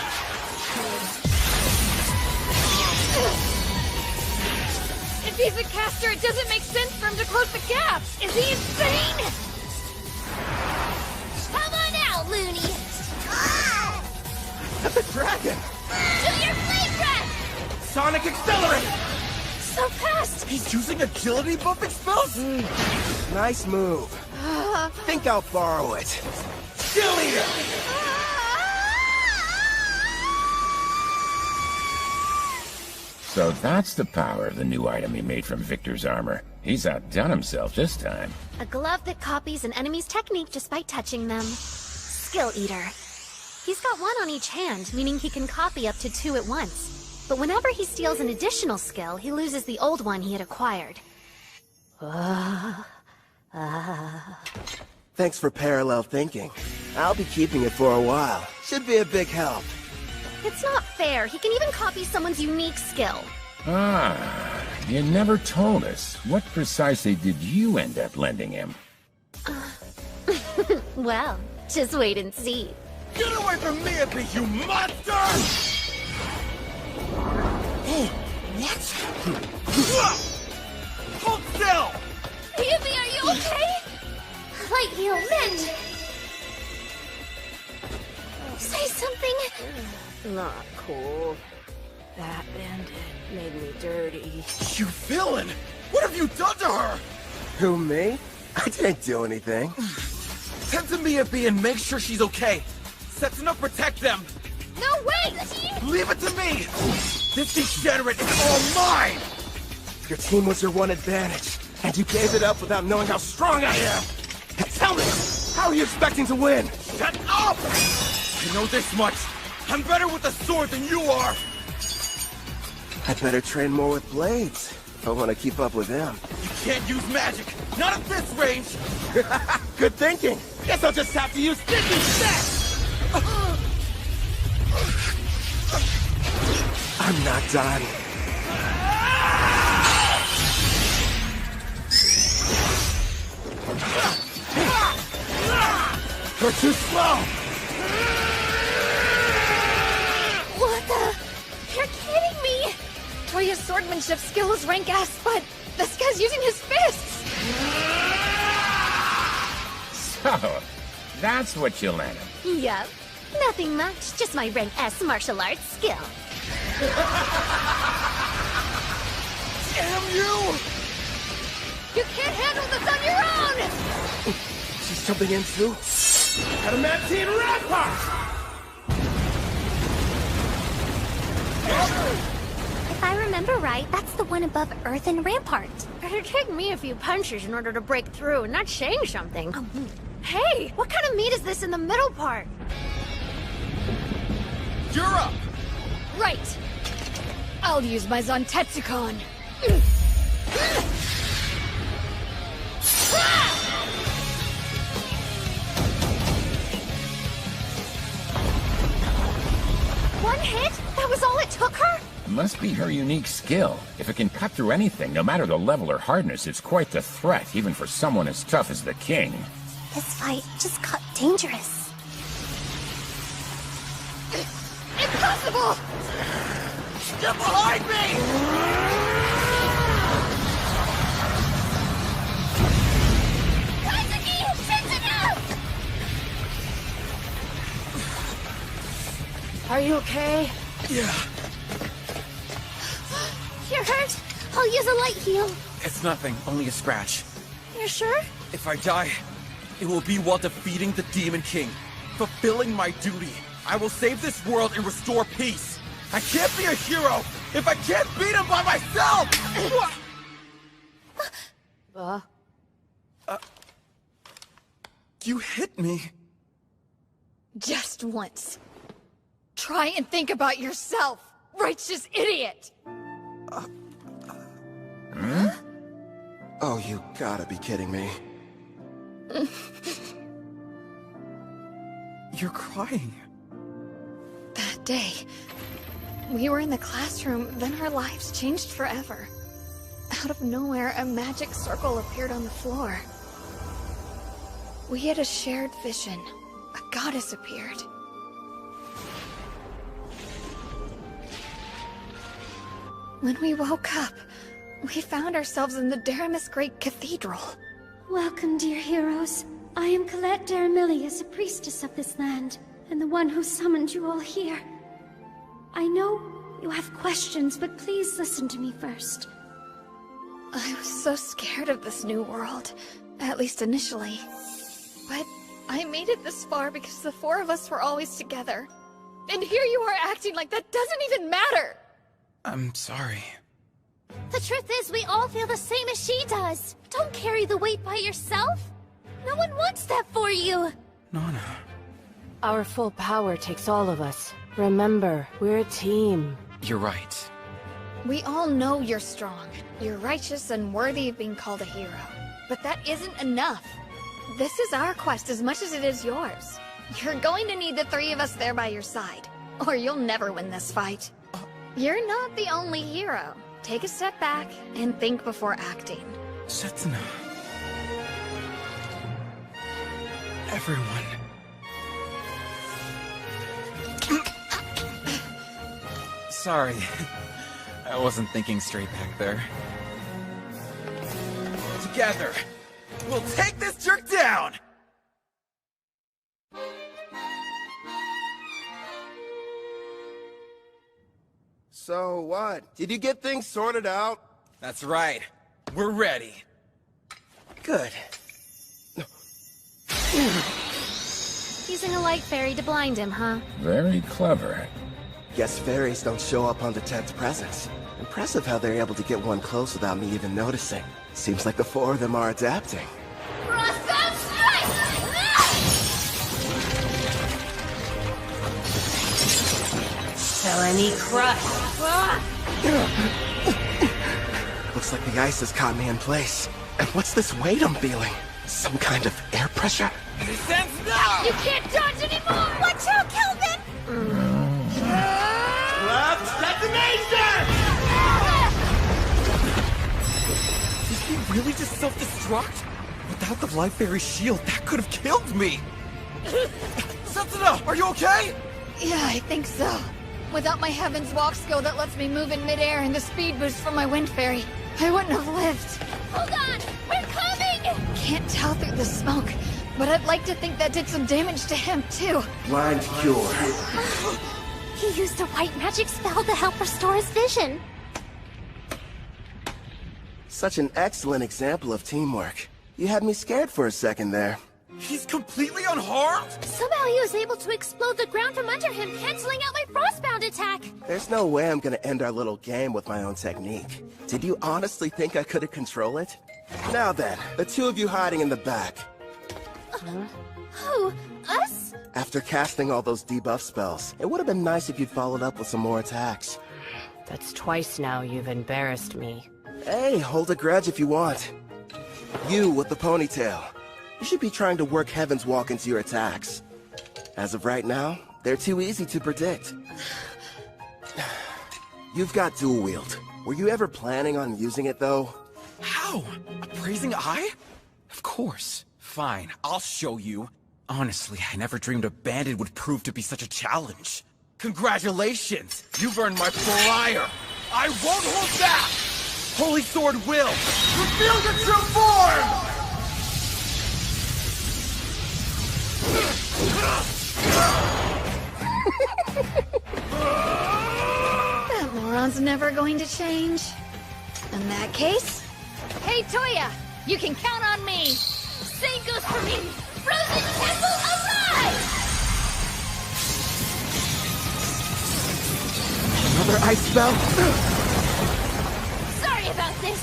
If he's a caster, it doesn't make sense for him to close the gap! Is he insane? Come on out, loony! The dragon! Do your flame breath! Sonic Accelerate! So fast! He's using agility buffing spells? Nice move. Think I'll borrow it. Skill Eater! So that's the power of the new item he made from Victor's armor. He's outdone himself this time. A glove that copies an enemy's technique just by touching them. Skill Eater. He's got 1 on each hand, meaning he can copy up to 2 at once. But whenever he steals an additional skill, he loses the old one he had acquired. Thanks for parallel thinking. I'll be keeping it for a while. Should be a big help. It's not fair. He can even copy someone's unique skill. Ah, you never told us. What precisely did you end up lending him? Well, just wait and see. Get away from me, Ep, you monster! What? Hold still! Ivy, are you okay? Light heal, mend! Say something! Not cool. That bandit made me dirty. You villain! What have you done to her? Who, me? I didn't do anything. Tend to me, Ep, and make sure she's okay. Setsuno, protect them! No, wait! Leave it to me! This degenerate is all mine! Your team was your one advantage, and you gave it up without knowing how strong I am! Tell me, how are you expecting to win? Shut up! I know this much. I'm better with a sword than you are! I better train more with blades if I want to keep up with them. You can't use magic! Not at this range! Good thinking! Guess I'll just have to use this instead! I'm not done. You're too slow! What the? You're kidding me! Toya's swordmanship skill is rank S, but this guy's using his fists! So, that's what you lent him. Yup. Nothing much, just my rank S martial arts skill. Damn you! You can't handle this on your own! She's jumping in too. Adamantine Rampart! If I remember right, that's the one above Earth and Rampart. It'd take me a few punches in order to break through, not saying something. Hey, what kind of meat is this in the middle part? You're up! Right. I'll use my Zantetsucon. One hit? That was all it took her? Must be her unique skill. If it can cut through anything, no matter the level or hardness, it's quite the threat, even for someone as tough as the king. This fight just got dangerous. Impossible! Get behind me! Are you okay? Yeah. You're hurt? I'll use a light heal. It's nothing, only a scratch. You're sure? If I die, it will be while defeating the Demon King. Fulfilling my duty. I will save this world and restore peace. I can't be a hero if I can't beat him by myself! You hit me. Just once. Try and think about yourself, righteous idiot! Oh, you gotta be kidding me. You're crying. That day, we were in the classroom, then our lives changed forever. Out of nowhere, a magic circle appeared on the floor. We had a shared vision. A goddess appeared. When we woke up, we found ourselves in the Daramus Great Cathedral. Welcome, dear heroes. I am Colette Daramilius, a priestess of this land, and the one who summoned you all here. I know you have questions, but please listen to me first. I was so scared of this new world, at least initially. But I made it this far because the four of us were always together. And here you are acting like that doesn't even matter! I'm sorry. The truth is, we all feel the same as she does. Don't carry the weight by yourself. No one wants that for you. Nana. Our full power takes all of us. Remember, we're a team. You're right. We all know you're strong. You're righteous and worthy of being called a hero. But that isn't enough. This is our quest as much as it is yours. You're going to need the three of us there by your side, or you'll never win this fight. You're not the only hero. Take a step back and think before acting. Setsuna. Everyone. Sorry. I wasn't thinking straight back there. Together, we'll take this jerk down! So what? Did you get things sorted out? That's right. We're ready. Good. Using a light fairy to blind him, huh? Very clever. Guess fairies don't show up on detect presence. Impressive how they're able to get one close without me even noticing. Seems like the four of them are adapting. Felony crush. Looks like the ice has caught me in place. And what's this weight I'm feeling? Some kind of air pressure? Now! You can't dodge anymore! Watch out, Kelvin! Left detonation! Did he really just self-destruct? Without the Life Fairy shield, that could have killed me! Setsuna, are you okay? Yeah, I think so. Without my Heaven's Walk skill that lets me move in midair and the speed boost from my Wind Fairy, I wouldn't have lived. Hold on! We're coming! Can't tell through the smoke, but I'd like to think that did some damage to him, too. Blind cure. He used a white magic spell to help restore his vision. Such an excellent example of teamwork. You had me scared for a second there. He's completely unharmed? Somehow he was able to explode the ground from under him, canceling out my frostbound attack. There's no way I'm gonna end our little game with my own technique. Did you honestly think I couldn't control it? Now then, the two of you hiding in the back. Who? Us? After casting all those debuff spells, it would have been nice if you'd followed up with some more attacks. That's twice now you've embarrassed me. Hey, hold a grudge if you want. You with the ponytail. You should be trying to work Heaven's Walk into your attacks. As of right now, they're too easy to predict. You've got dual wield. Were you ever planning on using it, though? How? Appraising eye? Of course. Fine, I'll show you. Honestly, I never dreamed a bandit would prove to be such a challenge. Congratulations! You've earned my fire! I won't hold back! Holy Sword will! Reveal your true form! That moron's never going to change. In that case... Hey, Toya! You can count on me! Same goes for me! Frozen Temple arrive! Another ice spell? Sorry about this.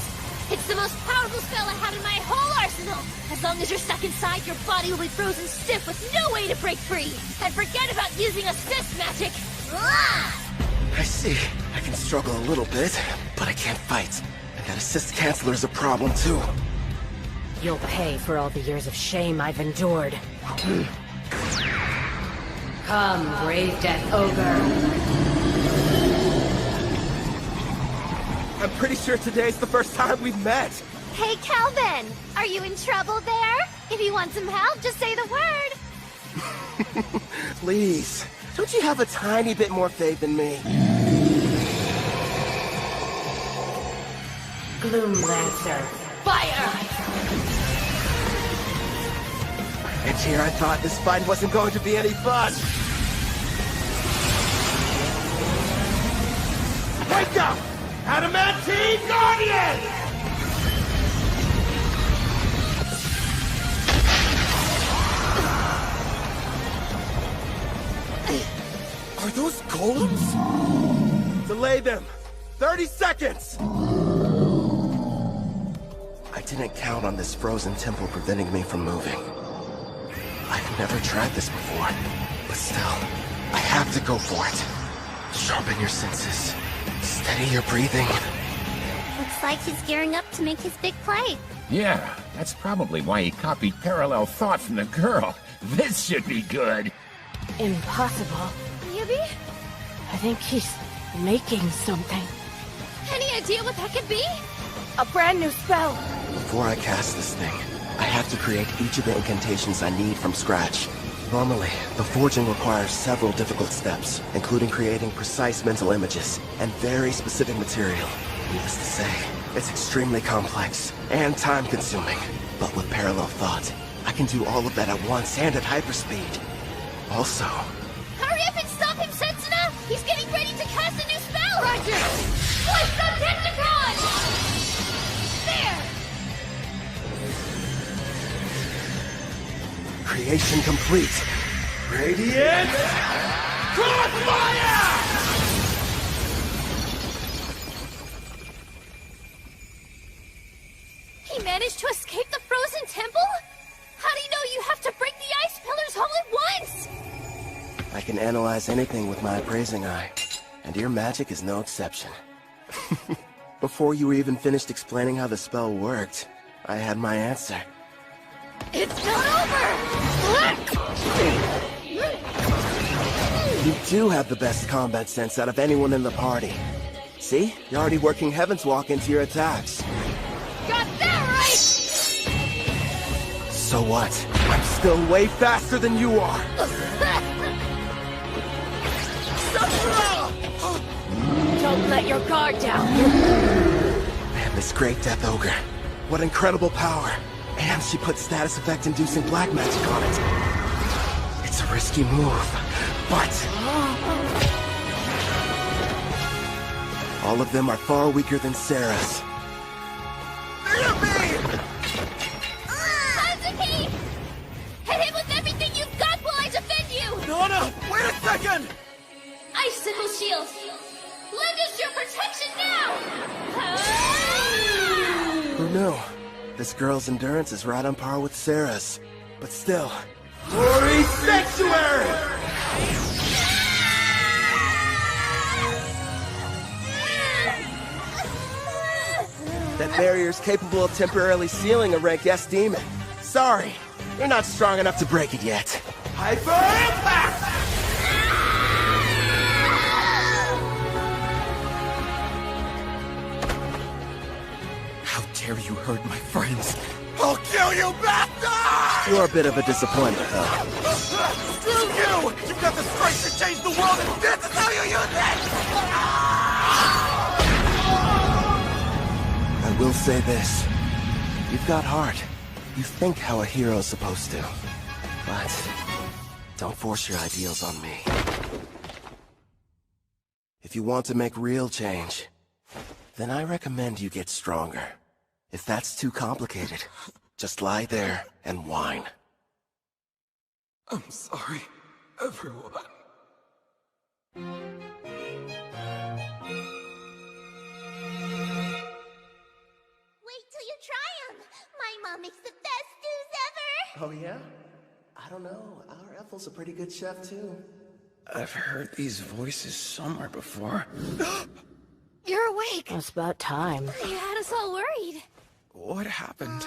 It's the most powerful spell I have in my whole arsenal. As long as you're stuck inside, your body will be frozen stiff with no way to break free. And forget about using assist magic. I see. I can struggle a little bit, but I can't fight. And that assist canceller is a problem, too. You'll pay for all the years of shame I've endured. Come, brave Death Ogre. I'm pretty sure today's the first time we've met. Hey, Kelvin! Are you in trouble there? If you want some help, just say the word. Please, don't you have a tiny bit more faith in me? Gloom Lancer, fire! And here I thought this fight wasn't going to be any fun. Wake up! Adamantine Guardian! Are those golems? Delay them! 30 seconds! I didn't count on this frozen temple preventing me from moving. I've never tried this before, but still, I have to go for it. Sharpen your senses. Steady your breathing. Looks like he's gearing up to make his big play. Yeah, That's probably why he copied parallel thought from the girl. This should be good. Impossible. Yubi? I think he's making something. Any idea what that could be? A brand new spell. Before I cast this thing, I have to create each of the incantations I need from scratch. Normally, the forging requires several difficult steps, including creating precise mental images and very specific material. Needless to say, it's extremely complex and time-consuming. But with parallel thought, I can do all of that at once and at hyperspeed. Also... Hurry up and stop him, Setsuna! He's getting ready to cast a new spell! Roger! What's the Technicon? There! Creation complete. Radiant Crossfire! He managed to escape the frozen temple? How do you know you have to break the ice pillars all at once? I can analyze anything with my appraising eye, and your magic is no exception. Before you were even finished explaining how the spell worked, I had my answer. It's not over! You do have the best combat sense out of anyone in the party. See? You're already working Heaven's Walk into your attacks. Got that right! So what? I'm still way faster than you are! Don't let your guard down. Man, this great Death Ogre. What incredible power. And she put status effect inducing black magic on it. It's a risky move, but... all of them are far weaker than Sarah's. Kazuki! Hit him with everything you've got while I defend you! Nana, wait a second! Icicle shield! Lend us your protection now! Who knew? This girl's endurance is right on par with Sarah's. But still... Glory Sanctuary! That barrier's capable of temporarily sealing a rank S demon. Sorry, you're not strong enough to break it yet. Hyper Impact! How dare you hurt my friends? I'll kill you, bastard! You're a bit of a disappointment, though. Screw you! You've got the strength to change the world, and this is how you use it! I will say this. You've got heart. You think how a hero's supposed to. But don't force your ideals on me. If you want to make real change, then I recommend you get stronger. If that's too complicated, just lie there and whine. I'm sorry, everyone. Wait till you try them! My mom makes the best stews ever! Oh yeah? I don't know. Our Ethel's a pretty good chef too. I've heard these voices somewhere before. You're awake. It's about time. You had us all worried. What happened?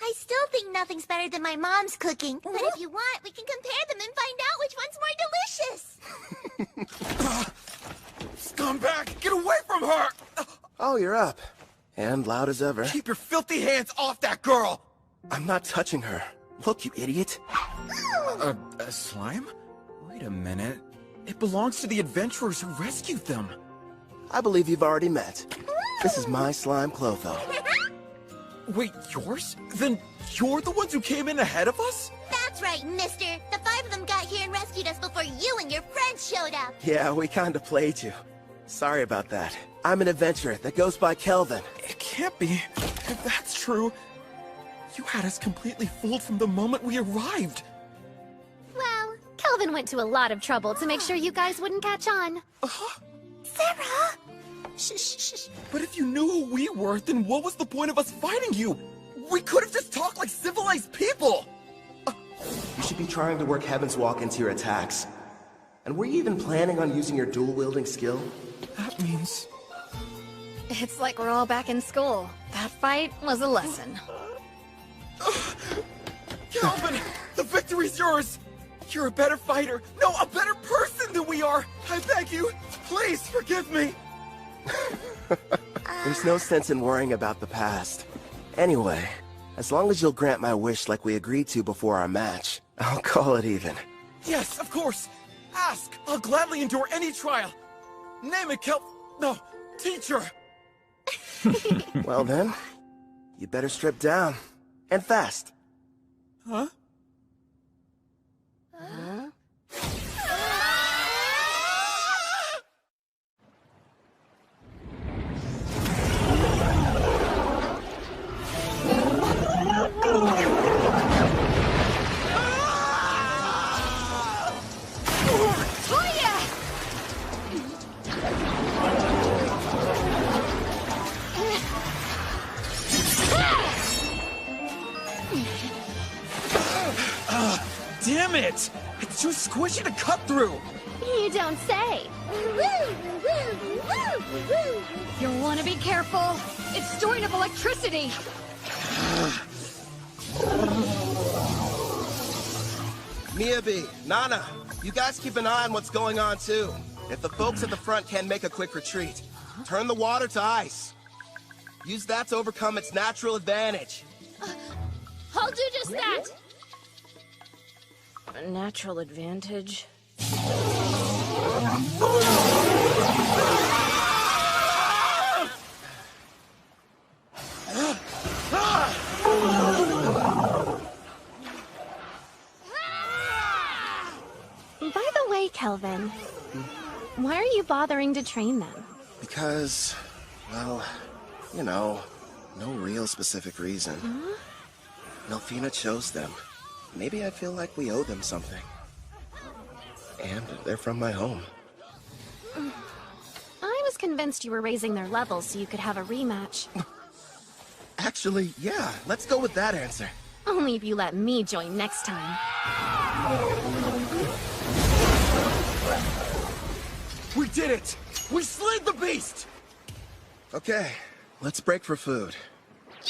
I still think nothing's better than my mom's cooking. But if you want, we can compare them and find out which one's more delicious. Scumbag, get away from her! Oh, you're up. And loud as ever. Keep your filthy hands off that girl! I'm not touching her. Look, you idiot. A slime? Wait a minute. It belongs to the adventurers who rescued them. I believe you've already met. This is my slime Clotho. Wait, yours? Then you're the ones who came in ahead of us? That's right, mister. The 5 of them got here and rescued us before you and your friends showed up. Yeah, we kinda played you. Sorry about that. I'm an adventurer that goes by Kelvin. It can't be. If that's true, you had us completely fooled from the moment we arrived. Well, Kelvin went to a lot of trouble to make sure you guys wouldn't catch on. Sarah! Shh. But if you knew who we were, then what was the point of us fighting you? We could have just talked like civilized people! You should be trying to work Heaven's Walk into your attacks. And were you even planning on using your dual-wielding skill? That means... It's like we're all back in school. That fight was a lesson. Kelvin! The victory's yours! You're a better fighter, no, a better person than we are! I beg you, please forgive me! There's no sense in worrying about the past. Anyway, as long as you'll grant my wish like we agreed to before our match, I'll call it even. Yes, of course! Ask! I'll gladly endure any trial! Name it, No, teacher! Well then, you better strip down. And fast. Huh? Damn it! It's too squishy to cut through! You don't say. You'll want to be careful. It's storing up electricity. Miyabi, Nana, you guys keep an eye on what's going on too. If the folks at the front can't make a quick retreat, turn the water to ice. Use that to overcome its natural advantage. I'll do just that. A natural advantage? By the way, Kelvin, why are you bothering to train them? Because, well, you know, no real specific reason. Nelfina chose them. Maybe I feel like we owe them something. And they're from my home. I was convinced you were raising their levels so you could have a rematch. Actually, yeah, let's go with that answer. Only if you let me join next time. We did it! We slayed the beast! Okay, let's break for food.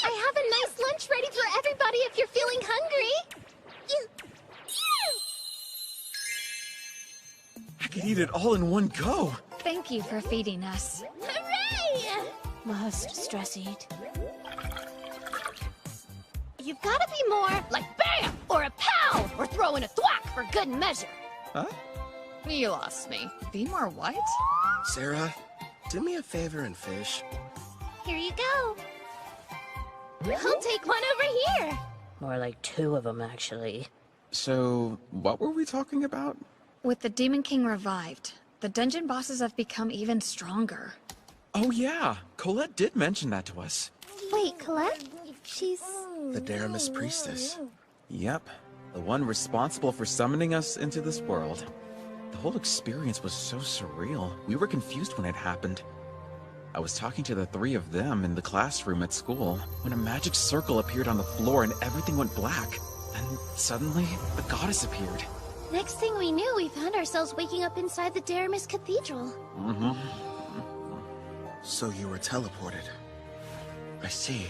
I have a nice lunch ready for everybody if you're feeling hungry. I could eat it all in one go. Thank you for feeding us. Hooray! Must stress eat. You've got to be more like BAM! Or a POW! Or throw in a thwack for good measure. Huh? You lost me. Be more what? Sarah, do me a favor and fish. Here you go. I'll take one over here. More like two of them, actually. So, what were we talking about? With the Demon King revived, the dungeon bosses have become even stronger. Oh yeah, Colette did mention that to us. Wait, Colette? She's... The Daramis priestess. Yep, the one responsible for summoning us into this world. The whole experience was so surreal. We were confused when it happened. I was talking to the three of them in the classroom at school when a magic circle appeared on the floor and everything went black. Then suddenly, the goddess appeared. Next thing we knew, we found ourselves waking up inside the Daramis Cathedral. So you were teleported. I see.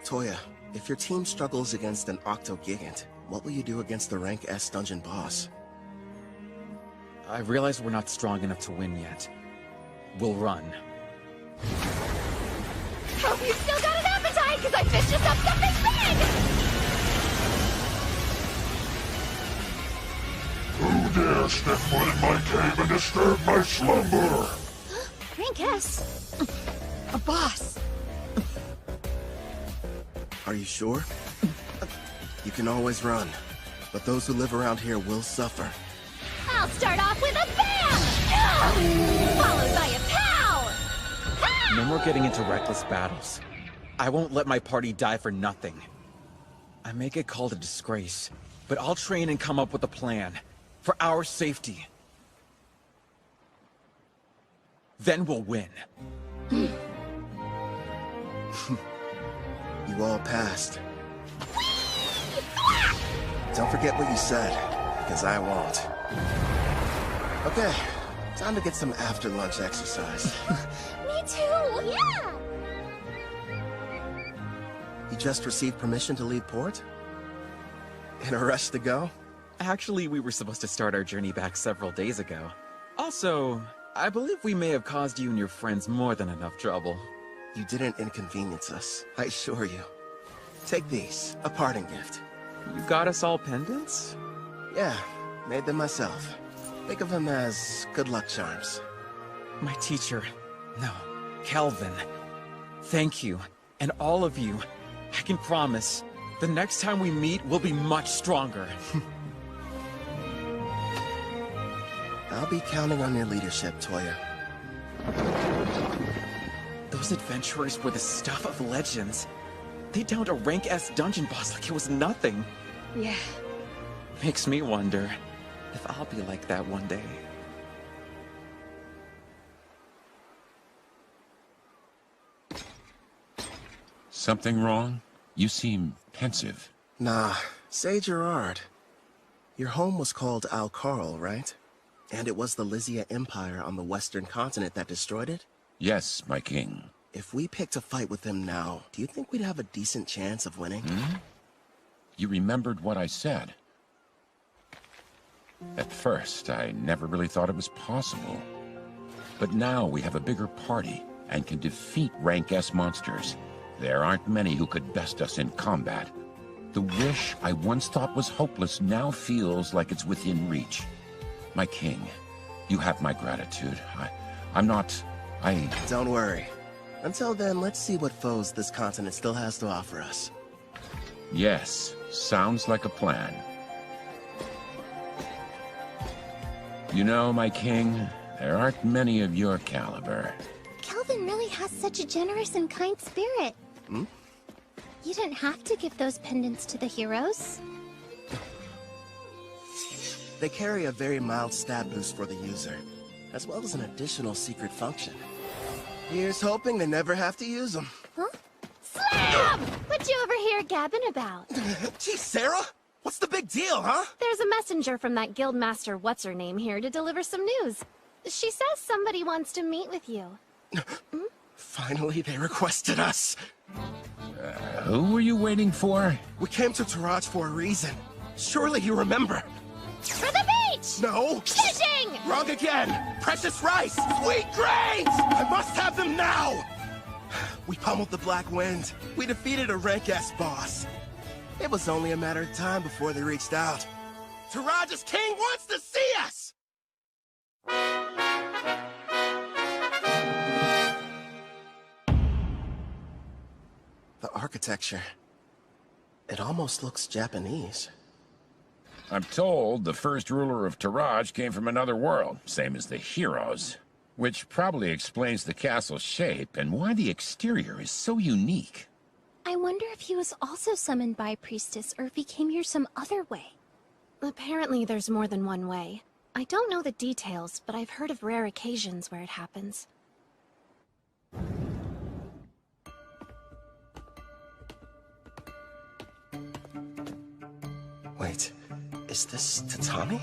Toya, if your team struggles against an Octogigant, what will you do against the rank S dungeon boss? I realize we're not strong enough to win yet. We'll run. Hope you still got an appetite, because I fished us up something big! Who dare step foot in my cave and disturb my slumber? Rank S. A boss. Are you sure? You can always run, but those who live around here will suffer. I'll start off with a BAM! Followed by a POW! Ha! No more getting into reckless battles. I won't let my party die for nothing. I may get called a disgrace, but I'll train and come up with a plan. For our safety. Then we'll win. You all passed. Don't forget what you said, because I won't. Okay, time to get some after-lunch exercise. Me too! Yeah! You just received permission to leave port? In a rush to go? Actually, we were supposed to start our journey back several days ago. Also, I believe we may have caused you and your friends more than enough trouble. You didn't inconvenience us, I assure you. Take these, a parting gift. You got us all pendants? Yeah, made them myself. Think of them as good luck charms. My teacher, no, Kelvin. Thank you, and all of you. I can promise, the next time we meet, we'll be much stronger. I'll be counting on your leadership, Toya. Those adventurers were the stuff of legends. They downed a rank S dungeon boss like it was nothing. Yeah. Makes me wonder if I'll be like that one day. Something wrong? You seem pensive. Nah, say Gerard. Your home was called Al-Karl, right? And it was the Lysia Empire on the western continent that destroyed it? Yes, my king. If we picked a fight with them now, do you think we'd have a decent chance of winning? You remembered what I said. At first, I never really thought it was possible. But now we have a bigger party and can defeat rank S monsters. There aren't many who could best us in combat. The wish I once thought was hopeless now feels like it's within reach. My king, you have my gratitude. Don't worry. Until then, let's see what foes this continent still has to offer us. Yes, sounds like a plan. You know, my king, there aren't many of your caliber. Kelvin really has such a generous and kind spirit. Hmm? You didn't have to give those pendants to the heroes. They carry a very mild stat boost for the user, as well as an additional secret function. Here's hoping they never have to use them. Huh? Slam! What you over here gabbing about? Gee, Sarah! What's the big deal, huh? There's a messenger from that guildmaster what's-her-name here to deliver some news. She says somebody wants to meet with you. Finally, they requested us. Who were you waiting for? We came to Taraj for a reason. Surely you remember. For the beach! No! Fishing! Wrong again! Precious rice! Sweet grains! I must have them now! We pummeled the Black Wind. We defeated a rank S boss. It was only a matter of time before they reached out. Taraj's king wants to see us! The architecture. It almost looks Japanese. I'm told the first ruler of Taraj came from another world, same as the heroes. Which probably explains the castle's shape and why the exterior is so unique. I wonder if he was also summoned by a priestess or if he came here some other way. Apparently there's more than one way. I don't know the details, but I've heard of rare occasions where it happens. Wait, is this tatami?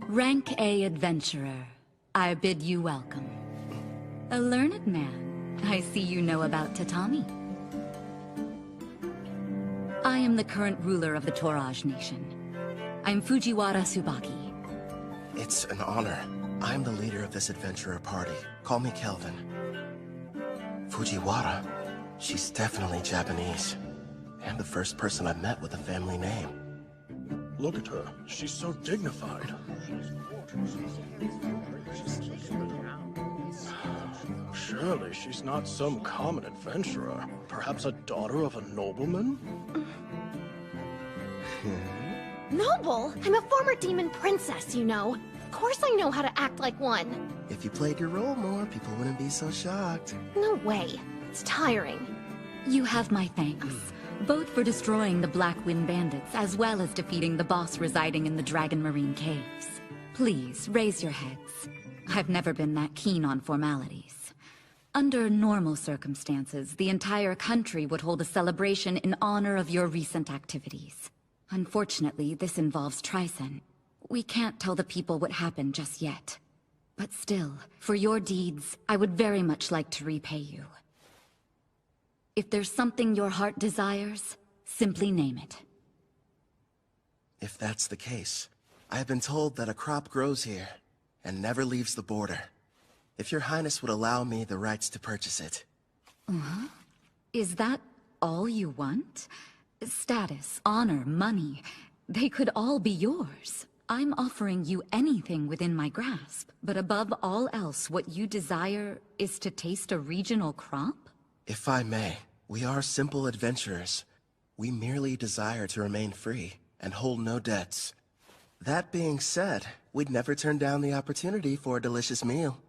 Rank A adventurer, I bid you welcome. A learned man, I see you know about tatami. I am the current ruler of the Toraj nation. I'm Fujiwara Tsubaki. It's an honor. I'm the leader of this adventurer party. Call me Kelvin. Fujiwara. She's definitely Japanese. And the first person I've met with a family name. Look at her. She's so dignified. Surely she's not some common adventurer. Perhaps a daughter of a nobleman? Noble? I'm a former demon princess, you know. Of course I know how to act like one. If you played your role more, people wouldn't be so shocked. No way. It's tiring. You have my thanks, both for destroying the Black Wind Bandits as well as defeating the boss residing in the Dragon Marine Caves. Please, raise your heads. I've never been that keen on formalities. Under normal circumstances, the entire country would hold a celebration in honor of your recent activities. Unfortunately, this involves Tricen. We can't tell the people what happened just yet. But still, for your deeds, I would very much like to repay you. If there's something your heart desires, simply name it. If that's the case, I have been told that a crop grows here and never leaves the border. If your highness would allow me the rights to purchase it. Uh-huh. Is that all you want? Status, honor, money, they could all be yours. I'm offering you anything within my grasp, but above all else, what you desire is to taste a regional crop? If I may, we are simple adventurers. We merely desire to remain free and hold no debts. That being said, we'd never turn down the opportunity for a delicious meal.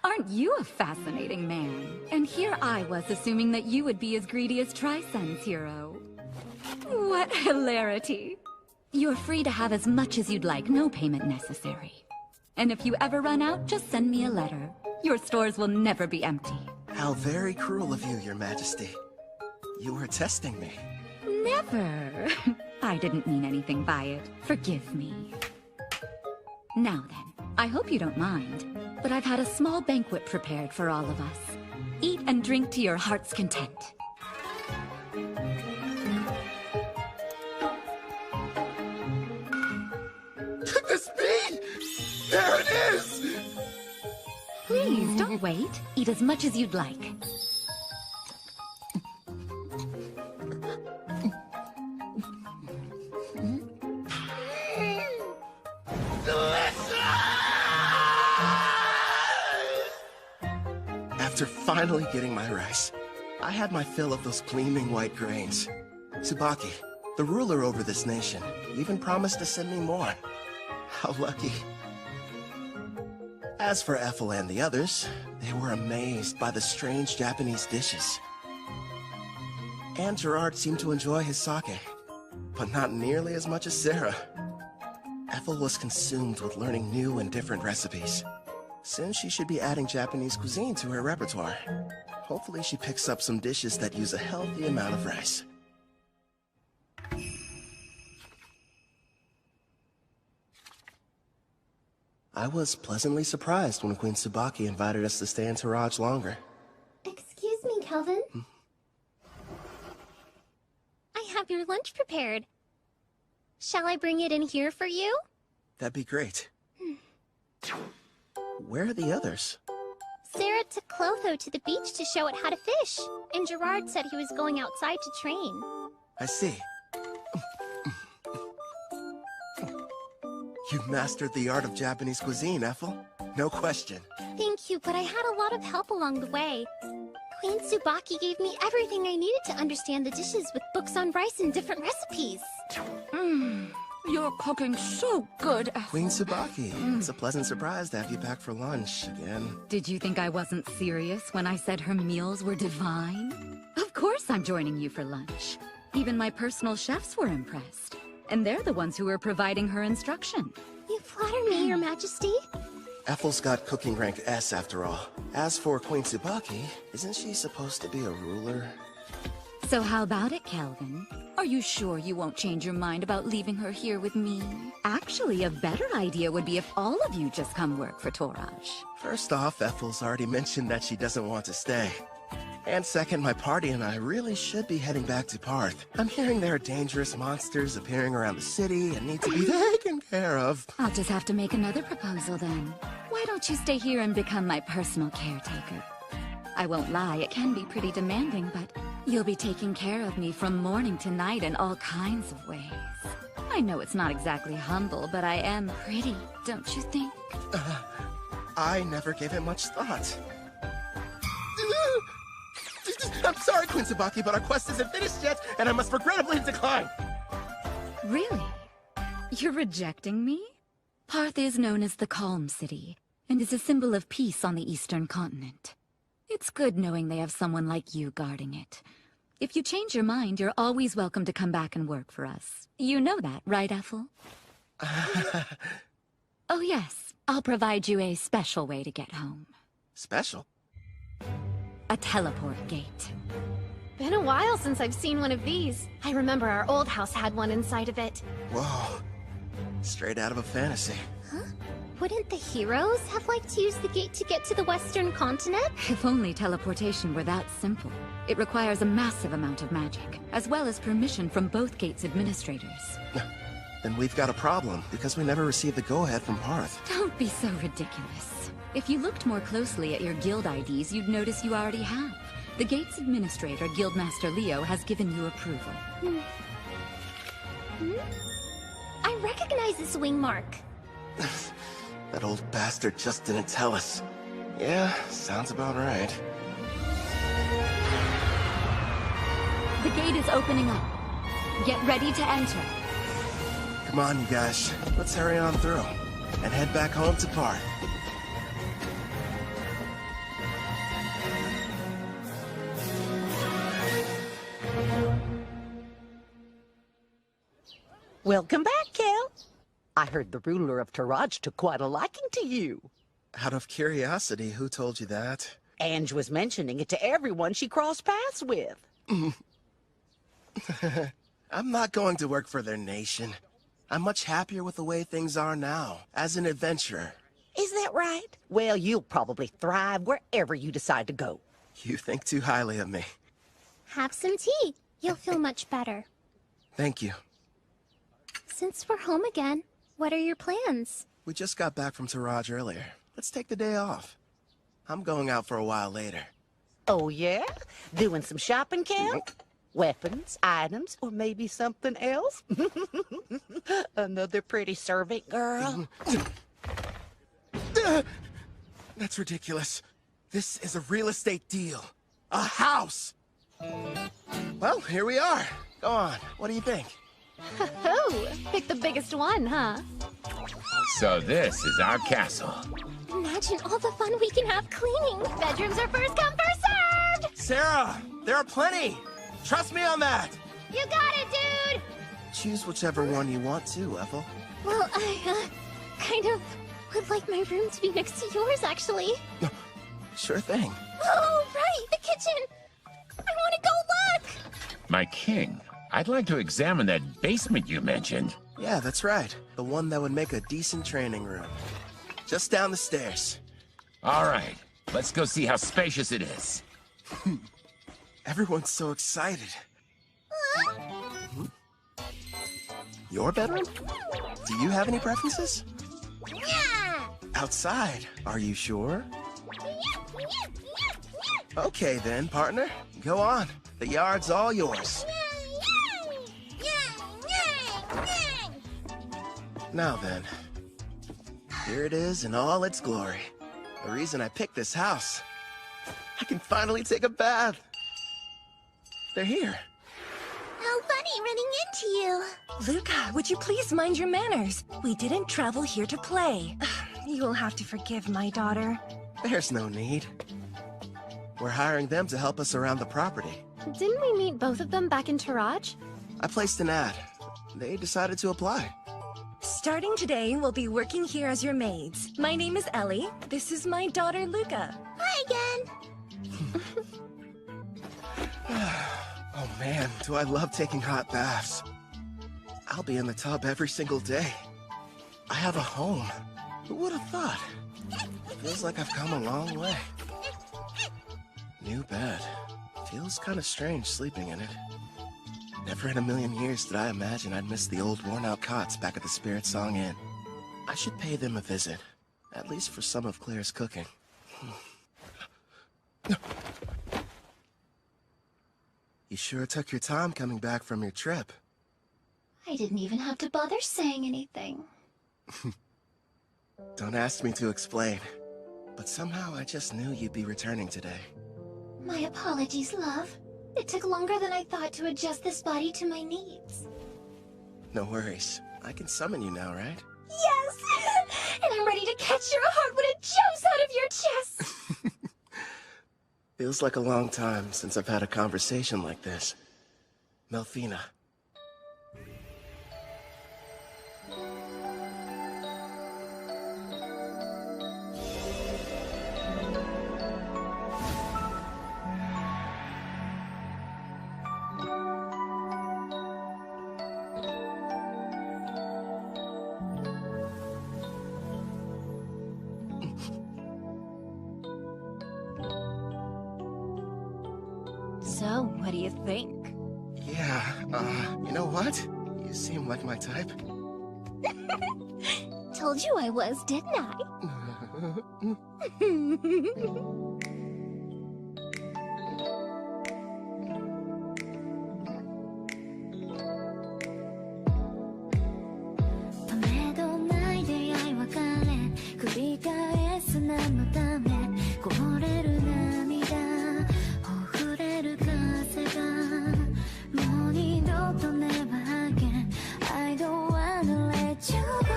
Aren't you a fascinating man? And here I was assuming that you would be as greedy as Tricen's hero. What hilarity. You're free to have as much as you'd like, no payment necessary. And if you ever run out, just send me a letter. Your stores will never be empty. How very cruel of you, Your Majesty. You were testing me. Never. I didn't mean anything by it. Forgive me. Now then, I hope you don't mind, but I've had a small banquet prepared for all of us. Eat and drink to your heart's content. Could this be? There it is! Please, don't wait. Eat as much as you'd like. After finally getting my rice, I had my fill of those gleaming white grains. Tsubaki, the ruler over this nation, even promised to send me more. How lucky. As for Ethel and the others, they were amazed by the strange Japanese dishes. And Gerard seemed to enjoy his sake, but not nearly as much as Sarah. Ethel was consumed with learning new and different recipes. Soon she should be adding Japanese cuisine to her repertoire. Hopefully she picks up some dishes that use a healthy amount of rice. I was pleasantly surprised when Queen Tsubaki invited us to stay in Taraj longer. Excuse me, Kelvin. I have your lunch prepared. Shall I bring it in here for you? That'd be great. Where are the others? Sarah took Clotho to the beach to show it how to fish, and Gerard said he was going outside to train. I see. You've mastered the art of Japanese cuisine, Ethel. No question. Thank you, but I had a lot of help along the way. Queen Tsubaki gave me everything I needed to understand the dishes with books on rice and different recipes. You're cooking so good, Ethel. Queen Tsubaki, it's a pleasant surprise to have you back for lunch again. Did you think I wasn't serious when I said her meals were divine? Of course I'm joining you for lunch. Even my personal chefs were impressed. And they're the ones who were providing her instruction. You flatter me, Your Majesty. Ethel's got cooking rank S after all. As for Queen Tsubaki, isn't she supposed to be a ruler? So how about it, Kelvin? Are you sure you won't change your mind about leaving her here with me? Actually, a better idea would be if all of you just come work for Toraj. First off, Ethel's already mentioned that she doesn't want to stay. And second, my party and I really should be heading back to Parth. I'm hearing there are dangerous monsters appearing around the city and need to be taken care of. I'll just have to make another proposal then. Why don't you stay here and become my personal caretaker? I won't lie, it can be pretty demanding, but you'll be taking care of me from morning to night in all kinds of ways. I know it's not exactly humble, but I am pretty, don't you think? I never gave it much thought. I'm sorry, Queen Tsubaki, but our quest isn't finished yet, and I must regrettably decline. Really? You're rejecting me? Parth is known as the Calm City, and is a symbol of peace on the Eastern continent. It's good knowing they have someone like you guarding it. If you change your mind, you're always welcome to come back and work for us. You know that, right, Ethel? Oh yes, I'll provide you a special way to get home. Special? A teleport gate. Been a while since I've seen one of these. I remember our old house had one inside of it. Whoa. Straight out of a fantasy. Wouldn't the heroes have liked to use the gate to get to the western continent? If only teleportation were that simple. It requires a massive amount of magic, as well as permission from both gates' administrators. Then we've got a problem, because we never received the go-ahead from Parth. Don't be so ridiculous. If you looked more closely at your guild IDs, you'd notice you already have. The gate's administrator, Guildmaster Leo, has given you approval. I recognize this wing mark. That old bastard just didn't tell us. Yeah, sounds about right. The gate is opening up. Get ready to enter. Come on, you guys. Let's hurry on through. And head back home to Parth. Welcome back, Kel. I heard the ruler of Taraj took quite a liking to you. Out of curiosity, who told you that? Ange was mentioning it to everyone she crossed paths with. I'm not going to work for their nation. I'm much happier with the way things are now, as an adventurer. Is that right? Well, you'll probably thrive wherever you decide to go. You think too highly of me. Have some tea. You'll feel much better. Thank you. Since we're home again, what are your plans? We just got back from Taraj earlier. Let's take the day off. I'm going out for a while later. Oh, yeah? Doing some shopping, Kel? Weapons, items, or maybe something else? Another pretty servant girl? That's ridiculous. This is a real estate deal. A house! Well, here we are. Go on. What do you think? Oh, pick the biggest one, huh? So this is our castle. Imagine all the fun we can have cleaning. Bedrooms are first come, first served! Sarah, there are plenty. Trust me on that. You got it, dude! Choose whichever one you want to, Ethel. Well, I, kind of would like my room to be next to yours, actually. Sure thing. Oh, right, the kitchen! I want to go look! My king, I'd like to examine that basement you mentioned. Yeah, that's right. The one that would make a decent training room. Just down the stairs. All right, let's go see how spacious it is. Everyone's so excited. Your bedroom? Do you have any preferences? Yeah! Outside, are you sure? Okay then, partner. Go on. The yard's all yours. Now then, here it is in all its glory. The reason I picked this house. I can finally take a bath. They're here. How funny running into you. Luca, would you please mind your manners? We didn't travel here to play. You will have to forgive my daughter. There's no need. We're hiring them to help us around the property. Didn't we meet both of them back in Taraj? I placed an ad. They decided to apply. Starting today, we'll be working here as your maids. My name is Ellie. This is my daughter, Luca. Hi again. Oh man, do I love taking hot baths. I'll be in the tub every single day. I have a home. Who would have thought? Feels like I've come a long way. New bed. Feels kind of strange sleeping in it. Never in a million years did I imagine I'd miss the old worn-out cots back at the Spirit Song Inn. I should pay them a visit, at least for some of Claire's cooking. You sure took your time coming back from your trip. I didn't even have to bother saying anything. Don't ask me to explain, but somehow I just knew you'd be returning today. My apologies, love. It took longer than I thought to adjust this body to my needs. No worries. I can summon you now, right? Yes! And I'm ready to catch your heart when it jumps out of your chest! Feels like a long time since I've had a conversation like this. Melfina. So, what do you think? Yeah, you know what? You seem like my type. Told you I was, didn't I? I don't wanna let you go.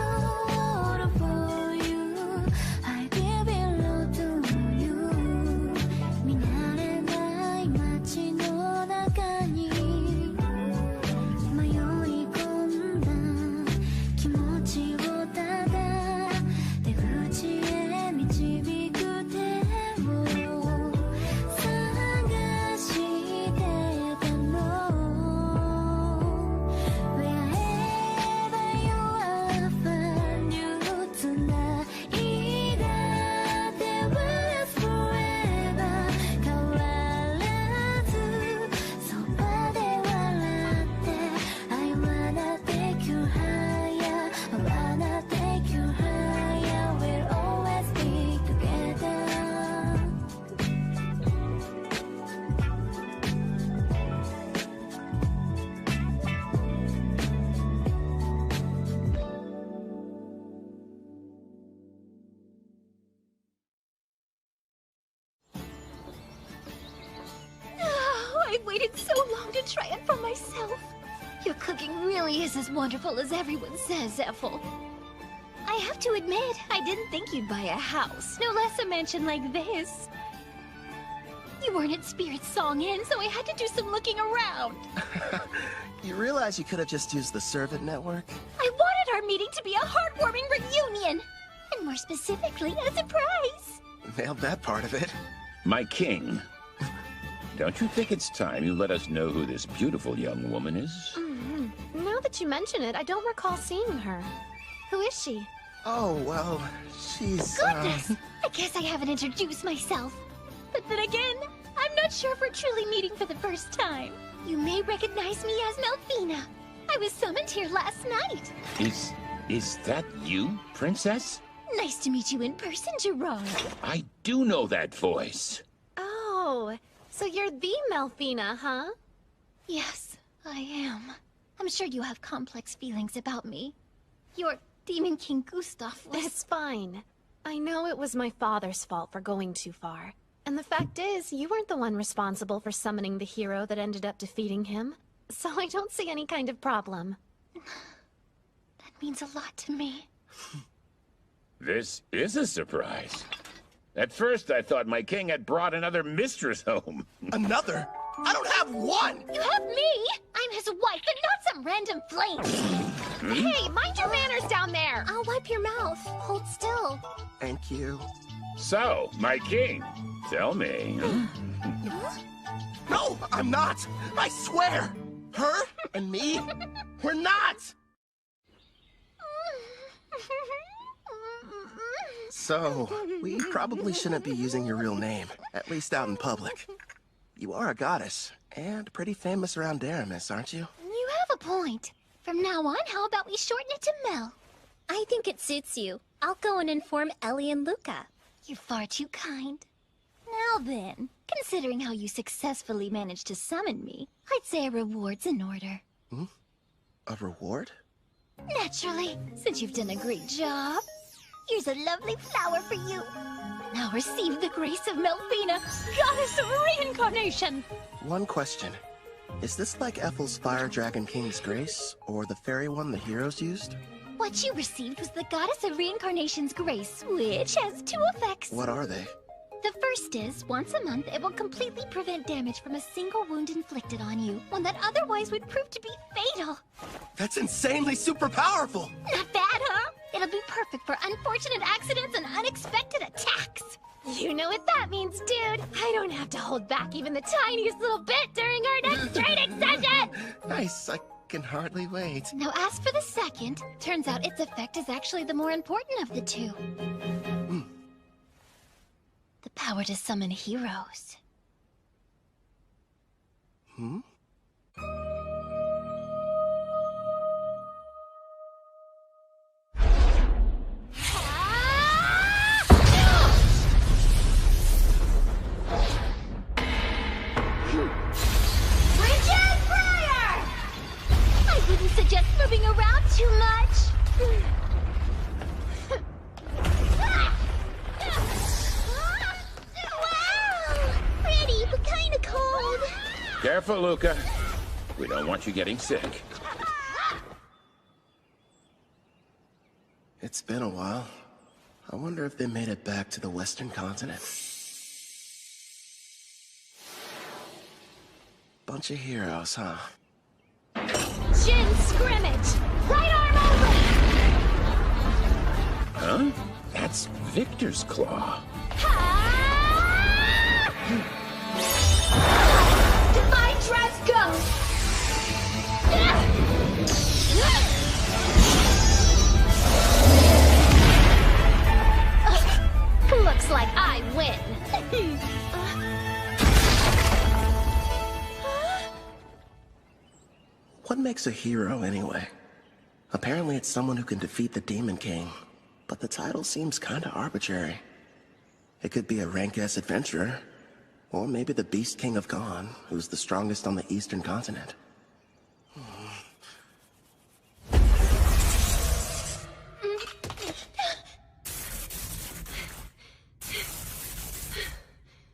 All for you, I give it all to you. 見慣れない街の中に迷い込んだ気持ちをただ出口へ導く手を探してたの。Wherever you are, find you tonight. だってwas forever 変わらずそばで笑って I wanna take you higher. I wanna take you higher. We'll always be together. Oh, I've waited so long to try it for myself. Your cooking really is as wonderful as everyone says, Ethel. I have to admit, I didn't think you'd buy a house, no less a mansion like this. You weren't at Spirit's Song Inn, so I had to do some looking around. You realize you could have just used the servant network? I wanted our meeting to be a heartwarming reunion, and more specifically, a surprise. Nailed that part of it. My king, don't you think it's time you let us know who this beautiful young woman is? Now that you mention it, I don't recall seeing her. Who is she? Oh, well, she's, Goodness! I guess I haven't introduced myself. But then again, I'm not sure if we're truly meeting for the first time. You may recognize me as Melfina. I was summoned here last night. Is that you, princess? Nice to meet you in person, Gerard. I do know that voice. Oh, so you're the Melfina, huh? Yes, I am. I'm sure you have complex feelings about me. Your Demon King Gustav was... That's fine. I know it was my father's fault for going too far. And the fact is, you weren't the one responsible for summoning the hero that ended up defeating him. So I don't see any kind of problem. That means a lot to me. This is a surprise. At first, I thought my king had brought another mistress home. Another? I don't have one! You have me! I'm his wife, and not some random flame! Hey, mind your manners down there! I'll wipe your mouth. Hold still. Thank you. So, my king, tell me. No, I'm not! I swear! Her and me, we're not! So, we probably shouldn't be using your real name, at least out in public. You are a goddess, and pretty famous around Daramis, aren't you? You have a point. From now on, how about we shorten it to Mel? I think it suits you. I'll go and inform Ellie and Luca. You're far too kind. Now then, considering how you successfully managed to summon me, I'd say a reward's in order. A reward? Naturally, since you've done a great job. Here's a lovely flower for you. Now receive the grace of Melfina, goddess of reincarnation. One question. Is this like Ethel's Fire Dragon King's grace, or the fairy one the heroes used? What you received was the goddess of reincarnation's grace, which has two effects. What are they? The first is, once a month, it will completely prevent damage from a single wound inflicted on you, one that otherwise would prove to be fatal. That's insanely super powerful! Not bad, huh? It'll be perfect for unfortunate accidents and unexpected attacks. You know what that means, dude. I don't have to hold back even the tiniest little bit during our next training session! Nice, I can hardly wait. Now as for the second, turns out its effect is actually the more important of the two. The power to summon heroes. Hmm? I wouldn't suggest moving around too much. Wow! Pretty, but kinda cold. Careful, Luca. We don't want you getting sick. It's been a while. I wonder if they made it back to the Western continent. Bunch of heroes, huh? Shin scrimmage! Right arm over! Huh? That's Victor's claw. Divine dress go! Looks like I win. What makes a hero, anyway? Apparently it's someone who can defeat the Demon King, but the title seems kinda arbitrary. It could be a rank S adventurer, or maybe the Beast King of Gone, who's the strongest on the Eastern continent.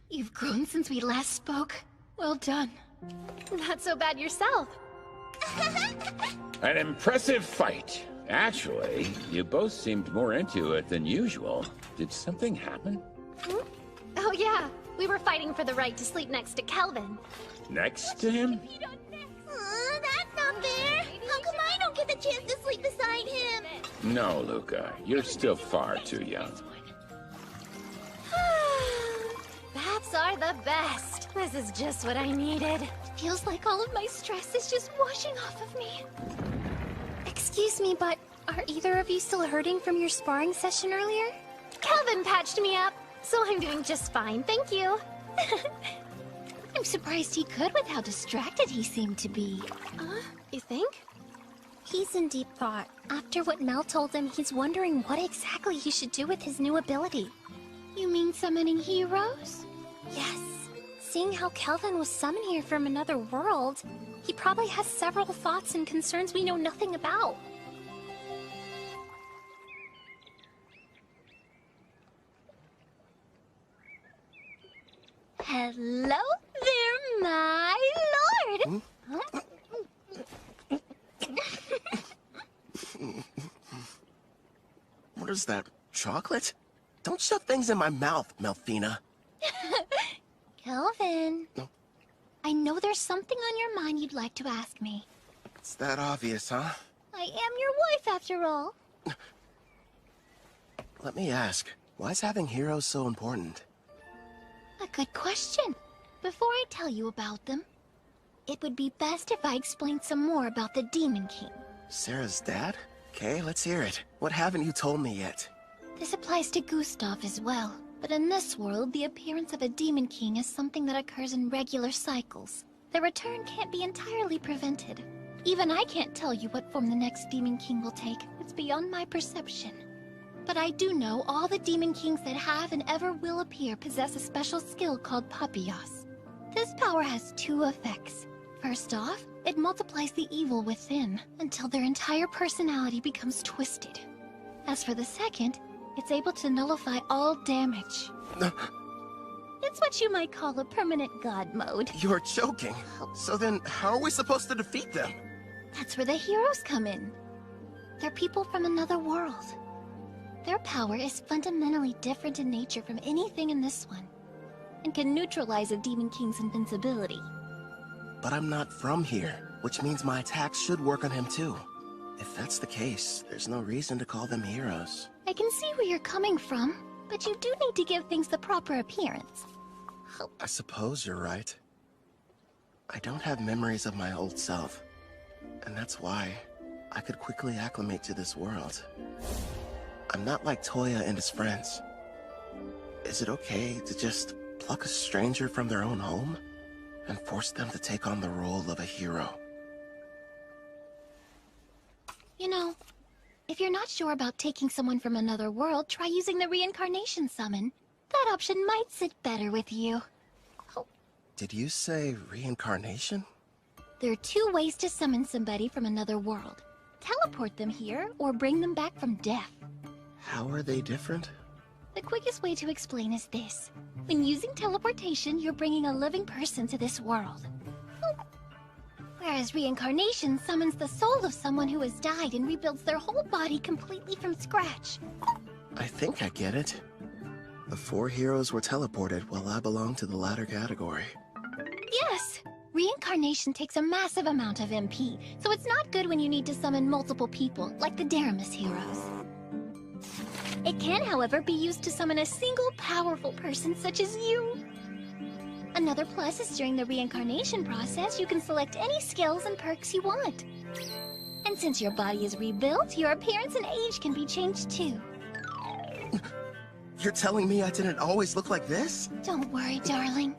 You've grown since we last spoke. Well done. Not so bad yourself. An impressive fight. Actually, you both seemed more into it than usual. Did something happen? Oh yeah, we were fighting for the right to sleep next to Kelvin. Next to him? That's not fair. How come I don't get the chance to sleep beside him? No, Luca. You're still far too young. Baths are the best. This is just what I needed. Feels like all of my stress is just washing off of me. Excuse me, but are either of you still hurting from your sparring session earlier? Kelvin patched me up, so I'm doing just fine, thank you. I'm surprised he could with how distracted he seemed to be. You think? He's in deep thought. After what Mel told him, he's wondering what exactly he should do with his new ability. You mean summoning heroes? Yes. Seeing how Kelvin was summoned here from another world, he probably has several thoughts and concerns we know nothing about. Hello there, my lord! What is that, chocolate? Don't shove things in my mouth, Melfina. Kelvin, I know there's something on your mind you'd like to ask me. It's that obvious, huh? I am your wife, after all. Let me ask, why is having heroes so important? A good question. Before I tell you about them, it would be best if I explained some more about the Demon King. Sarah's dad? Okay, let's hear it. What haven't you told me yet? This applies to Gustav as well. But in this world, the appearance of a Demon King is something that occurs in regular cycles. The return can't be entirely prevented. Even I can't tell you what form the next Demon King will take. It's beyond my perception. But I do know all the Demon Kings that have and ever will appear possess a special skill called Papillas. This power has two effects. First off, it multiplies the evil within until their entire personality becomes twisted. As for the second, it's able to nullify all damage. It's what you might call a permanent god mode. You're joking. So then, how are we supposed to defeat them? That's where the heroes come in. They're people from another world. Their power is fundamentally different in nature from anything in this one, and can neutralize a Demon King's invincibility. But I'm not from here, which means my attacks should work on him too. If that's the case, there's no reason to call them heroes. I can see where you're coming from, but you do need to give things the proper appearance. I suppose you're right. I don't have memories of my old self, and that's why I could quickly acclimate to this world. I'm not like Toya and his friends. Is it okay to just pluck a stranger from their own home? and force them to take on the role of a hero. You know, if you're not sure about taking someone from another world, try using the reincarnation summon. That option might sit better with you. Did you say reincarnation? There are 2 ways to summon somebody from another world. Teleport them here, or bring them back from death. How are they different? The quickest way to explain is this. When using teleportation, you're bringing a living person to this world. Whereas reincarnation summons the soul of someone who has died and rebuilds their whole body completely from scratch. I think I get it. The 4 heroes were teleported while I belong to the latter category. Yes! Reincarnation takes a massive amount of MP, so it's not good when you need to summon multiple people, like the Daramus heroes. It can, however, be used to summon a single powerful person such as you. Another plus is during the reincarnation process, you can select any skills and perks you want. And since your body is rebuilt, your appearance and age can be changed too. You're telling me I didn't always look like this? Don't worry, darling.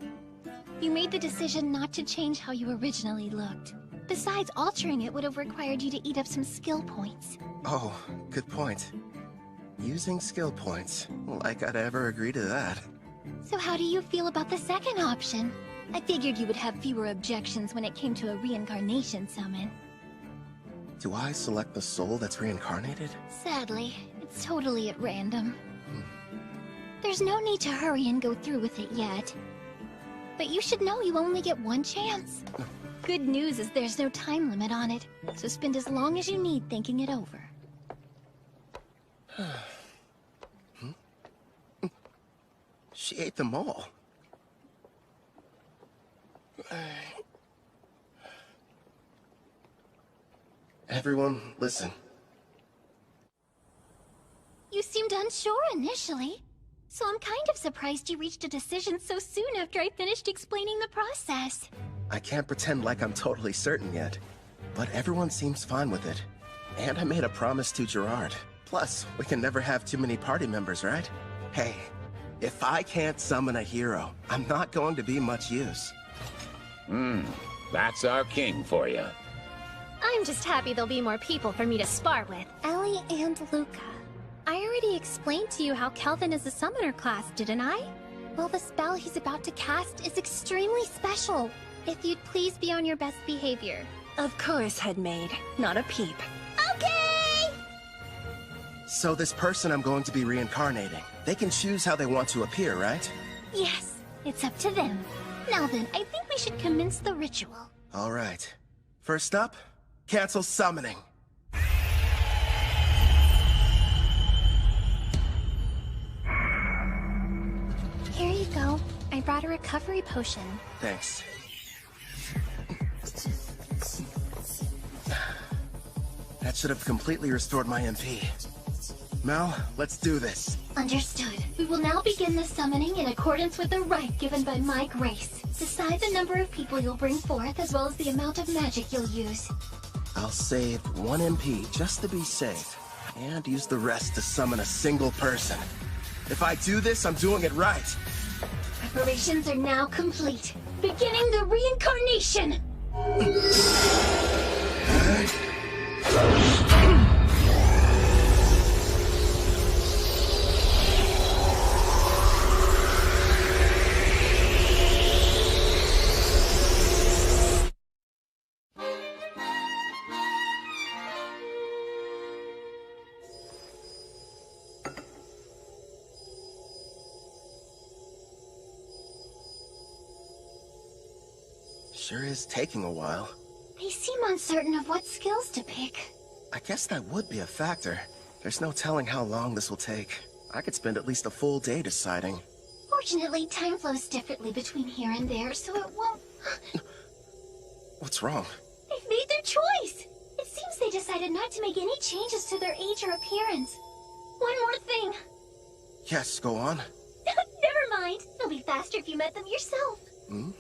You made the decision not to change how you originally looked. Besides, altering it would have required you to eat up some skill points. Oh, good point. Using skill points. Like I'd ever agree to that. So how do you feel about the second option? I figured you would have fewer objections when it came to a reincarnation summon. Do I select the soul that's reincarnated? Sadly, it's totally at random. There's no need to hurry and go through with it yet. But you should know you only get 1 chance. Good news is there's no time limit on it, so spend as long as you need thinking it over. She ate them all. Everyone, listen. You seemed unsure initially, so I'm kind of surprised you reached a decision so soon after I finished explaining the process. I can't pretend like I'm totally certain yet, but everyone seems fine with it. And I made a promise to Gerard. Plus, we can never have too many party members, right? Hey, if I can't summon a hero, I'm not going to be much use. That's our king for you. I'm just happy there'll be more people for me to spar with. Ellie and Luca. I already explained to you how Kelvin is a summoner class, didn't I? Well, the spell he's about to cast is extremely special. If you'd please be on your best behavior. Of course, Headmaid. Not a peep. Okay! So this person I'm going to be reincarnating, they can choose how they want to appear, right? Yes, it's up to them. Now then, I think we should commence the ritual. All right. First up, cancel summoning. Here you go. I brought a recovery potion. Thanks. That should have completely restored my MP. Mel, let's do this. Understood. We will now begin the summoning in accordance with the rite given by my grace. Decide the number of people you'll bring forth, as well as the amount of magic you'll use. I'll save 1 MP just to be safe, and use the rest to summon a single person. If I do this, I'm doing it right. Preparations are now complete. Beginning the reincarnation! Sure is taking a while. I seem uncertain of what skills to pick. I guess that would be a factor. There's no telling how long this will take. I could spend at least a full day deciding. Fortunately, time flows differently between here and there, so it won't... What's wrong? They've made their choice! It seems they decided not to make any changes to their age or appearance. One more thing. Yes, go on. Never mind. It'll be faster if you met them yourself. Hmm?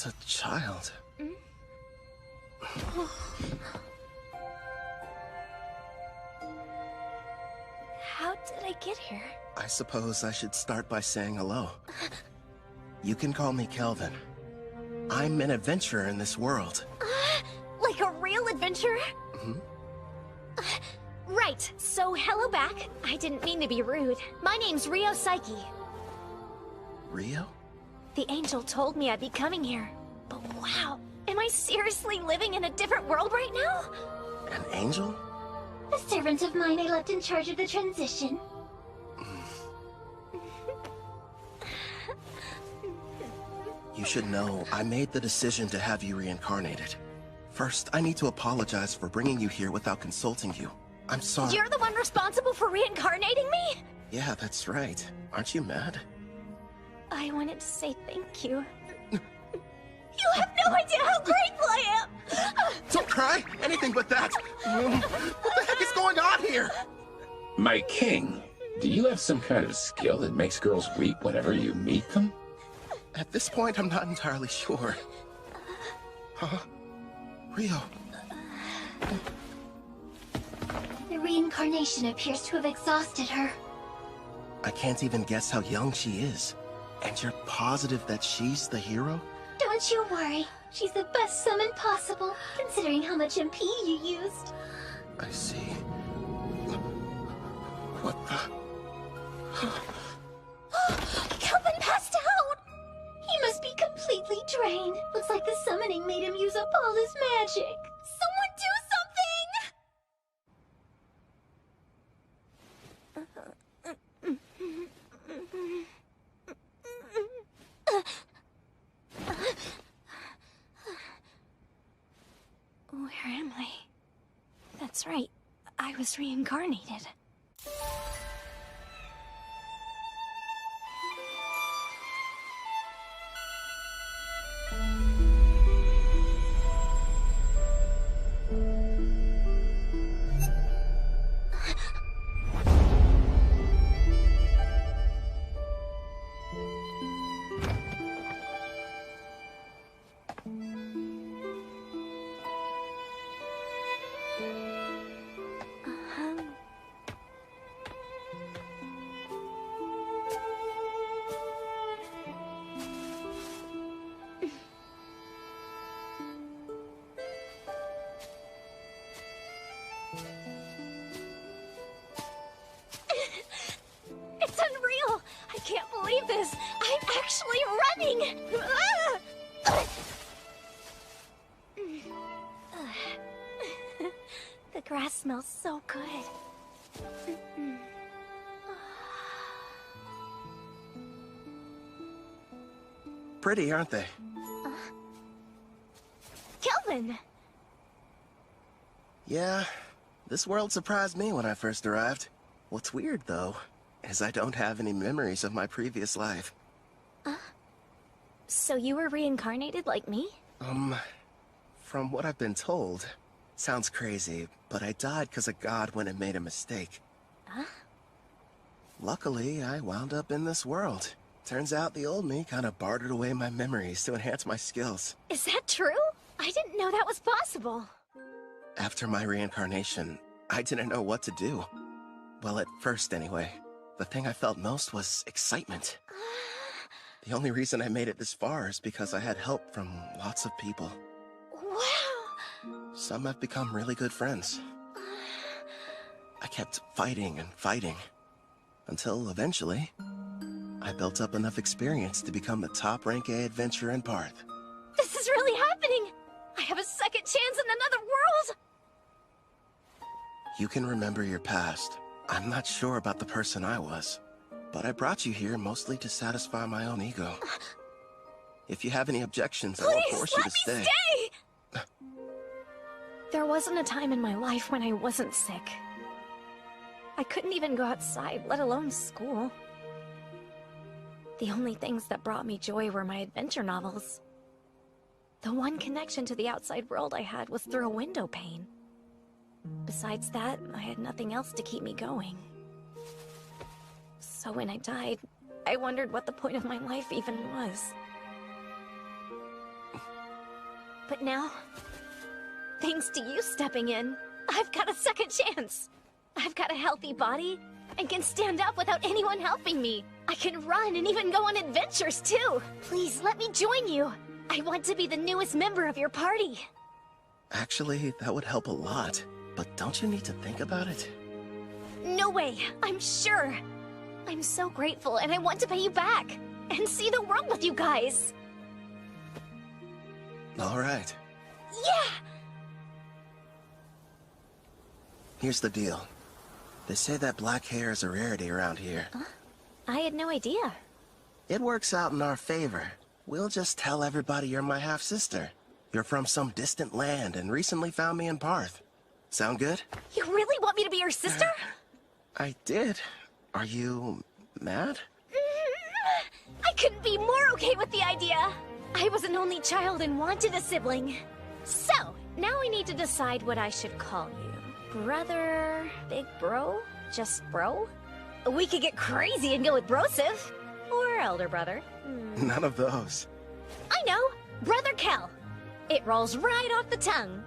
It's a child. How did I get here? I suppose I should start by saying hello. You can call me Kelvin. I'm an adventurer in this world. Like a real adventurer? Hmm? Right, so hello back. I didn't mean to be rude. My name's Rio Psyche. Rio? The angel told me I'd be coming here. But wow, am I seriously living in a different world right now? An angel? A servant of mine I left in charge of the transition. You should know, I made the decision to have you reincarnated. First, I need to apologize for bringing you here without consulting you. I'm sorry. You're the one responsible for reincarnating me? Yeah, that's right. Aren't you mad? I wanted to say thank you. You have no idea how grateful I am! Don't cry! Anything but that! What the heck is going on here? My king, do you have some kind of skill that makes girls weep whenever you meet them? At this point, I'm not entirely sure. Huh? Rio. The reincarnation appears to have exhausted her. I can't even guess how young she is. And you're positive that she's the hero? Don't you worry. She's the best summon possible, considering how much MP you used. I see. What the? Kelvin passed out! He must be completely drained. Looks like the summoning made him use up all his magic. Someone do Where am I? That's right. I was reincarnated. It's unreal! I can't believe this! I'm actually running! The grass smells so good. Pretty, aren't they? Kelvin! Yeah, this world surprised me when I first arrived. What's weird, though, is I don't have any memories of my previous life. So you were reincarnated like me? From what I've been told, sounds crazy, but I died because a god went and made a mistake. Huh? Luckily, I wound up in this world. Turns out the old me kind of bartered away my memories to enhance my skills. Is that true? I didn't know that was possible. After my reincarnation, I didn't know what to do. Well, at first anyway. The thing I felt most was excitement. The only reason I made it this far is because I had help from lots of people. Wow! Some have become really good friends. I kept fighting and fighting, until eventually, I built up enough experience to become the top rank A adventurer in Parth. This is really happening! I have a second chance in another world! You can remember your past. I'm not sure about the person I was, but I brought you here mostly to satisfy my own ego. If you have any objections, I won't force you to stay. Stay! There wasn't a time in my life when I wasn't sick. I couldn't even go outside, let alone school. The only things that brought me joy were my adventure novels. The one connection to the outside world I had was through a window pane. Besides that, I had nothing else to keep me going. So when I died, I wondered what the point of my life even was. But now, thanks to you stepping in, I've got a second chance. I've got a healthy body and can stand up without anyone helping me. I can run and even go on adventures too. Please let me join you. I want to be the newest member of your party. Actually, that would help a lot. But don't you need to think about it? No way, I'm sure. I'm so grateful and I want to pay you back and see the world with you guys. All right. Yeah! Here's the deal. They say that black hair is a rarity around here. Huh? I had no idea. It works out in our favor. We'll just tell everybody you're my half-sister. You're from some distant land and recently found me in Parth. Sound good? You really want me to be your sister? I did. Are you mad? I couldn't be more okay with the idea. I was an only child and wanted a sibling. So, now we need to decide what I should call you. Brother, big bro, just bro? We could get crazy and go with brosive. Or elder brother. None of those. I know, Brother Kel. It rolls right off the tongue.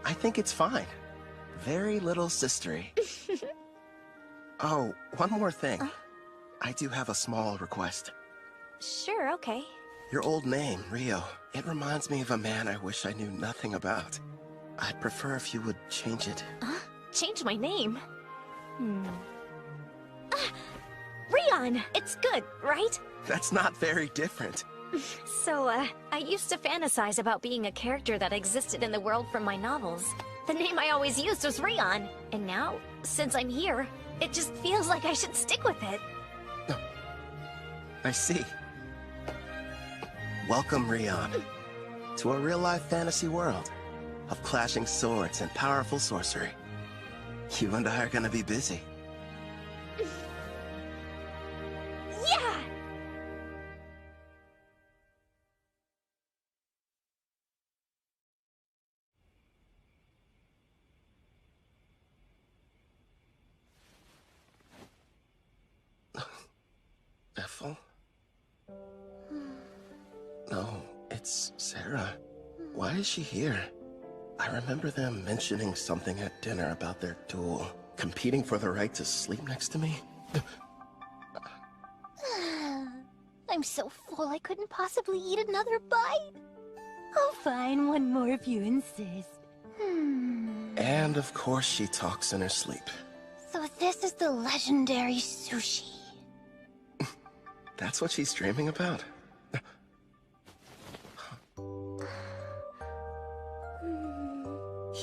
I think it's fine. Very little sistery. Oh, one more thing. I do have a small request. Sure, okay. Your old name, Rio, it reminds me of a man I wish I knew nothing about. I'd prefer if you would change it. Change my name? Rion! It's good, right? That's not very different. So, I used to fantasize about being a character that existed in the world from my novels. The name I always used was Rion, and now, since I'm here, it just feels like I should stick with it. I see. Welcome, Rion, to a real-life fantasy world of clashing swords and powerful sorcery. You and I are gonna be busy. Yeah! Ethel? No, it's Sarah. Why is she here? I remember them mentioning something at dinner about their duel, competing for the right to sleep next to me. I'm so full I couldn't possibly eat another bite. Oh, fine, one more if you insist. And of course she talks in her sleep. So this is the legendary sushi. That's what she's dreaming about?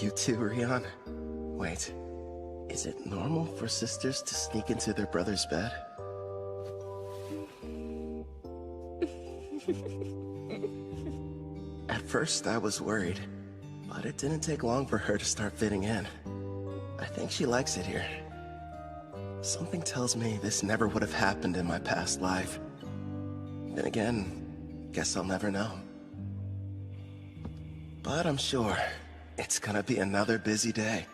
You too, Rion? Wait, is it normal for sisters to sneak into their brother's bed? At first, I was worried, but it didn't take long for her to start fitting in. I think she likes it here. Something tells me this never would have happened in my past life. Then again, guess I'll never know. But I'm sure it's gonna be another busy day.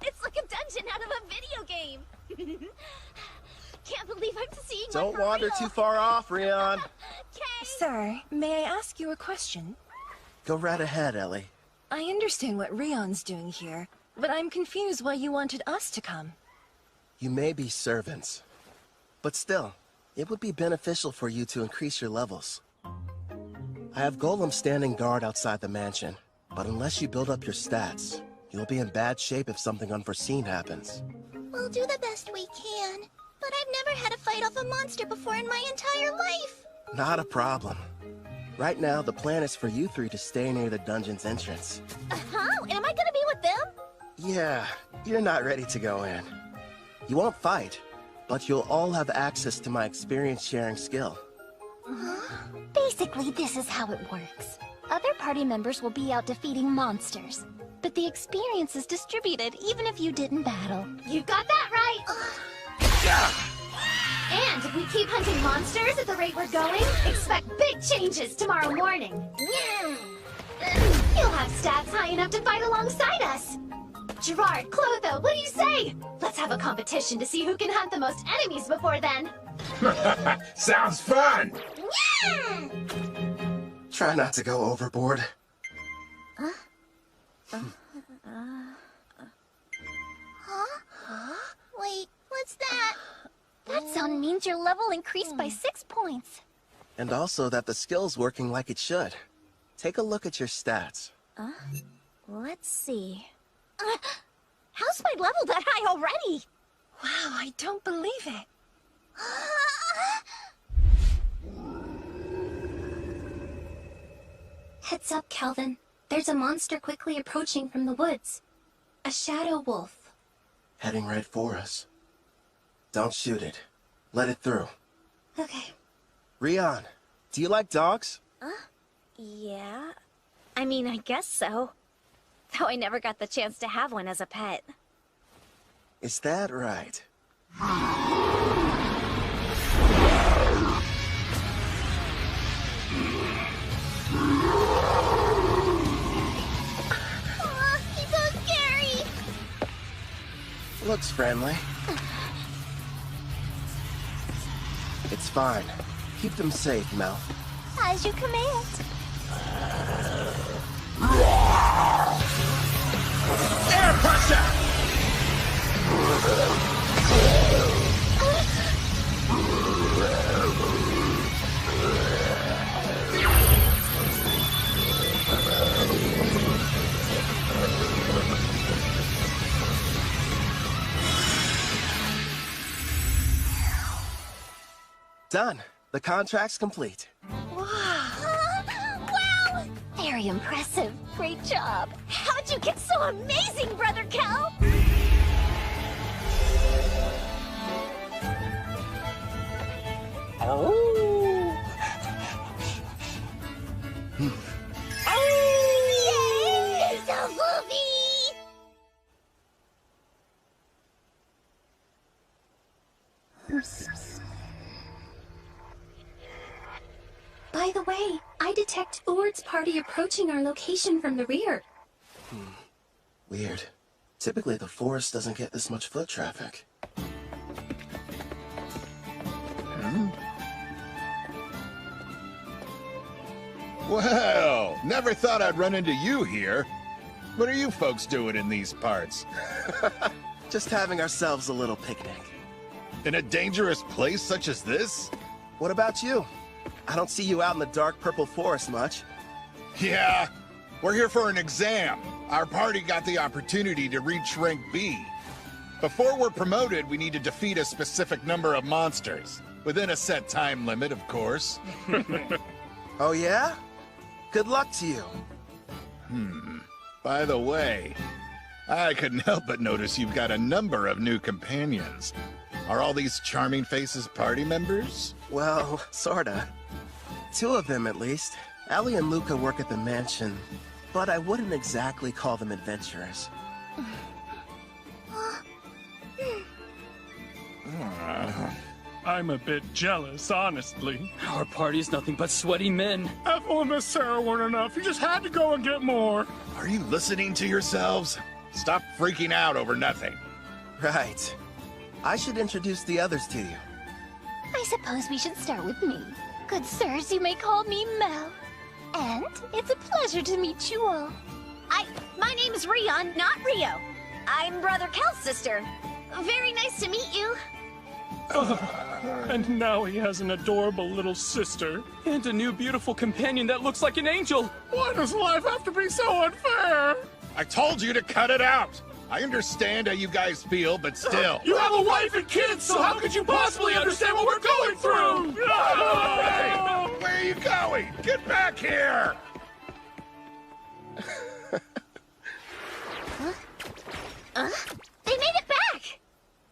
It's like a dungeon out of a video game. Can't believe I'm seeing one Don't for wander real. too far off, Rion. Sir, may I ask you a question? Go right ahead, Ellie. I understand what Rion's doing here, but I'm confused why you wanted us to come. You may be servants, but still, it would be beneficial for you to increase your levels. I have golems standing guard outside the mansion, but unless you build up your stats, you'll be in bad shape if something unforeseen happens. We'll do the best we can, but I've never had to fight off a monster before in my entire life. Not a problem. Right now, the plan is for you three to stay near the dungeon's entrance. Huh? Am I gonna be with them? Yeah, you're not ready to go in. You won't fight, but you'll all have access to my experience-sharing skill. Basically, this is how it works. Other party members will be out defeating monsters, but the experience is distributed even if you didn't battle. You got that right! And if we keep hunting monsters at the rate we're going, expect big changes tomorrow morning. You'll have stats high enough to fight alongside us. Gerard, Clotho, what do you say? Let's have a competition to see who can hunt the most enemies before then. Sounds fun! Yeah! Try not to go overboard. Wait, what's that? That sound means your level increased by 6 points. And also that the skill's working like it should. Take a look at your stats. Let's see. How's my level that high already? Wow, I don't believe it. Heads up, Kelvin. There's a monster quickly approaching from the woods. A shadow wolf. Heading right for us. Don't shoot it. Let it through. Okay. Rion, do you like dogs? Yeah. I mean, I guess so. Though I never got the chance to have one as a pet. Is that right? He's so scary! Looks friendly. It's fine. Keep them safe, Mel. As you command. Air pressure! Done. The contract's complete. Wow! Very impressive. Great job. How'd you get so amazing, Brother Kel? Yay! It's a movie! By the way, I detect Urd's party approaching our location from the rear. Weird. Typically, the forest doesn't get this much foot traffic. Well, never thought I'd run into you here. What are you folks doing in these parts? Just having ourselves a little picnic. In a dangerous place such as this? What about you? I don't see you out in the dark purple forest much. Yeah, we're here for an exam. Our party got the opportunity to reach rank B. Before we're promoted, we need to defeat a specific number of monsters. Within a set time limit, of course. Oh yeah? Good luck to you. By the way, I couldn't help but notice you've got a number of new companions. Are all these charming faces party members? Well, sorta. 2 of them, at least. Allie and Luca work at the mansion, but I wouldn't exactly call them adventurers. I'm a bit jealous, honestly. Our party's nothing but sweaty men. Ethel and Miss Sarah weren't enough. You just had to go and get more. Are you listening to yourselves? Stop freaking out over nothing. Right. I should introduce the others to you. I suppose we should start with me. Good sirs, you may call me Mel. And it's a pleasure to meet you all. My name's Rion, not Rio. I'm Brother Kel's sister. Very nice to meet you. And now he has an adorable little sister. And a new beautiful companion that looks like an angel. Why does life have to be so unfair? I told you to cut it out. I understand how you guys feel, but still. You have a wife and kids, so how could you possibly understand what we're going through? Hey, where are you going? Get back here! They made it back!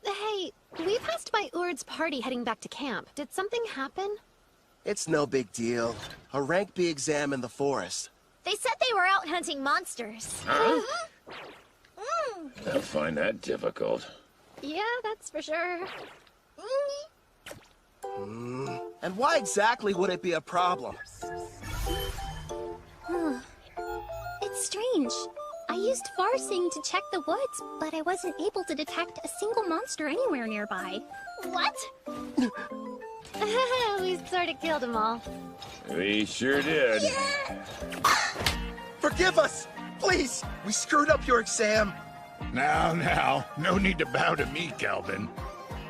Hey, we passed by Urd's party heading back to camp. Did something happen? It's no big deal. A rank B exam in the forest. They said they were out hunting monsters. Huh? I find that difficult. Yeah, that's for sure. And why exactly would it be a problem? It's strange. I used used Farsing to check the woods, but I wasn't able to detect a single monster anywhere nearby. What? We sort of killed them all. We sure did. Forgive us! Please! We screwed up your exam! Now, no need to bow to me, Kelvin.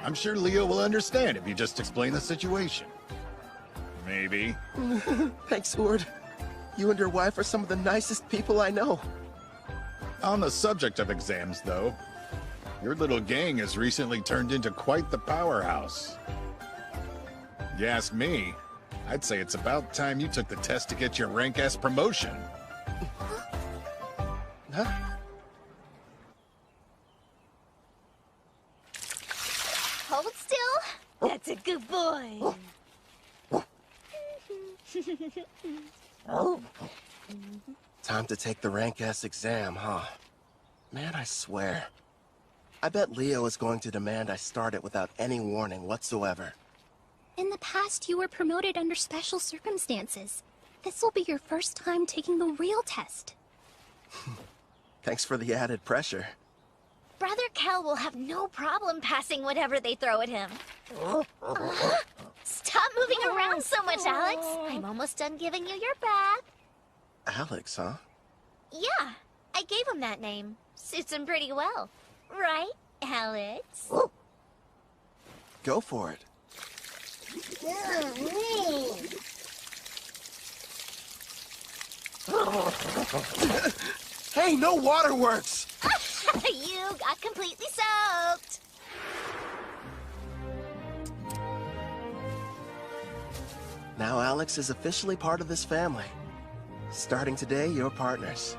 I'm sure Leo will understand if you just explain the situation. Maybe. Thanks, Ord. You and your wife are some of the nicest people I know. On the subject of exams, though, your little gang has recently turned into quite the powerhouse. You ask me, I'd say it's about time you took the test to get your rank-S promotion. Huh? Hold still. That's a good boy. Time to take the rank S exam, huh? Man, I swear. I bet Leo is going to demand I start it without any warning whatsoever. In the past, you were promoted under special circumstances. This will be your first time taking the real test. Thanks for the added pressure. Brother Kel will have no problem passing whatever they throw at him. Stop moving around so much, Alex. I'm almost done giving you your bath. Alex, huh? Yeah, I gave him that name. Suits him pretty well. Right, Alex? Go for it. Hey, no waterworks! You got completely soaked. Now Alex is officially part of this family. Starting today, you're partners.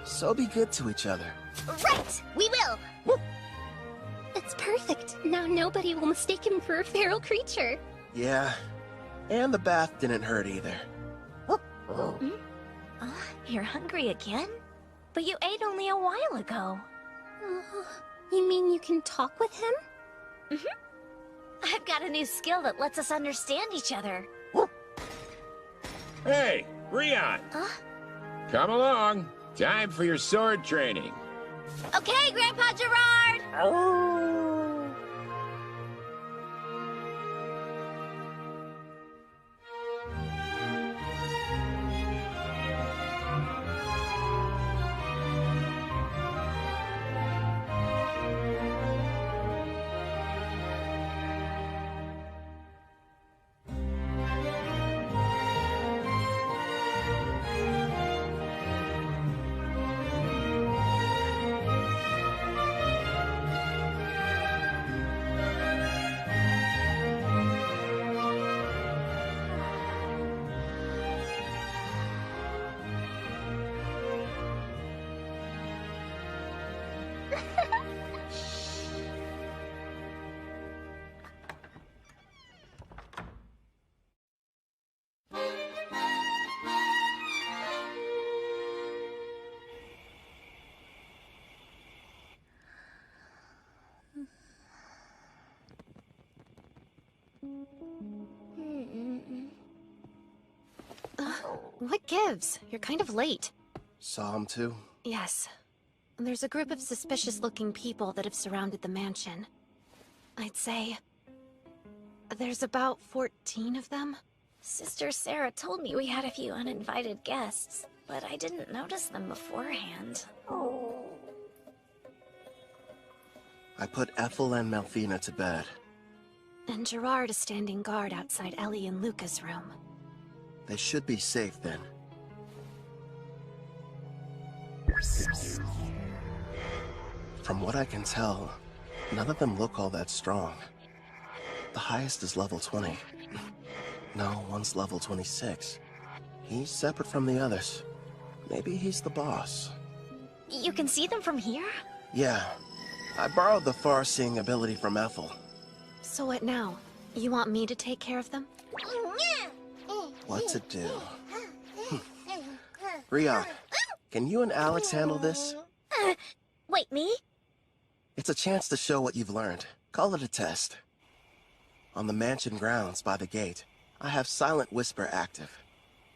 So be good to each other. Right, we will. That's perfect. Now nobody will mistake him for a feral creature. Yeah, and the bath didn't hurt either. You're hungry again? But you ate only a while ago. You mean you can talk with him? I've got a new skill that lets us understand each other. Hey, Rion! Come along. Time for your sword training. Okay, Grandpa Gerard! What gives? You're kind of late. Saw him too? Yes. There's a group of suspicious-looking people that have surrounded the mansion. I'd say there's about 14 of them. Sister Sarah told me we had a few uninvited guests, but I didn't notice them beforehand. I put Ethel and Melfina to bed. And Gerard is standing guard outside Ellie and Luca's room. They should be safe then. From what I can tell, none of them look all that strong. The highest is level 20. No, one's level 26. He's separate from the others. Maybe he's the boss. You can see them from here? Yeah. I borrowed the far-seeing ability from Ethel. So what now? You want me to take care of them? What to do? Rion, can you and Alex handle this? Wait, me? It's a chance to show what you've learned. Call it a test. On the mansion grounds by the gate, I have Silent Whisper active.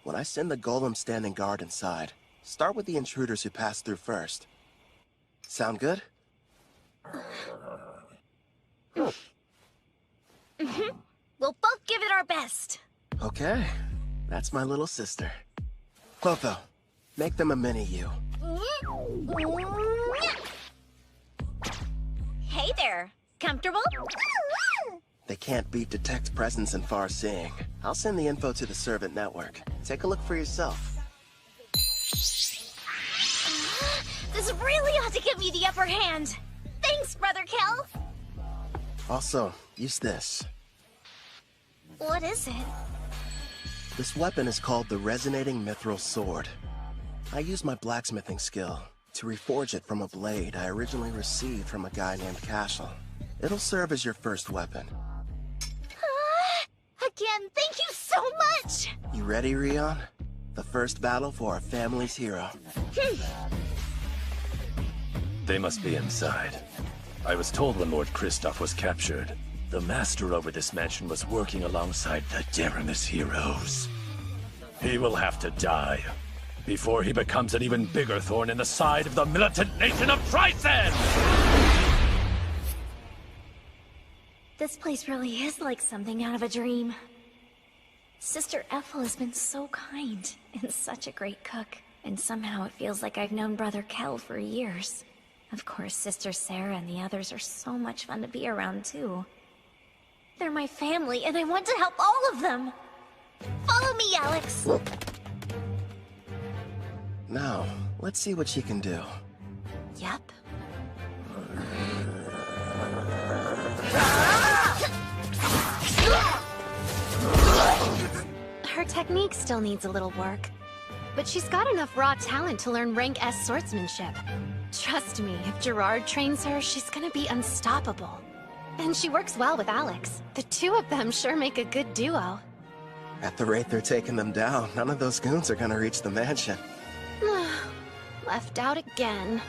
When I send the golem standing guard inside, start with the intruders who pass through first. Sound good? We'll both give it our best. Okay. That's my little sister. Clotho, make them a mini-you. Hey there. Comfortable? They can't beat detect presence and far seeing. I'll send the info to the servant network. Take a look for yourself. This really ought to give me the upper hand. Thanks, Brother Kel. Also, use this. What is it? This weapon is called the Resonating Mithril Sword. I used my blacksmithing skill to reforge it from a blade I originally received from a guy named Cashel. It'll serve as your first weapon. Again, thank you so much! You ready, Rion? The first battle for our family's hero. They must be inside. I was told when Lord Kristoff was captured, the master over this mansion was working alongside the Deramis heroes. He will have to die before he becomes an even bigger thorn in the side of the militant nation of Tryson! This place really is like something out of a dream. Sister Ethel has been so kind and such a great cook. And somehow it feels like I've known Brother Kel for years. Of course, Sister Sarah and the others are so much fun to be around, too. They're my family, and I want to help all of them! Follow me, Alex! Now, let's see what she can do. Yep. Her technique still needs a little work. But she's got enough raw talent to learn rank S swordsmanship. Trust me, if Gerard trains her, she's gonna be unstoppable. And she works well with Alex. The two of them sure make a good duo. At the rate they're taking them down, none of those goons are gonna reach the mansion. Left out again.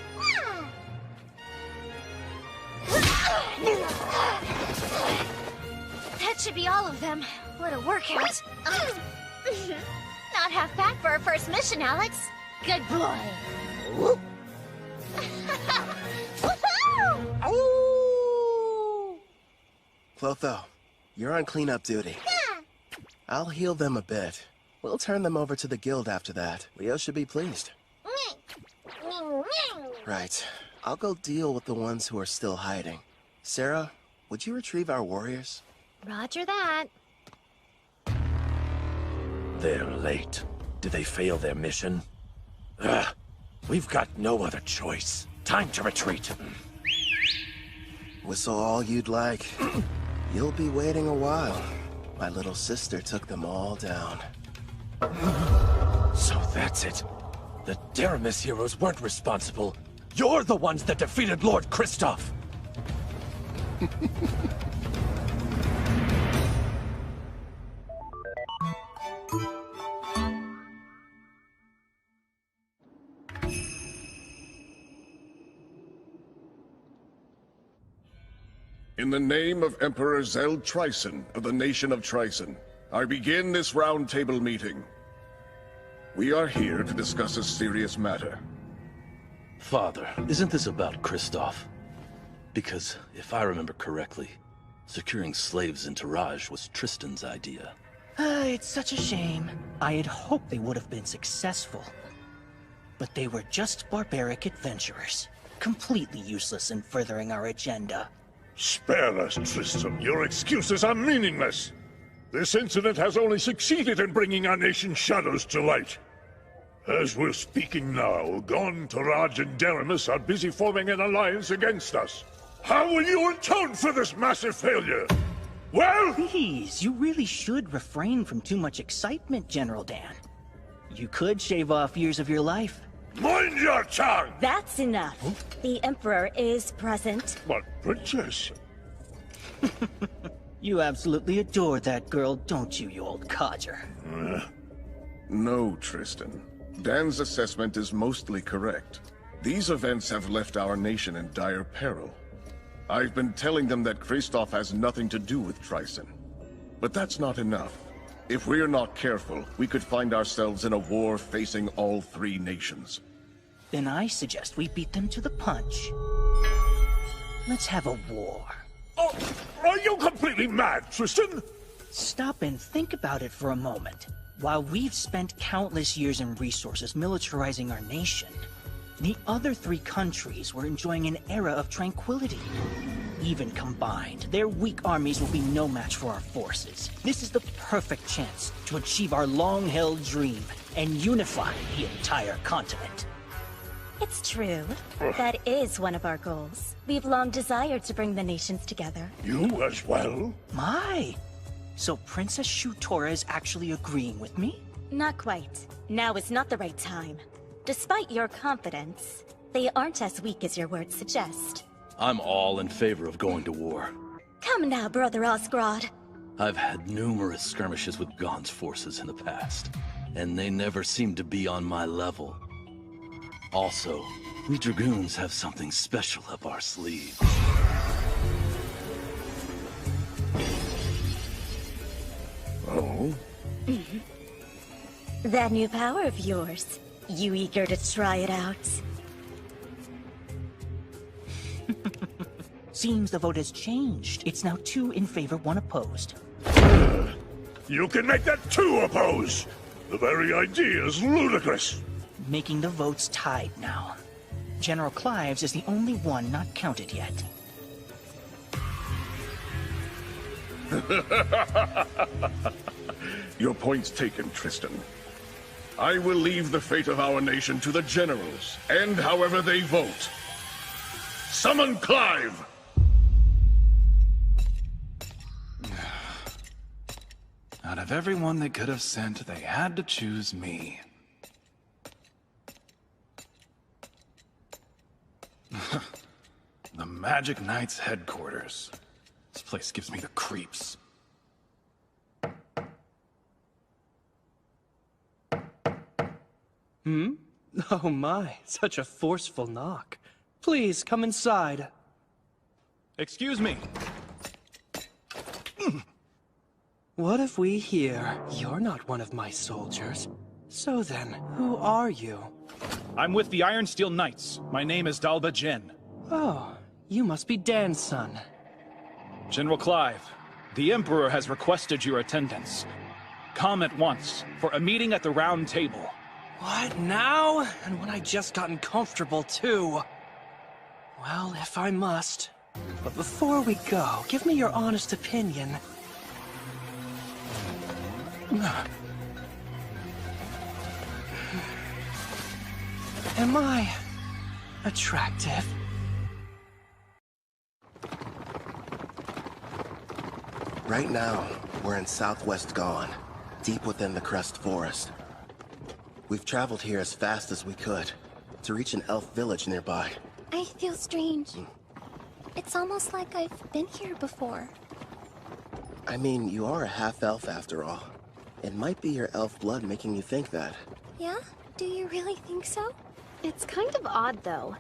That should be all of them. What a workout. Not half bad for our first mission, Alex. Good boy. Clotho, you're on cleanup duty. I'll heal them a bit. We'll turn them over to the guild after that. Leo should be pleased. Right. I'll go deal with the ones who are still hiding. Sarah, would you retrieve our warriors? Roger that. They're late. Did they fail their mission? Ugh. We've got no other choice. Time to retreat. Whistle all you'd like. You'll be waiting a while. My little sister took them all down. So that's it. The Deramis heroes weren't responsible. You're the ones that defeated Lord Kristoff! In the name of Emperor Zeld Tryson of the nation of Tryson, I begin this round table meeting. We are here to discuss a serious matter. Father, isn't this about Kristoff? Because, if I remember correctly, securing slaves in Taraj was Tristan's idea. It's such a shame. I had hoped they would have been successful. But they were just barbaric adventurers, completely useless in furthering our agenda. Spare us, Tristan. Your excuses are meaningless. This incident has only succeeded in bringing our nation's shadows to light. As we're speaking now, Gon, Taraj, and Deramis are busy forming an alliance against us. How will you atone for this massive failure? Well... Please, you really should refrain from too much excitement, General Dan. You could shave off years of your life. Mind your tongue! That's enough. The Emperor is present. But, Princess... You absolutely adore that girl, don't you, you old codger? No, Tristan. Dan's assessment is mostly correct. These events have left our nation in dire peril. I've been telling them that Kristoff has nothing to do with Tryson. But that's not enough. If we're not careful, we could find ourselves in a war facing all three nations. Then I suggest we beat them to the punch. Let's have a war. Oh, are you completely mad, Tristan? Stop and think about it for a moment. While we've spent countless years and resources militarizing our nation, the other 3 countries were enjoying an era of tranquility. Even combined, their weak armies will be no match for our forces. This is the perfect chance to achieve our long-held dream and unify the entire continent. It's true. That is one of our goals. We've long desired to bring the nations together. You as well? My! So Princess Shutora is actually agreeing with me? Not quite. Now is not the right time. Despite your confidence, they aren't as weak as your words suggest. I'm all in favor of going to war. Come now, Brother Osgrod. I've had numerous skirmishes with Gon's forces in the past, and they never seemed to be on my level. Also, we Dragoons have something special up our sleeves. Oh? That new power of yours. You eager to try it out? Seems the vote has changed. It's now 2 in favor, 1 opposed. You can make that 2 oppose! The very idea is ludicrous! Making the votes tied now. General Clives is the only one not counted yet. Your point's taken, Tristan. I will leave the fate of our nation to the generals, and however they vote. Summon Clive! Out of everyone they could have sent, they had to choose me. The Magic Knight's headquarters. This place gives me the creeps. Oh my, such a forceful knock. Please, come inside. Excuse me. What if we hear you're not one of my soldiers? So then, who are you? I'm with the Iron Steel Knights. My name is Dalba Jin. Oh, you must be Dan's son. General Clive, the Emperor has requested your attendance. Come at once for a meeting at the Round Table. What, now? And when I just gotten comfortable, too. Well, if I must. But before we go, give me your honest opinion. Am I attractive? Right now, we're in southwest Gon, deep within the Crest Forest. We've traveled here as fast as we could, to reach an elf village nearby. I feel strange. It's almost like I've been here before. I mean, you are a half-elf after all. It might be your elf blood making you think that. Yeah? Do you really think so? It's kind of odd, though.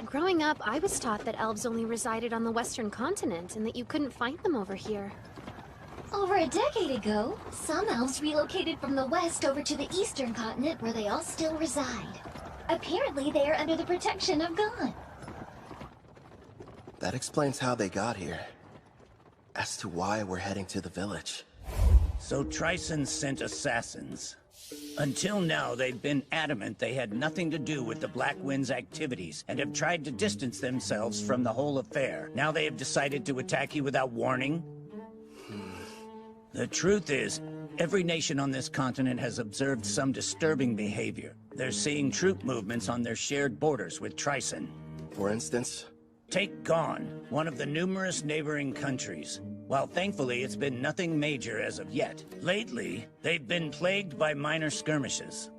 Growing up, I was taught that elves only resided on the western continent and that you couldn't find them over here. Over a decade ago, some elves relocated from the west over to the eastern continent where they all still reside. Apparently, they are under the protection of Gon. That explains how they got here. As to why we're heading to the village. So Tryson sent assassins. Until now, they've been adamant they had nothing to do with the Black Wind's activities and have tried to distance themselves from the whole affair. Now they have decided to attack you without warning? The truth is, every nation on this continent has observed some disturbing behavior. They're seeing troop movements on their shared borders with Tryson. For instance? Take Gon, one of the numerous neighboring countries. While thankfully it's been nothing major as of yet, lately they've been plagued by minor skirmishes.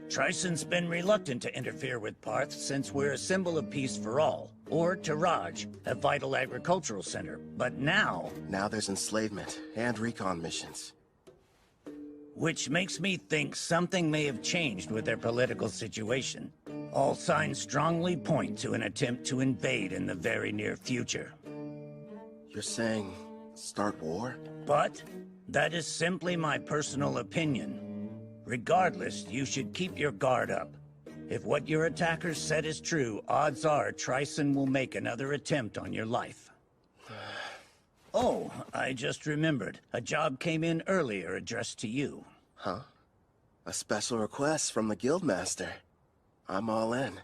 Tryson's been reluctant to interfere with Parth since we're a symbol of peace for all, or Taraj, a vital agricultural center. But now... Now there's enslavement and recon missions. Which makes me think something may have changed with their political situation. All signs strongly point to an attempt to invade in the very near future. You're saying... start war? But that is simply my personal opinion. Regardless, you should keep your guard up. If what your attackers said is true, odds are Tryson will make another attempt on your life. Oh, I just remembered. A job came in earlier addressed to you. Huh? A special request from the Guildmaster. I'm all in.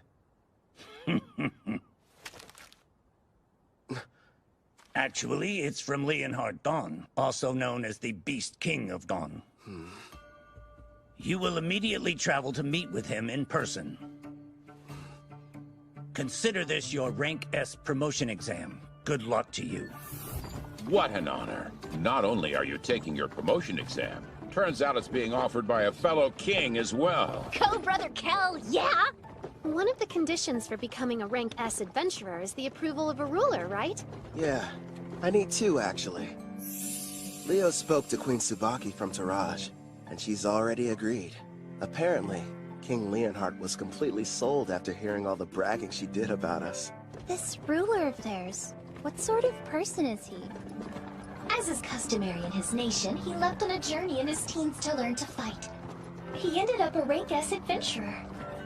Actually, it's from Leonhard Dawn, also known as the Beast King of Dawn. You will immediately travel to meet with him in person. Consider this your Rank S promotion exam. Good luck to you. What an honor. Not only are you taking your promotion exam, turns out it's being offered by a fellow king as well. Go, Brother Kel, yeah? One of the conditions for becoming a Rank S adventurer is the approval of a ruler, right? Yeah, I need 2 actually. Leo spoke to Queen Tsubaki from Taraj, and she's already agreed. Apparently, King Leonhard was completely sold after hearing all the bragging she did about us. This ruler of theirs, what sort of person is he? As is customary in his nation, he left on a journey in his teens to learn to fight. He ended up a Rank S adventurer.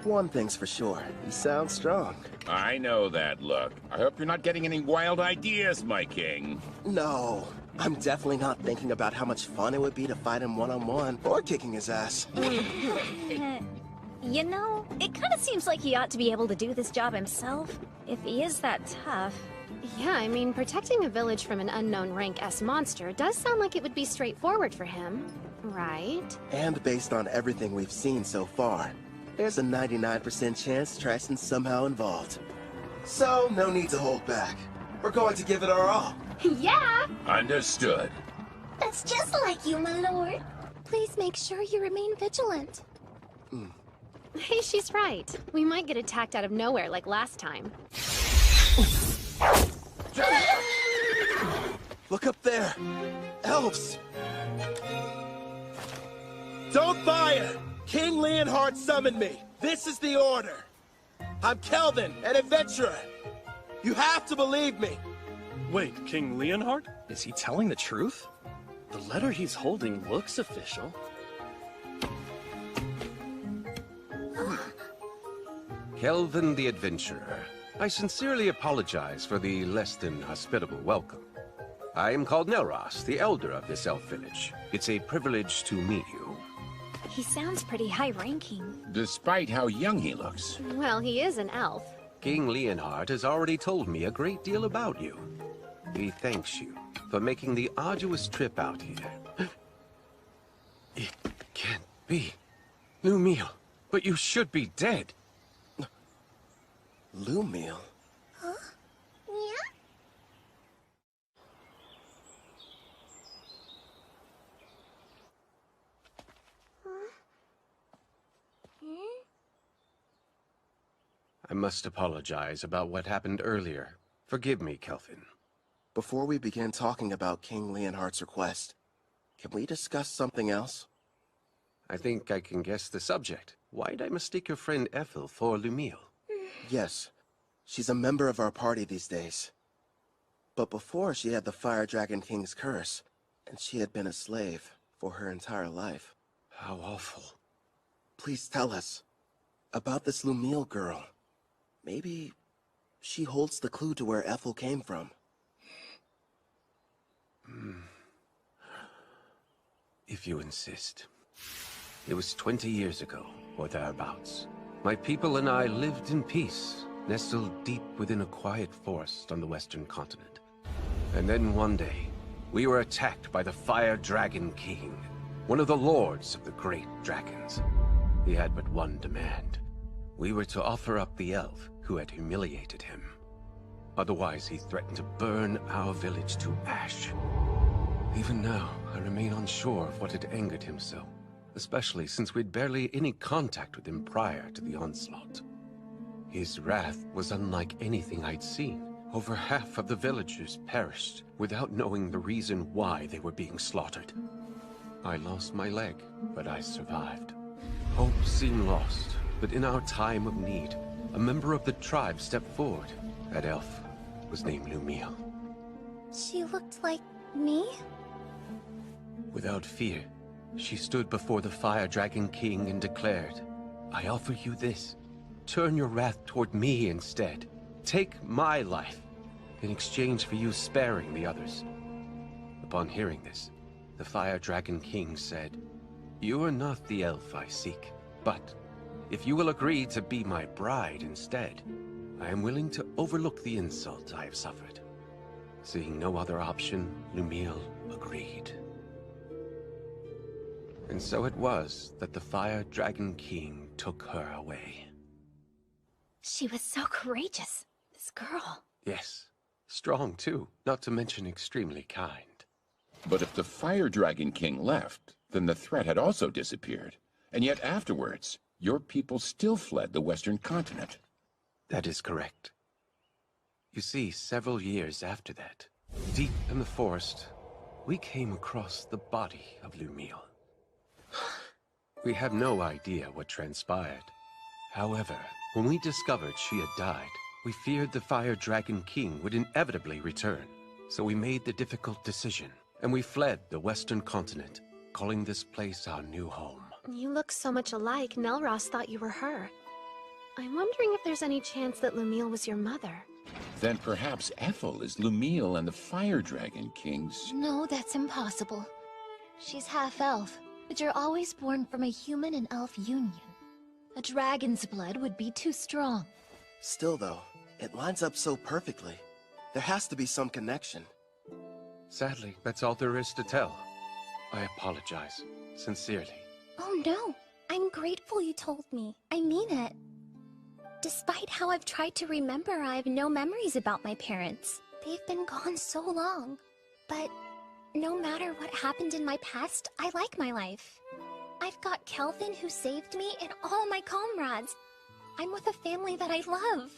One thing's for sure, he sounds strong. I know that look. I hope you're not getting any wild ideas, my king. No, I'm definitely not thinking about how much fun it would be to fight him one-on-one or kicking his ass. You know, it kind of seems like he ought to be able to do this job himself. If he is that tough. Yeah, I mean, protecting a village from an unknown Rank S monster does sound like it would be straightforward for him, right? And based on everything we've seen so far, there's a 99% chance Tryson's somehow involved. So, no need to hold back. We're going to give it our all. Yeah! Understood. That's just like you, my lord. Please make sure you remain vigilant. Hey, she's right. We might get attacked out of nowhere like last time. Look up there! Elves! Don't fire! King Leonhard summoned me. This is the order. I'm Kelvin, an adventurer. You have to believe me. Wait, King Leonhard? Is he telling the truth? The letter he's holding looks official. Kelvin the Adventurer. I sincerely apologize for the less than hospitable welcome. I am called Nelros, the elder of this elf village. It's a privilege to meet you. He sounds pretty high-ranking. Despite how young he looks. Well, he is an elf. King Leonhard has already told me a great deal about you. He thanks you for making the arduous trip out here. It can't be. Lumiel, but you should be dead. Lumiel? Huh? Yeah? I must apologize about what happened earlier. Forgive me, Kelvin. Before we begin talking about King Leonhard's request, can we discuss something else? I think I can guess the subject. Why'd I mistake your friend Ethel for Lumiel? Yes, she's a member of our party these days. But before, she had the Fire Dragon King's curse, and she had been a slave for her entire life. How awful. Please tell us about this Lumiel girl. Maybe she holds the clue to where Ethel came from. If you insist. It was 20 years ago, or thereabouts. My people and I lived in peace, nestled deep within a quiet forest on the western continent. And then one day, we were attacked by the Fire Dragon King, one of the lords of the great dragons. He had but one demand. We were to offer up the elf who had humiliated him. Otherwise, he threatened to burn our village to ash. Even now, I remain unsure of what had angered him so, especially since we'd barely any contact with him prior to the onslaught. His wrath was unlike anything I'd seen. Over half of the villagers perished without knowing the reason why they were being slaughtered. I lost my leg, but I survived. Hope seemed lost, but in our time of need, a member of the tribe stepped forward. That elf was named Lumiel. She looked like me? Without fear, she stood before the Fire Dragon King and declared, I offer you this. turn your wrath toward me instead. Take my life in exchange for you sparing the others. Upon hearing this, the Fire Dragon King said, "You are not the elf I seek, but if you will agree to be my bride instead, I am willing to overlook the insult I have suffered." Seeing no other option, Lumiel agreed. And so it was that the Fire Dragon King took her away. She was so courageous, this girl. Yes, strong too, not to mention extremely kind. But if the Fire Dragon King left, then the threat had also disappeared. And yet afterwards, your people still fled the Western continent. That is correct. You see, several years after that, deep in the forest, we came across the body of Lumiel. We have no idea what transpired. However, when we discovered she had died, we feared the Fire Dragon King would inevitably return. So we made the difficult decision, and we fled the Western continent, calling this place our new home. You look so much alike, Nelros thought you were her. I'm wondering if there's any chance that Lumiel was your mother. Then perhaps Ethel is Lumiel and the Fire Dragon King's... No, that's impossible. She's half-elf, but you're always born from a human and elf union. A dragon's blood would be too strong. Still though, it lines up so perfectly. There has to be some connection. Sadly, that's all there is to tell. I apologize, sincerely. Oh no, I'm grateful you told me. I mean it. Despite how I've tried to remember, I have no memories about my parents. They've been gone so long. But no matter what happened in my past, I like my life. I've got Kelvin who saved me and all my comrades. I'm with a family that I love.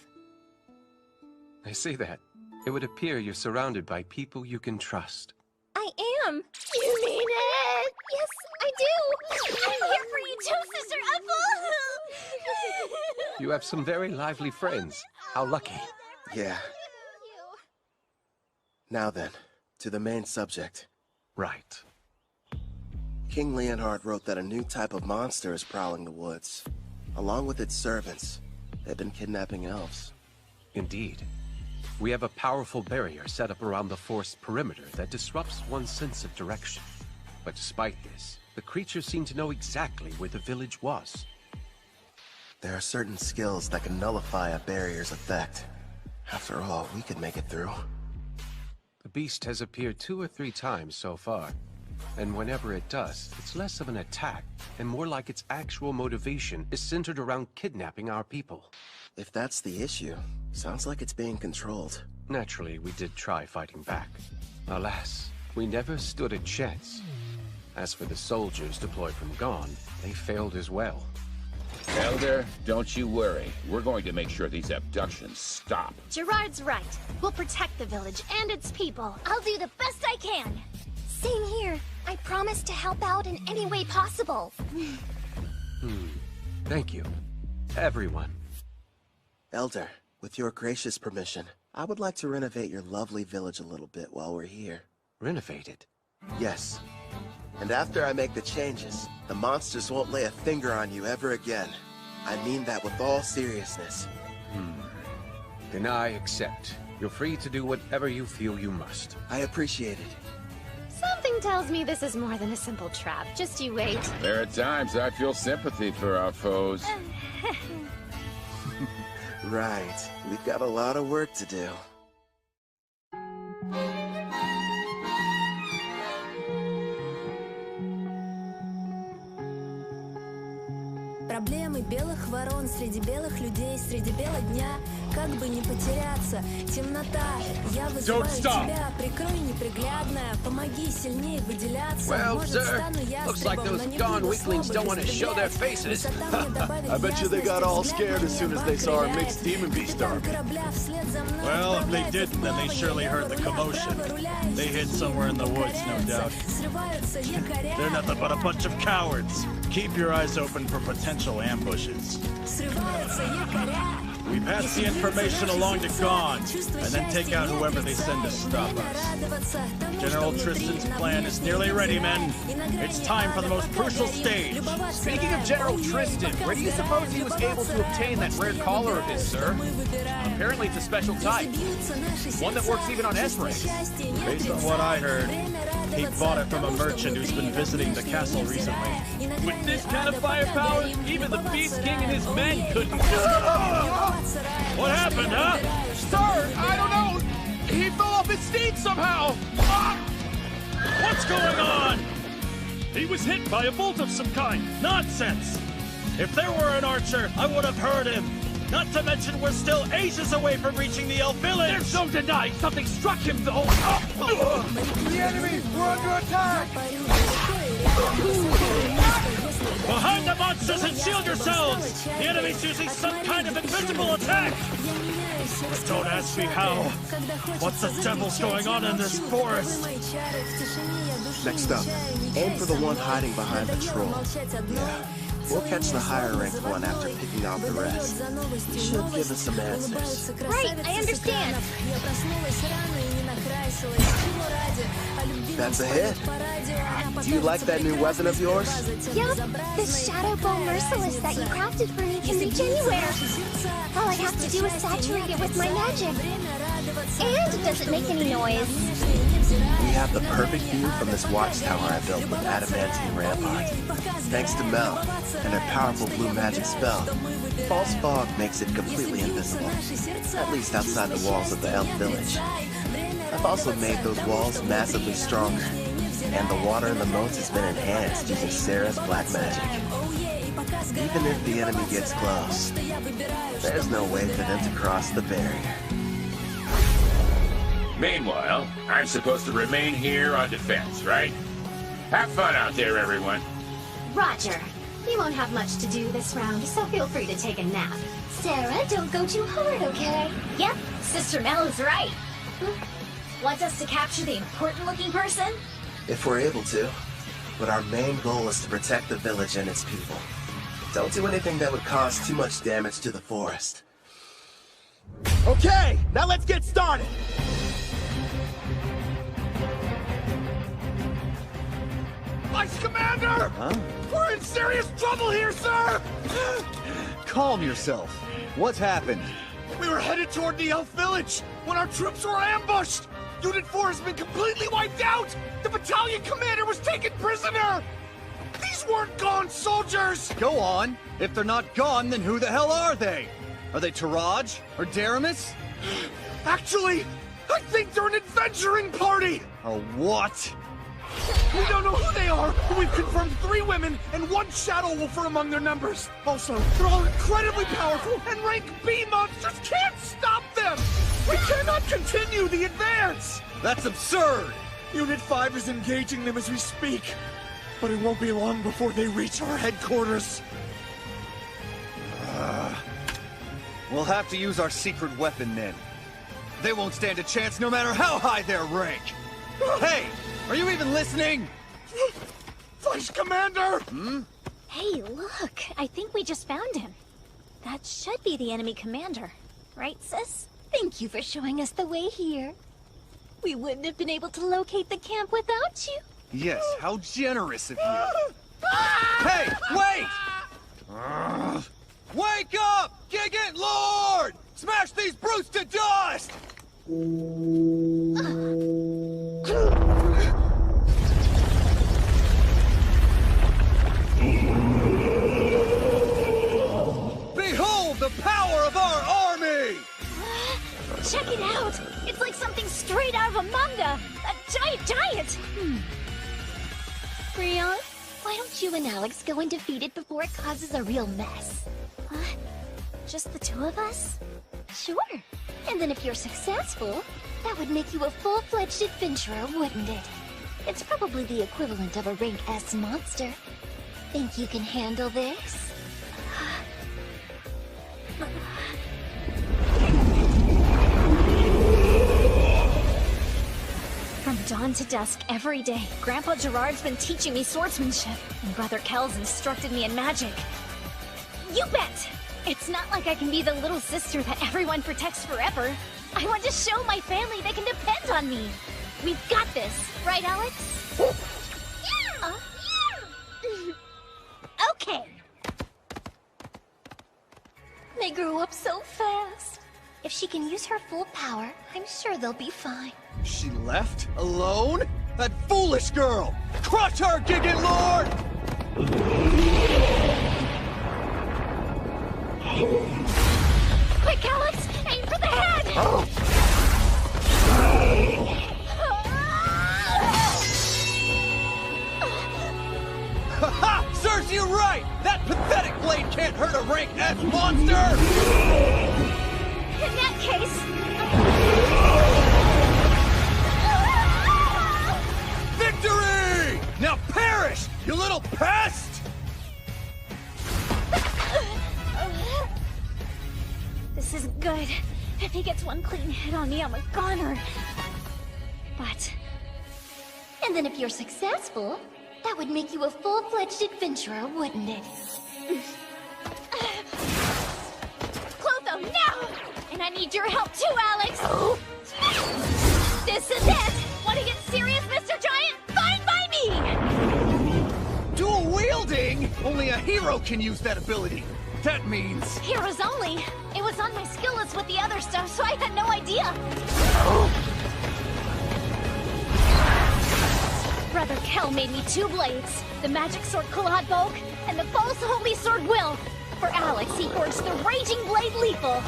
I see that. It would appear you're surrounded by people you can trust. I am! You mean it? Yes, I do! I'm here for you too, Sister Ethel! You have some very lively friends. How lucky. Yeah. Now then, to the main subject. Right. King Leonhard wrote that a new type of monster is prowling the woods. Along with its servants, they've been kidnapping elves. Indeed. We have a powerful barrier set up around the forest perimeter that disrupts one's sense of direction. But despite this, the creatures seem to know exactly where the village was. There are certain skills that can nullify a barrier's effect. After all, we could make it through. The beast has appeared 2 or 3 times so far. And whenever it does, it's less of an attack, and more like its actual motivation is centered around kidnapping our people. If that's the issue, sounds like it's being controlled. Naturally, we did try fighting back. Alas, we never stood a chance. As for the soldiers deployed from Gone, they failed as well. Elder, don't you worry. We're going to make sure these abductions stop. Gerard's right. We'll protect the village and its people. I'll do the best I can. Same here. I promise to help out in any way possible. Thank you, everyone. Elder, with your gracious permission, I would like to renovate your lovely village a little bit while we're here. Renovate it? Yes. And after I make the changes, the monsters won't lay a finger on you ever again. I mean that with all seriousness. Then I accept. You're free to do whatever you feel you must. I appreciate it. Something tells me this is more than a simple trap. Just you wait. There are times I feel sympathy for our foes. Right. We've got a lot of work to do. Проблемы белых ворон среди белых людей, среди бела дня. Как бы не потеряться, темнота. Я вызываю тебя, прикрой неприглядная. Помоги сильнее выделяться. Well, Может, sir, стану ястребом, looks like those но не Gone буду weaklings don't want to show their faces. I bet you they got all scared as soon as they saw our mixed demon beast army. Well, if they didn't, then they surely heard the commotion. They hid somewhere in the woods, no doubt. They're nothing but a bunch of cowards. Keep your eyes open for potential ambushes. Срываются якоря. We pass the information along to Gon, and then take out whoever they send to stop us. General Tristan's plan is nearly ready, men. It's time for the most crucial stage. Speaking of General Tristan, where do you suppose he was able to obtain that rare collar of his, sir? Apparently it's a special type. One that works even on S-ranks. Based on what I heard, he bought it from a merchant who's been visiting the castle recently. With this kind of firepower, even the Beast King and his men couldn't do it. What happened, huh? Sir, I don't know. He fell off his steed somehow. What's going on? He was hit by a bolt of some kind. Nonsense! If there were an archer, I would have heard him. Not to mention we're still ages away from reaching the elf village! There's no denying something struck him, though! The enemy! We're under attack! Behind the monsters and shield yourselves! The enemy's using some kind of invisible attack! But don't ask me how. What the devil's going on in this forest? Next up, aim for the one hiding behind the troll. Yeah. We'll catch the higher ranked one after picking off the rest. He should give us some answers. Right, I understand. That's a hit. Do you like that new weapon of yours? Yup, this Shadow Bow Merciless that you crafted for me can reach anywhere. All I have to do is saturate it with my magic. And does it make any noise? We have the perfect view from this watchtower I built with adamantine rampart. Thanks to Mel and her powerful blue magic spell, false fog makes it completely invisible, at least outside the walls of the elf village. I've also made those walls massively stronger, and the water in the moats has been enhanced using Sarah's black magic. Even if the enemy gets close, there's no way for them to cross the barrier. Meanwhile, I'm supposed to remain here on defense, right? Have fun out there, everyone. Roger. You won't have much to do this round, so feel free to take a nap. Sarah, don't go too hard, okay? Yep, Sister Mel is right. Want us to capture the important-looking person? If we're able to. But our main goal is to protect the village and its people. Don't do anything that would cause too much damage to the forest. Okay, now let's get started! Vice Commander! Huh? We're in serious trouble here, sir! Calm yourself. What's happened? We were headed toward the elf village when our troops were ambushed! Unit 4 has been completely wiped out! The battalion commander was taken prisoner! These weren't gone soldiers! Go on. If they're not gone, then who the hell are they? Are they Taraj or Daramus? Actually, I think they're an adventuring party! A what? We don't know who they are, but we've confirmed 3 women and 1 Shadow Wolfer among their numbers. Also, they're all incredibly powerful, and rank B monsters can't stop them! We cannot continue the advance! That's absurd! Unit 5 is engaging them as we speak, but it won't be long before they reach our headquarters. We'll have to use our secret weapon then. They won't stand a chance no matter how high their rank! Hey! Are you even listening? Vice Commander! Hey, look. I think we just found him. That should be the enemy commander. Right, sis? Thank you for showing us the way here. We wouldn't have been able to locate the camp without you. Yes, how generous of you. Hey, wait! Wake up! Gigant Lord! Smash these brutes to dust! Behold the power of our army! Check it out! It's like something straight out of a manga! A giant! Rion, why don't you and Alex go and defeat it before it causes a real mess? Just the 2 of us? Sure. And then if you're successful, that would make you a full-fledged adventurer, wouldn't it? It's probably the equivalent of a rank S monster. Think you can handle this? From dawn to dusk every day, Grandpa Gerard's been teaching me swordsmanship, and Brother Kel's instructed me in magic. You bet! It's not like I can be the little sister that everyone protects forever. I want to show my family they can depend on me. We've got this, right, Alex? Okay. They grew up so fast. If she can use her full power, I'm sure they'll be fine. She left? Alone? That foolish girl! Crush her, Gigant Lord! Quick, Alex! Aim for the head! Ha-ha! Serves you right! That pathetic blade can't hurt a rank S monster! In that case... Victory! Now perish, you little pest! This isn't good. If he gets one clean hit on me, I'm a goner. But... And then if you're successful, that would make you a full-fledged adventurer, wouldn't it? Clotho, now! And I need your help too, Alex! This is it! Want to get serious, Mr. Giant? Fine by me! Dual wielding? Only a hero can use that ability. That means... Heroes only. It was on my skill list with the other stuff, so I had no idea. Brother Kel made me 2 blades. The magic sword Kulad Bulk, and the false holy sword Will. For Alex, he forged the raging blade Lethal.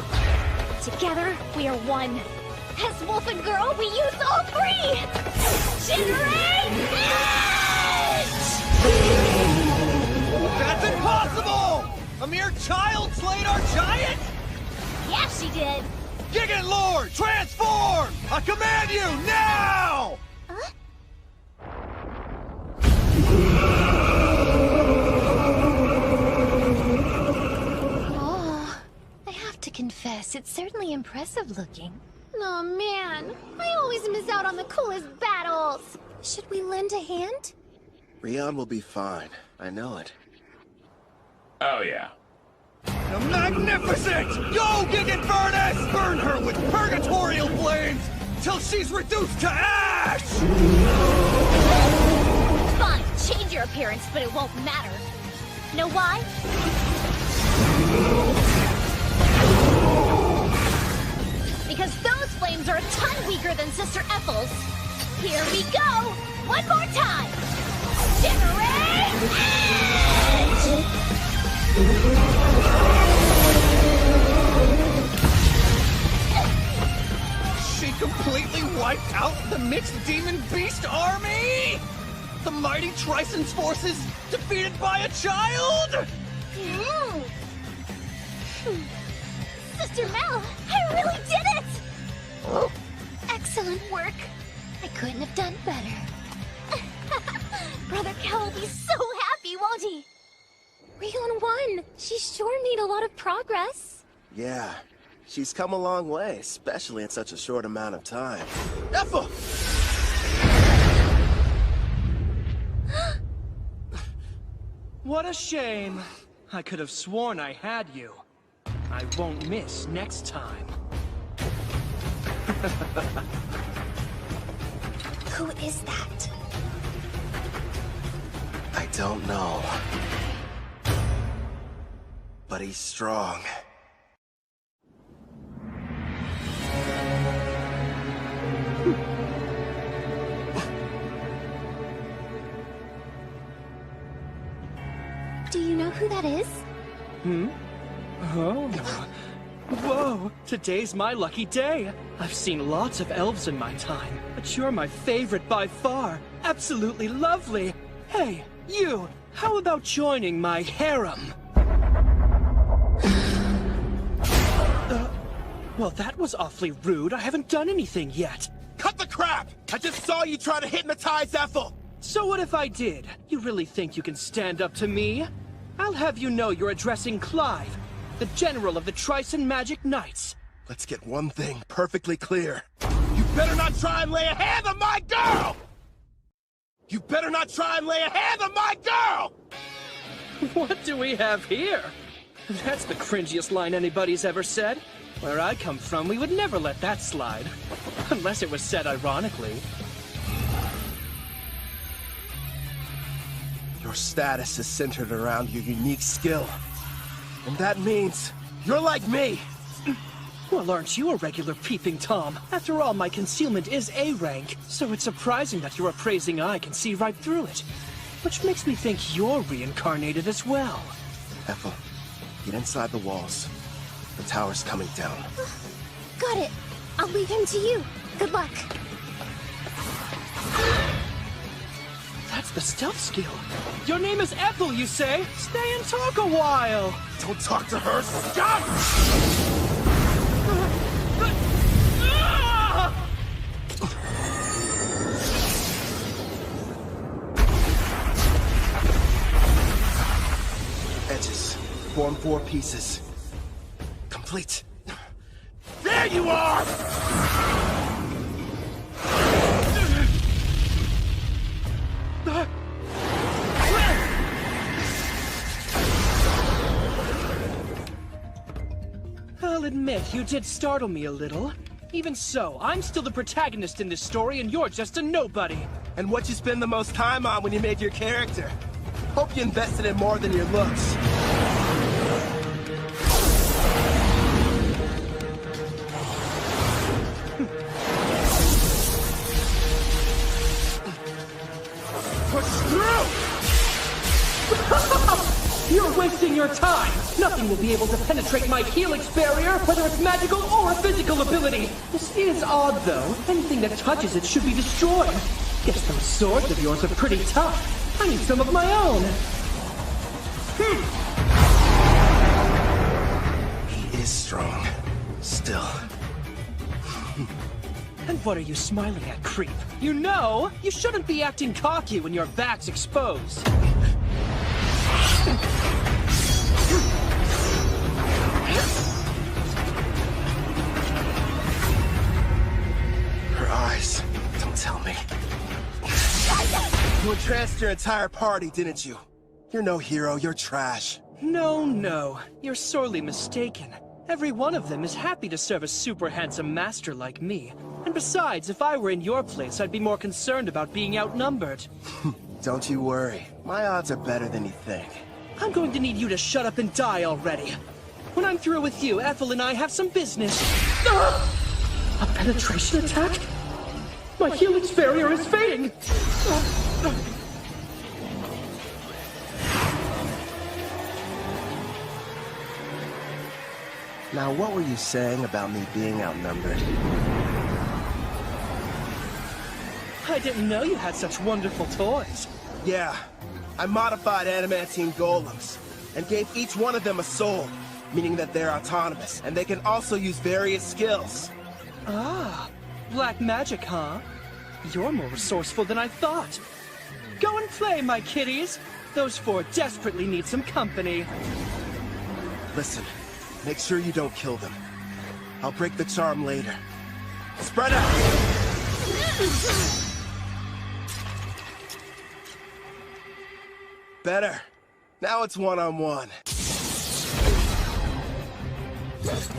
Together, we are one. As Wolf and Girl, we use all 3! Generate Edge! That's impossible! A mere child slayed our giant? Yeah, she did. Gigant Lord, transform! I command you, now! Oh, I have to confess, it's certainly impressive looking. Oh man, I always miss out on the coolest battles. Should we lend a hand? Rion will be fine. I know it. Oh, yeah. Magnificent! Go, Gigant Furnace! Burn her with purgatorial flames till she's reduced to ash! Fine, change your appearance, but it won't matter. Know why? Because those flames are a ton weaker than Sister Ethel's. Here we go! One more time! Generate Edge! She completely wiped out the mixed demon beast army? The mighty Trison's forces defeated by a child? Sister Mel, I really did it! Excellent work. I couldn't have done better. Brother Kel will be so happy, won't he? Rion won. She sure made a lot of progress. Yeah, she's come a long way, especially in such a short amount of time. Ethel! What a shame. I could have sworn I had you. I won't miss next time. Who is that? I don't know. But he's strong. Do you know who that is? Oh. Whoa, today's my lucky day. I've seen lots of elves in my time, but you're my favorite by far. Absolutely lovely. Hey, you, how about joining my harem? Well, that was awfully rude. I haven't done anything yet. Cut the crap! I just saw you try to hypnotize Ethel! So what if I did? You really think you can stand up to me? I'll have you know you're addressing Clive, the general of the Trison Magic Knights. Let's get one thing perfectly clear. You better not try and lay a hand on my girl! You better not try and lay a hand on my girl! What do we have here? That's the cringiest line anybody's ever said. Where I come from, we would never let that slide. Unless it was said ironically. Your status is centered around your unique skill. And that means you're like me! Well, aren't you a regular peeping Tom? After all, my concealment is A rank, so it's surprising that your appraising eye can see right through it. Which makes me think you're reincarnated as well. Ethel, get inside the walls. The tower's coming down. Got it. I'll leave him to you. Good luck. That's the stealth skill. Your name is Ethel, you say? Stay and talk a while. Don't talk to her, stop! Edges. Form 4 pieces. Complete. There you are! I'll admit, you did startle me a little. Even so, I'm still the protagonist in this story and you're just a nobody. And what you spend the most time on when you made your character? Hope you invested in more than your looks. Push through! You're wasting your time! Nothing will be able to penetrate my helix barrier, whether it's magical or a physical ability! This is odd, though. Anything that touches it should be destroyed. Guess those swords of yours are pretty tough. I need some of my own. He is strong. Still. And what are you smiling at, creep? You know, you shouldn't be acting cocky when your back's exposed. Her eyes. Don't tell me. You entranced your entire party, didn't you? You're no hero, you're trash. No. You're sorely mistaken. Every one of them is happy to serve a super handsome master like me. And besides, if I were in your place, I'd be more concerned about being outnumbered. Don't you worry. My odds are better than you think. I'm going to need you to shut up and die already. When I'm through with you, Ethel and I have some business. A penetration attack? My helix barrier is fading! Now, what were you saying about me being outnumbered? I didn't know you had such wonderful toys. Yeah, I modified adamantine golems, and gave each one of them a soul, meaning that they're autonomous, and they can also use various skills. Ah, black magic, huh? You're more resourceful than I thought. Go and play, my kitties. Those 4 desperately need some company. Listen, make sure you don't kill them. I'll break the charm later. Spread out! Better. Now it's one-on-one.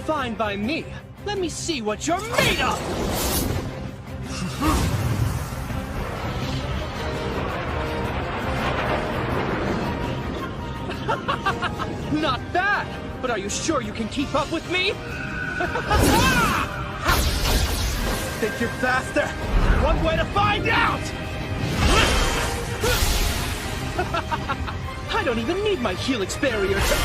Fine by me. Let me see what you're made of! Not bad! But are you sure you can keep up with me? Think you're faster? One way to find out! I don't even need my helix barrier to...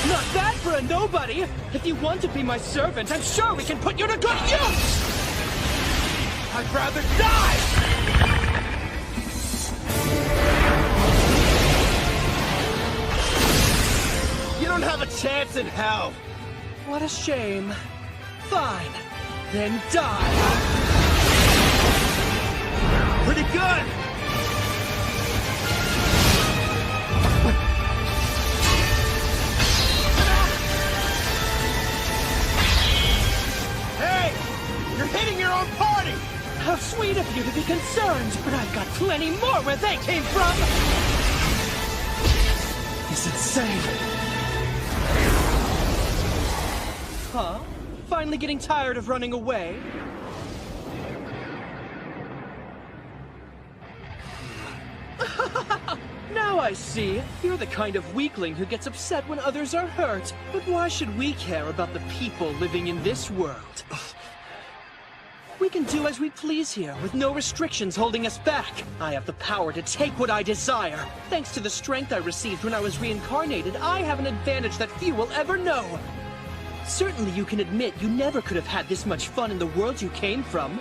Not bad for a nobody! If you want to be my servant, I'm sure we can put you to good use! I'd rather die! You don't have a chance in hell! What a shame. Fine. Then die. Pretty good! Hey! You're hitting your own party! How sweet of you to be concerned, but I've got plenty more where they came from! It's insane. Huh? Finally getting tired of running away? Now I see. You're the kind of weakling who gets upset when others are hurt. But why should we care about the people living in this world? We can do as we please here, with no restrictions holding us back. I have the power to take what I desire. Thanks to the strength I received when I was reincarnated, I have an advantage that few will ever know. Certainly you can admit you never could have had this much fun in the world you came from.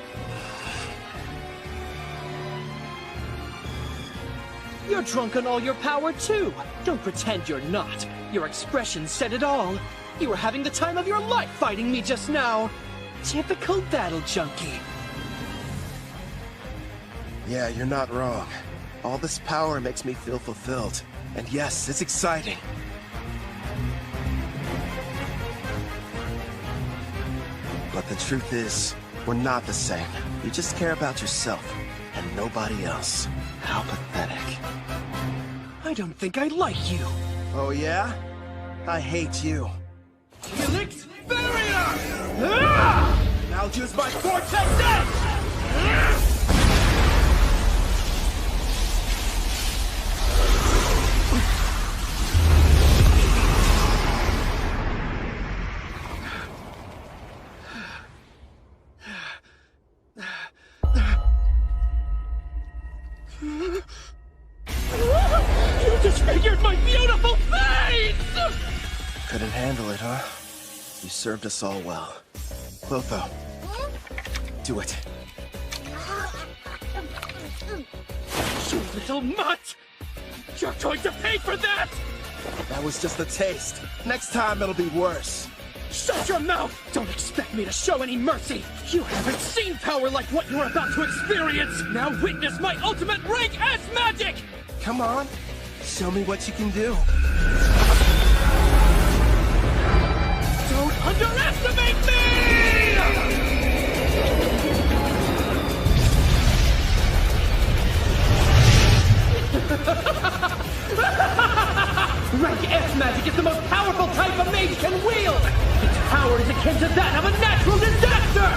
You're drunk on all your power, too. Don't pretend you're not. Your expression said it all. You were having the time of your life fighting me just now. Typical battle junkie. Yeah, you're not wrong. All this power makes me feel fulfilled. And yes, it's exciting. But the truth is, we're not the same. You just care about yourself, and nobody else. How pathetic. I don't think I like you. Oh yeah? I hate you. Helix Barrier! Ah! Now use my Vortex Edge! You disfigured my beautiful face! Couldn't handle it, huh? You served us all well. Clotho, do it. You little mutt! You're going to pay for that! That was just a taste. Next time it'll be worse. Shut your mouth! Don't expect me to show any mercy! You haven't seen power like what you're about to experience! Now witness my ultimate rank as magic! Come on, show me what you can do. Don't underestimate me! Rank S magic is the most powerful type a mage can wield! Its power is akin to that of a natural disaster!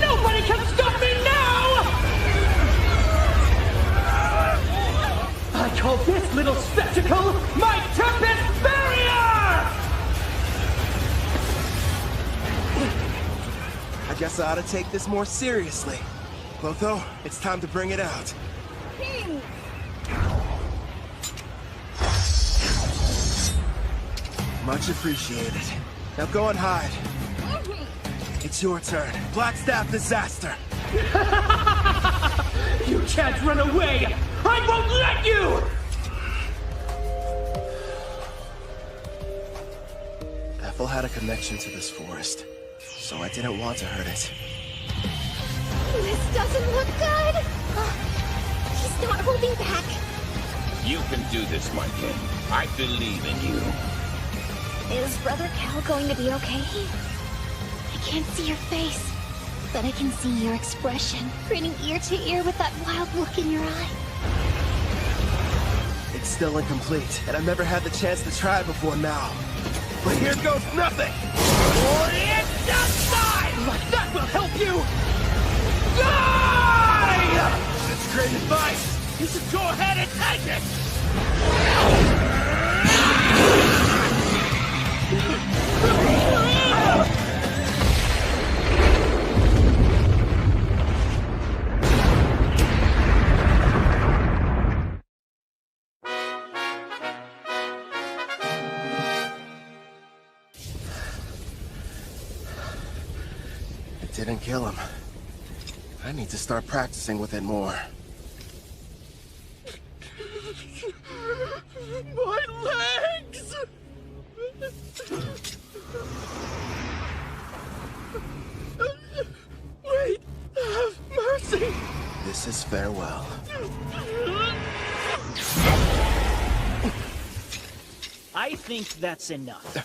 Nobody can stop me now! I call this little spectacle my Tempest Barrier! I guess I ought to take this more seriously. Clotho, it's time to bring it out. Much appreciated. Now go and hide. It's your turn. Blackstaff disaster. You can't run away! I won't let you! Ethel had a connection to this forest, so I didn't want to hurt it. This doesn't look good! He's not holding back. You can do this, my kid. I believe in you. Is Brother Cal going to be okay? I can't see your face, but I can see your expression, grinning ear to ear with that wild look in your eye. It's still incomplete, and I've never had the chance to try it before now. But here goes nothing! It's outside! Like that will help you! Die! That's great advice! You should go ahead and take it! It didn't kill him. I need to start practicing with it more. My legs! Wait, have mercy! This is farewell. I think that's enough.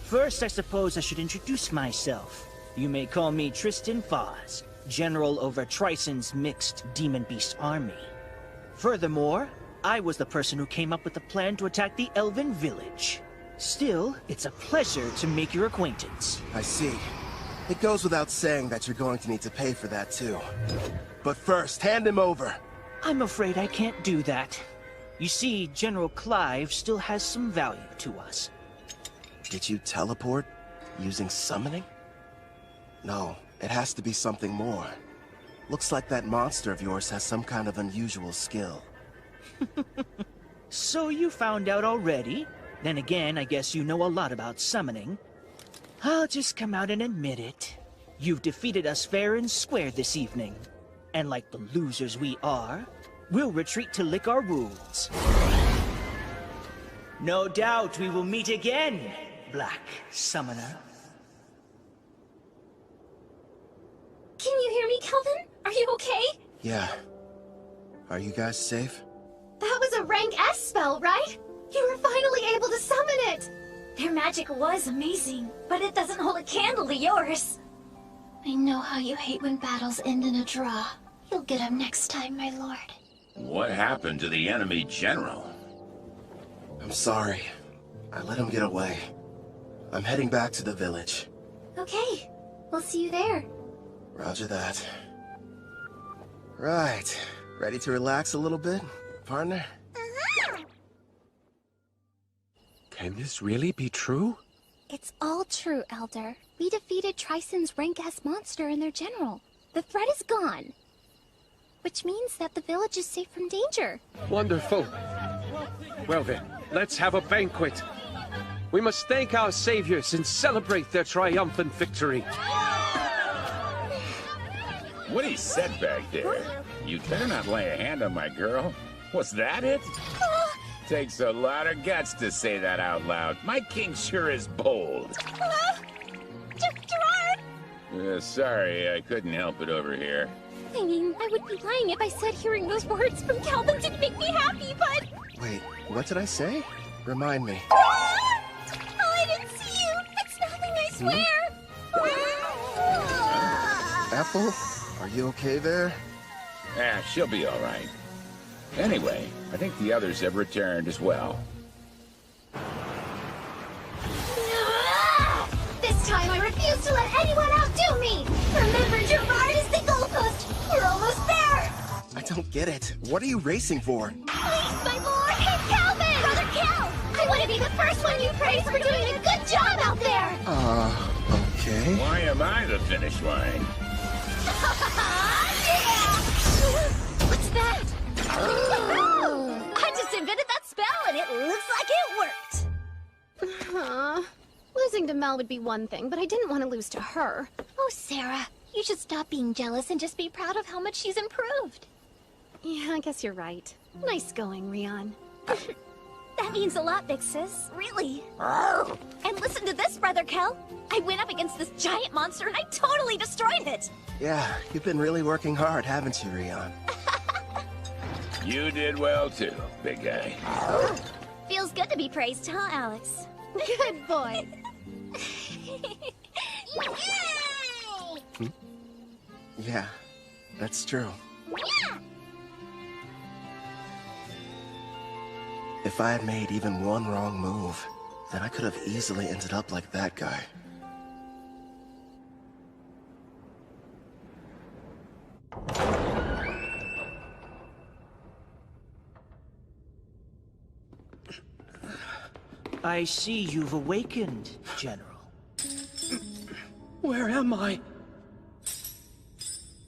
First, I suppose I should introduce myself. You may call me Tristan Foz, general over Trison's mixed demon-beast army. Furthermore, I was the person who came up with the plan to attack the Elven village. Still, it's a pleasure to make your acquaintance. I see. It goes without saying that you're going to need to pay for that too. But first, hand him over. I'm afraid I can't do that. You see, General Clive still has some value to us. Did you teleport using summoning? No, it has to be something more. Looks like that monster of yours has some kind of unusual skill. So you found out already? Then again, I guess you know a lot about summoning. I'll just come out and admit it. You've defeated us fair and square this evening. And like the losers we are, we'll retreat to lick our wounds. No doubt we will meet again, Black Summoner. Can you hear me, Kelvin? Are you okay? Yeah. Are you guys safe? That was a rank S spell, right? You were finally able to summon it! Their magic was amazing, but it doesn't hold a candle to yours. I know how you hate when battles end in a draw. You'll get him next time, my lord. What happened to the enemy general? I'm sorry. I let him get away. I'm heading back to the village. Okay, we'll see you there. Roger that. Right. Ready to relax a little bit, partner? Can this really be true? It's all true, Elder. We defeated Trison's rank-S monster and their general. The threat is gone. Which means that the village is safe from danger. Wonderful. Well then, let's have a banquet. We must thank our saviors and celebrate their triumphant victory. What he said back there? You better not lay a hand on my girl. Was that it? Takes a lot of guts to say that out loud. My king sure is bold. Gerard! Sorry, I couldn't help it over here. I mean, I would be lying if I said hearing those words from Kelvin didn't make me happy, but... Wait, what did I say? Remind me. Oh, I didn't see you! It's nothing, I swear! Apple, are you okay there? She'll be all right. Anyway, I think the others have returned as well. This time I refuse to let anyone outdo me! Remember, Gerard is the goalpost! We're almost there! I don't get it. What are you racing for? Please, my lord! Hey, Kelvin! Brother Kel! I want to be the first one you praise for doing a good job out there! Okay. Why am I the finish line? What's that? I just invented that spell and it looks like it worked. Losing to Mel would be one thing, but I didn't want to lose to her. Oh, Sarah, you should stop being jealous and just be proud of how much she's improved. Yeah, I guess you're right. Nice going, Rion. That means a lot, big sis. Really. And listen to this, Brother Kel. I went up against this giant monster and I totally destroyed it. Yeah, you've been really working hard, haven't you, Rion? You did well too, big guy. Feels good to be praised, huh, Alex? Good boy. Yeah, that's true. If I had made even one wrong move, then I could have easily ended up like that guy. I see you've awakened, General. Where am I?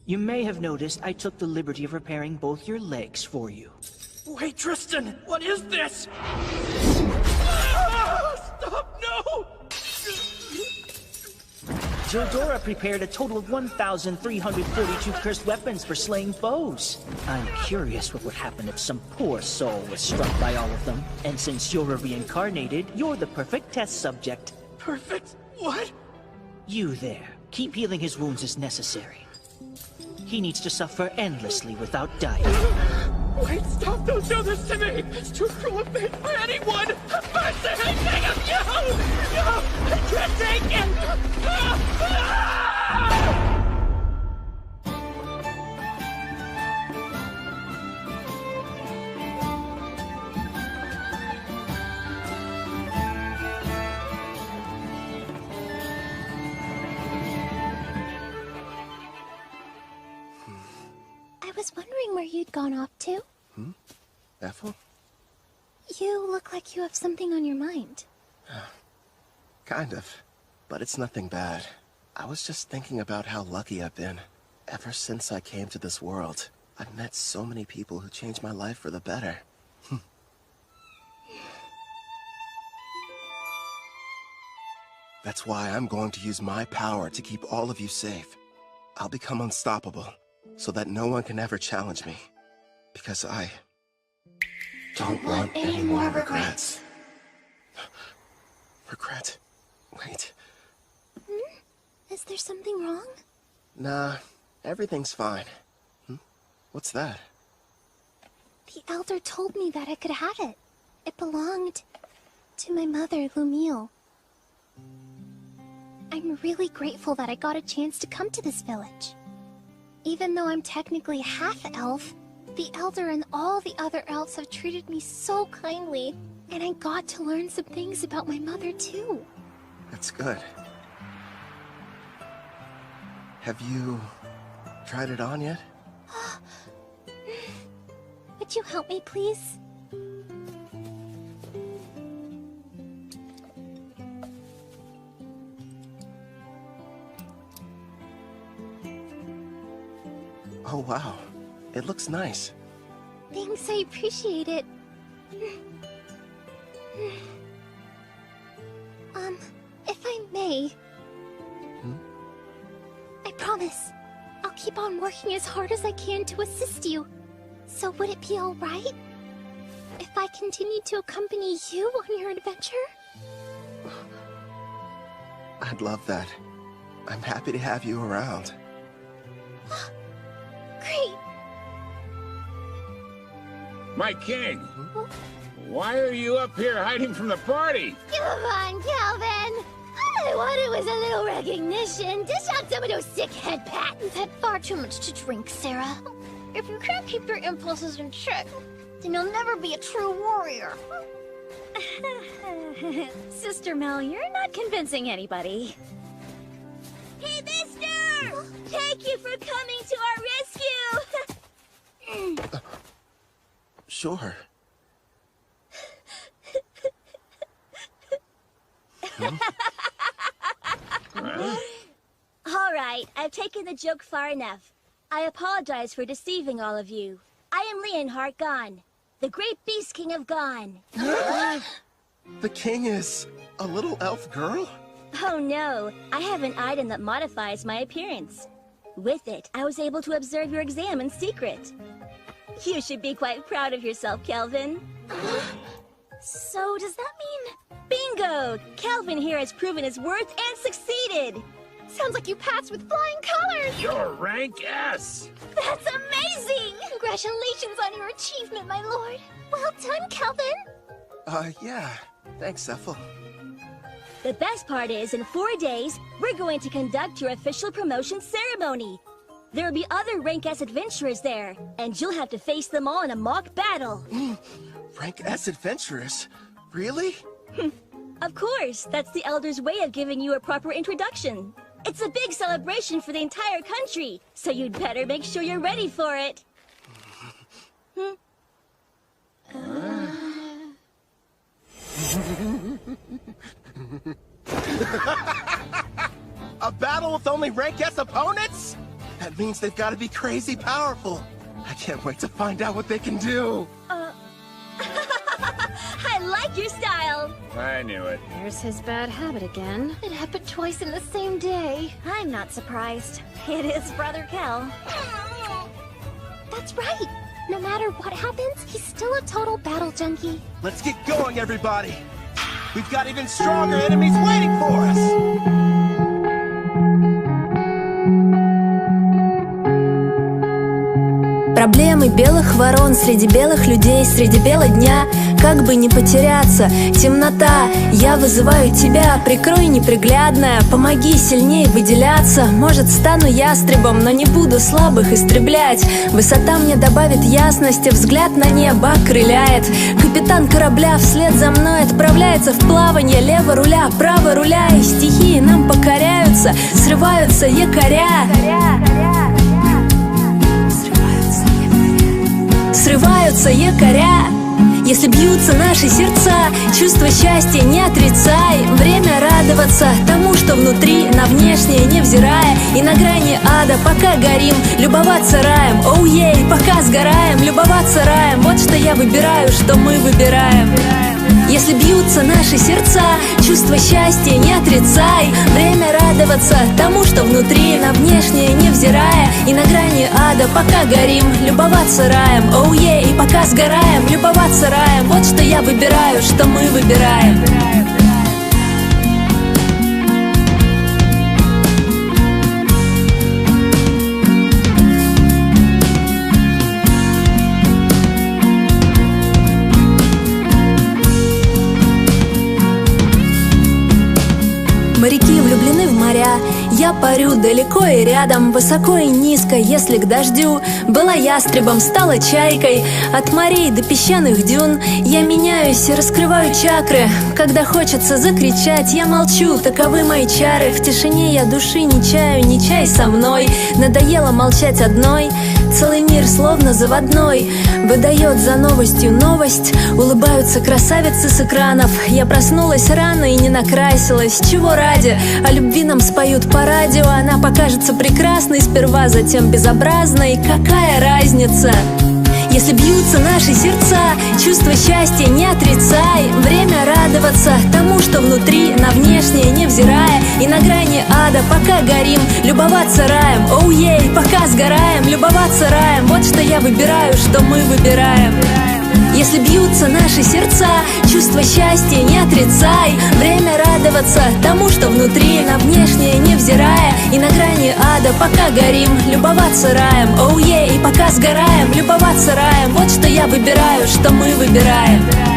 You may have noticed I took the liberty of repairing both your legs for you. Wait, Tristan! What is this? Stop! No! Teodora prepared a total of 1,342 cursed weapons for slaying foes. I'm curious what would happen if some poor soul was struck by all of them. And since you're a reincarnated, you're the perfect test subject. Perfect? What? You there. Keep healing his wounds as necessary. He needs to suffer endlessly without dying. Wait, stop! Don't do this to me! It's too cruel of fate for anyone! I'm saying anything of you! No! I can't take it! was wondering where you'd gone off to. Ethel? You look like you have something on your mind. Kind of. But it's nothing bad. I was just thinking about how lucky I've been. Ever since I came to this world, I've met so many people who changed my life for the better. That's why I'm going to use my power to keep all of you safe. I'll become unstoppable, so that no one can ever challenge me. Because I don't want any more regrets. Regret? Wait. Is there something wrong? Nah, everything's fine. What's that? The Elder told me that I could have it. It belonged to my mother, Lumiel. I'm really grateful that I got a chance to come to this village. Even though I'm technically half-elf, the Elder and all the other elves have treated me so kindly, and I got to learn some things about my mother too. That's good. Have you tried it on yet? Would you help me, please? Oh wow, it looks nice. Thanks, I appreciate it. If I may... I promise, I'll keep on working as hard as I can to assist you. So would it be alright if I continue to accompany you on your adventure? I'd love that. I'm happy to have you around. Great! My king! Why are you up here hiding from the party? Come on, Kelvin! All I wanted was a little recognition. Dish out some of those sick head pats. You've had far too much to drink, Sarah. If you can't keep your impulses in check, then you'll never be a true warrior. Sister Mel, you're not convincing anybody. Hey, mister! Thank you for coming to our rescue! Sure. All right, I've taken the joke far enough. I apologize for deceiving all of you. I am Leonhardt Gon, the great beast king of Gon. The king is a little elf girl? Oh no, I have an item that modifies my appearance. With it, I was able to observe your exam in secret. You should be quite proud of yourself, Kelvin. So does that mean... Bingo! Kelvin here has proven his worth and succeeded! Sounds like you passed with flying colors! You're rank S! That's amazing! Congratulations on your achievement, my lord! Well done, Kelvin! Yeah. Thanks, Ethel. The best part is, in 4 days, we're going to conduct your official promotion ceremony. There will be other rank S adventurers there, and you'll have to face them all in a mock battle. Rank S adventurers? Really? Of course, that's the Elder's way of giving you a proper introduction. It's a big celebration for the entire country, so you'd better make sure you're ready for it. A battle with only rank S opponents? That means they've got to be crazy powerful. I can't wait to find out what they can do. I like your style. I knew it. There's his bad habit again. It happened twice in the same day. I'm not surprised. It is Brother Kel. That's right. No matter what happens, he's still a total battle junkie. Let's get going, everybody. We've got even stronger enemies waiting for us. Проблемы белых ворон среди белых людей, среди бела дня. Как бы не потеряться, темнота. Я вызываю тебя, прикрой неприглядная. Помоги сильнее выделяться. Может, стану ястребом, но не буду слабых истреблять. Высота мне добавит ясности, взгляд на небо окрыляет. Капитан корабля вслед за мной отправляется в плавание. Лево руля, право руля, и стихии нам покоряются. Срываются якоря. Срываются. срываются якоря. Если бьются наши сердца, чувство счастья не отрицай. Время радоваться тому, что внутри, на внешнее невзирая. И на грани ада пока горим, любоваться раем. Оу-ей, пока сгораем, любоваться раем. Вот что я выбираю, что мы выбираем. Если бьются наши сердца, чувство счастья не отрицай. Время радоваться тому, что внутри, на внешнее невзирая. И на грани ада пока горим, любоваться раем. Оу-ей, пока сгораем, любоваться раем. Вот что я выбираю, что мы выбираем. Моряки влюблены в моря, я парю далеко и рядом, высоко и низко, если к дождю. Была ястребом, стала чайкой, от морей до песчаных дюн. Я меняюсь и раскрываю чакры, когда хочется закричать, я молчу, таковы мои чары. В тишине я души не чаю, не чай со мной. Надоело молчать одной, целый мир словно заводной выдает за новостью новость. Улыбаются красавицы с экранов. Я проснулась рано и не накрасилась. Чего ради? О любви нам споют по радио. Она покажется прекрасной сперва, затем безобразной. Какая разница? Если бьются наши сердца, чувство счастья не отрицай. Время радоваться тому, что внутри, на внешнее невзирая. И на грани ада пока горим, любоваться раем. Оу-ей, пока сгораем, любоваться раем. Вот что я выбираю, что мы выбираем. Если бьются наши сердца, чувство счастья не отрицай. Время радоваться тому, что внутри, на внешнее невзирая. И на грани ада пока горим, любоваться раем. Оу-ей, пока сгораем, любоваться раем. Вот что я выбираю, что мы выбираем.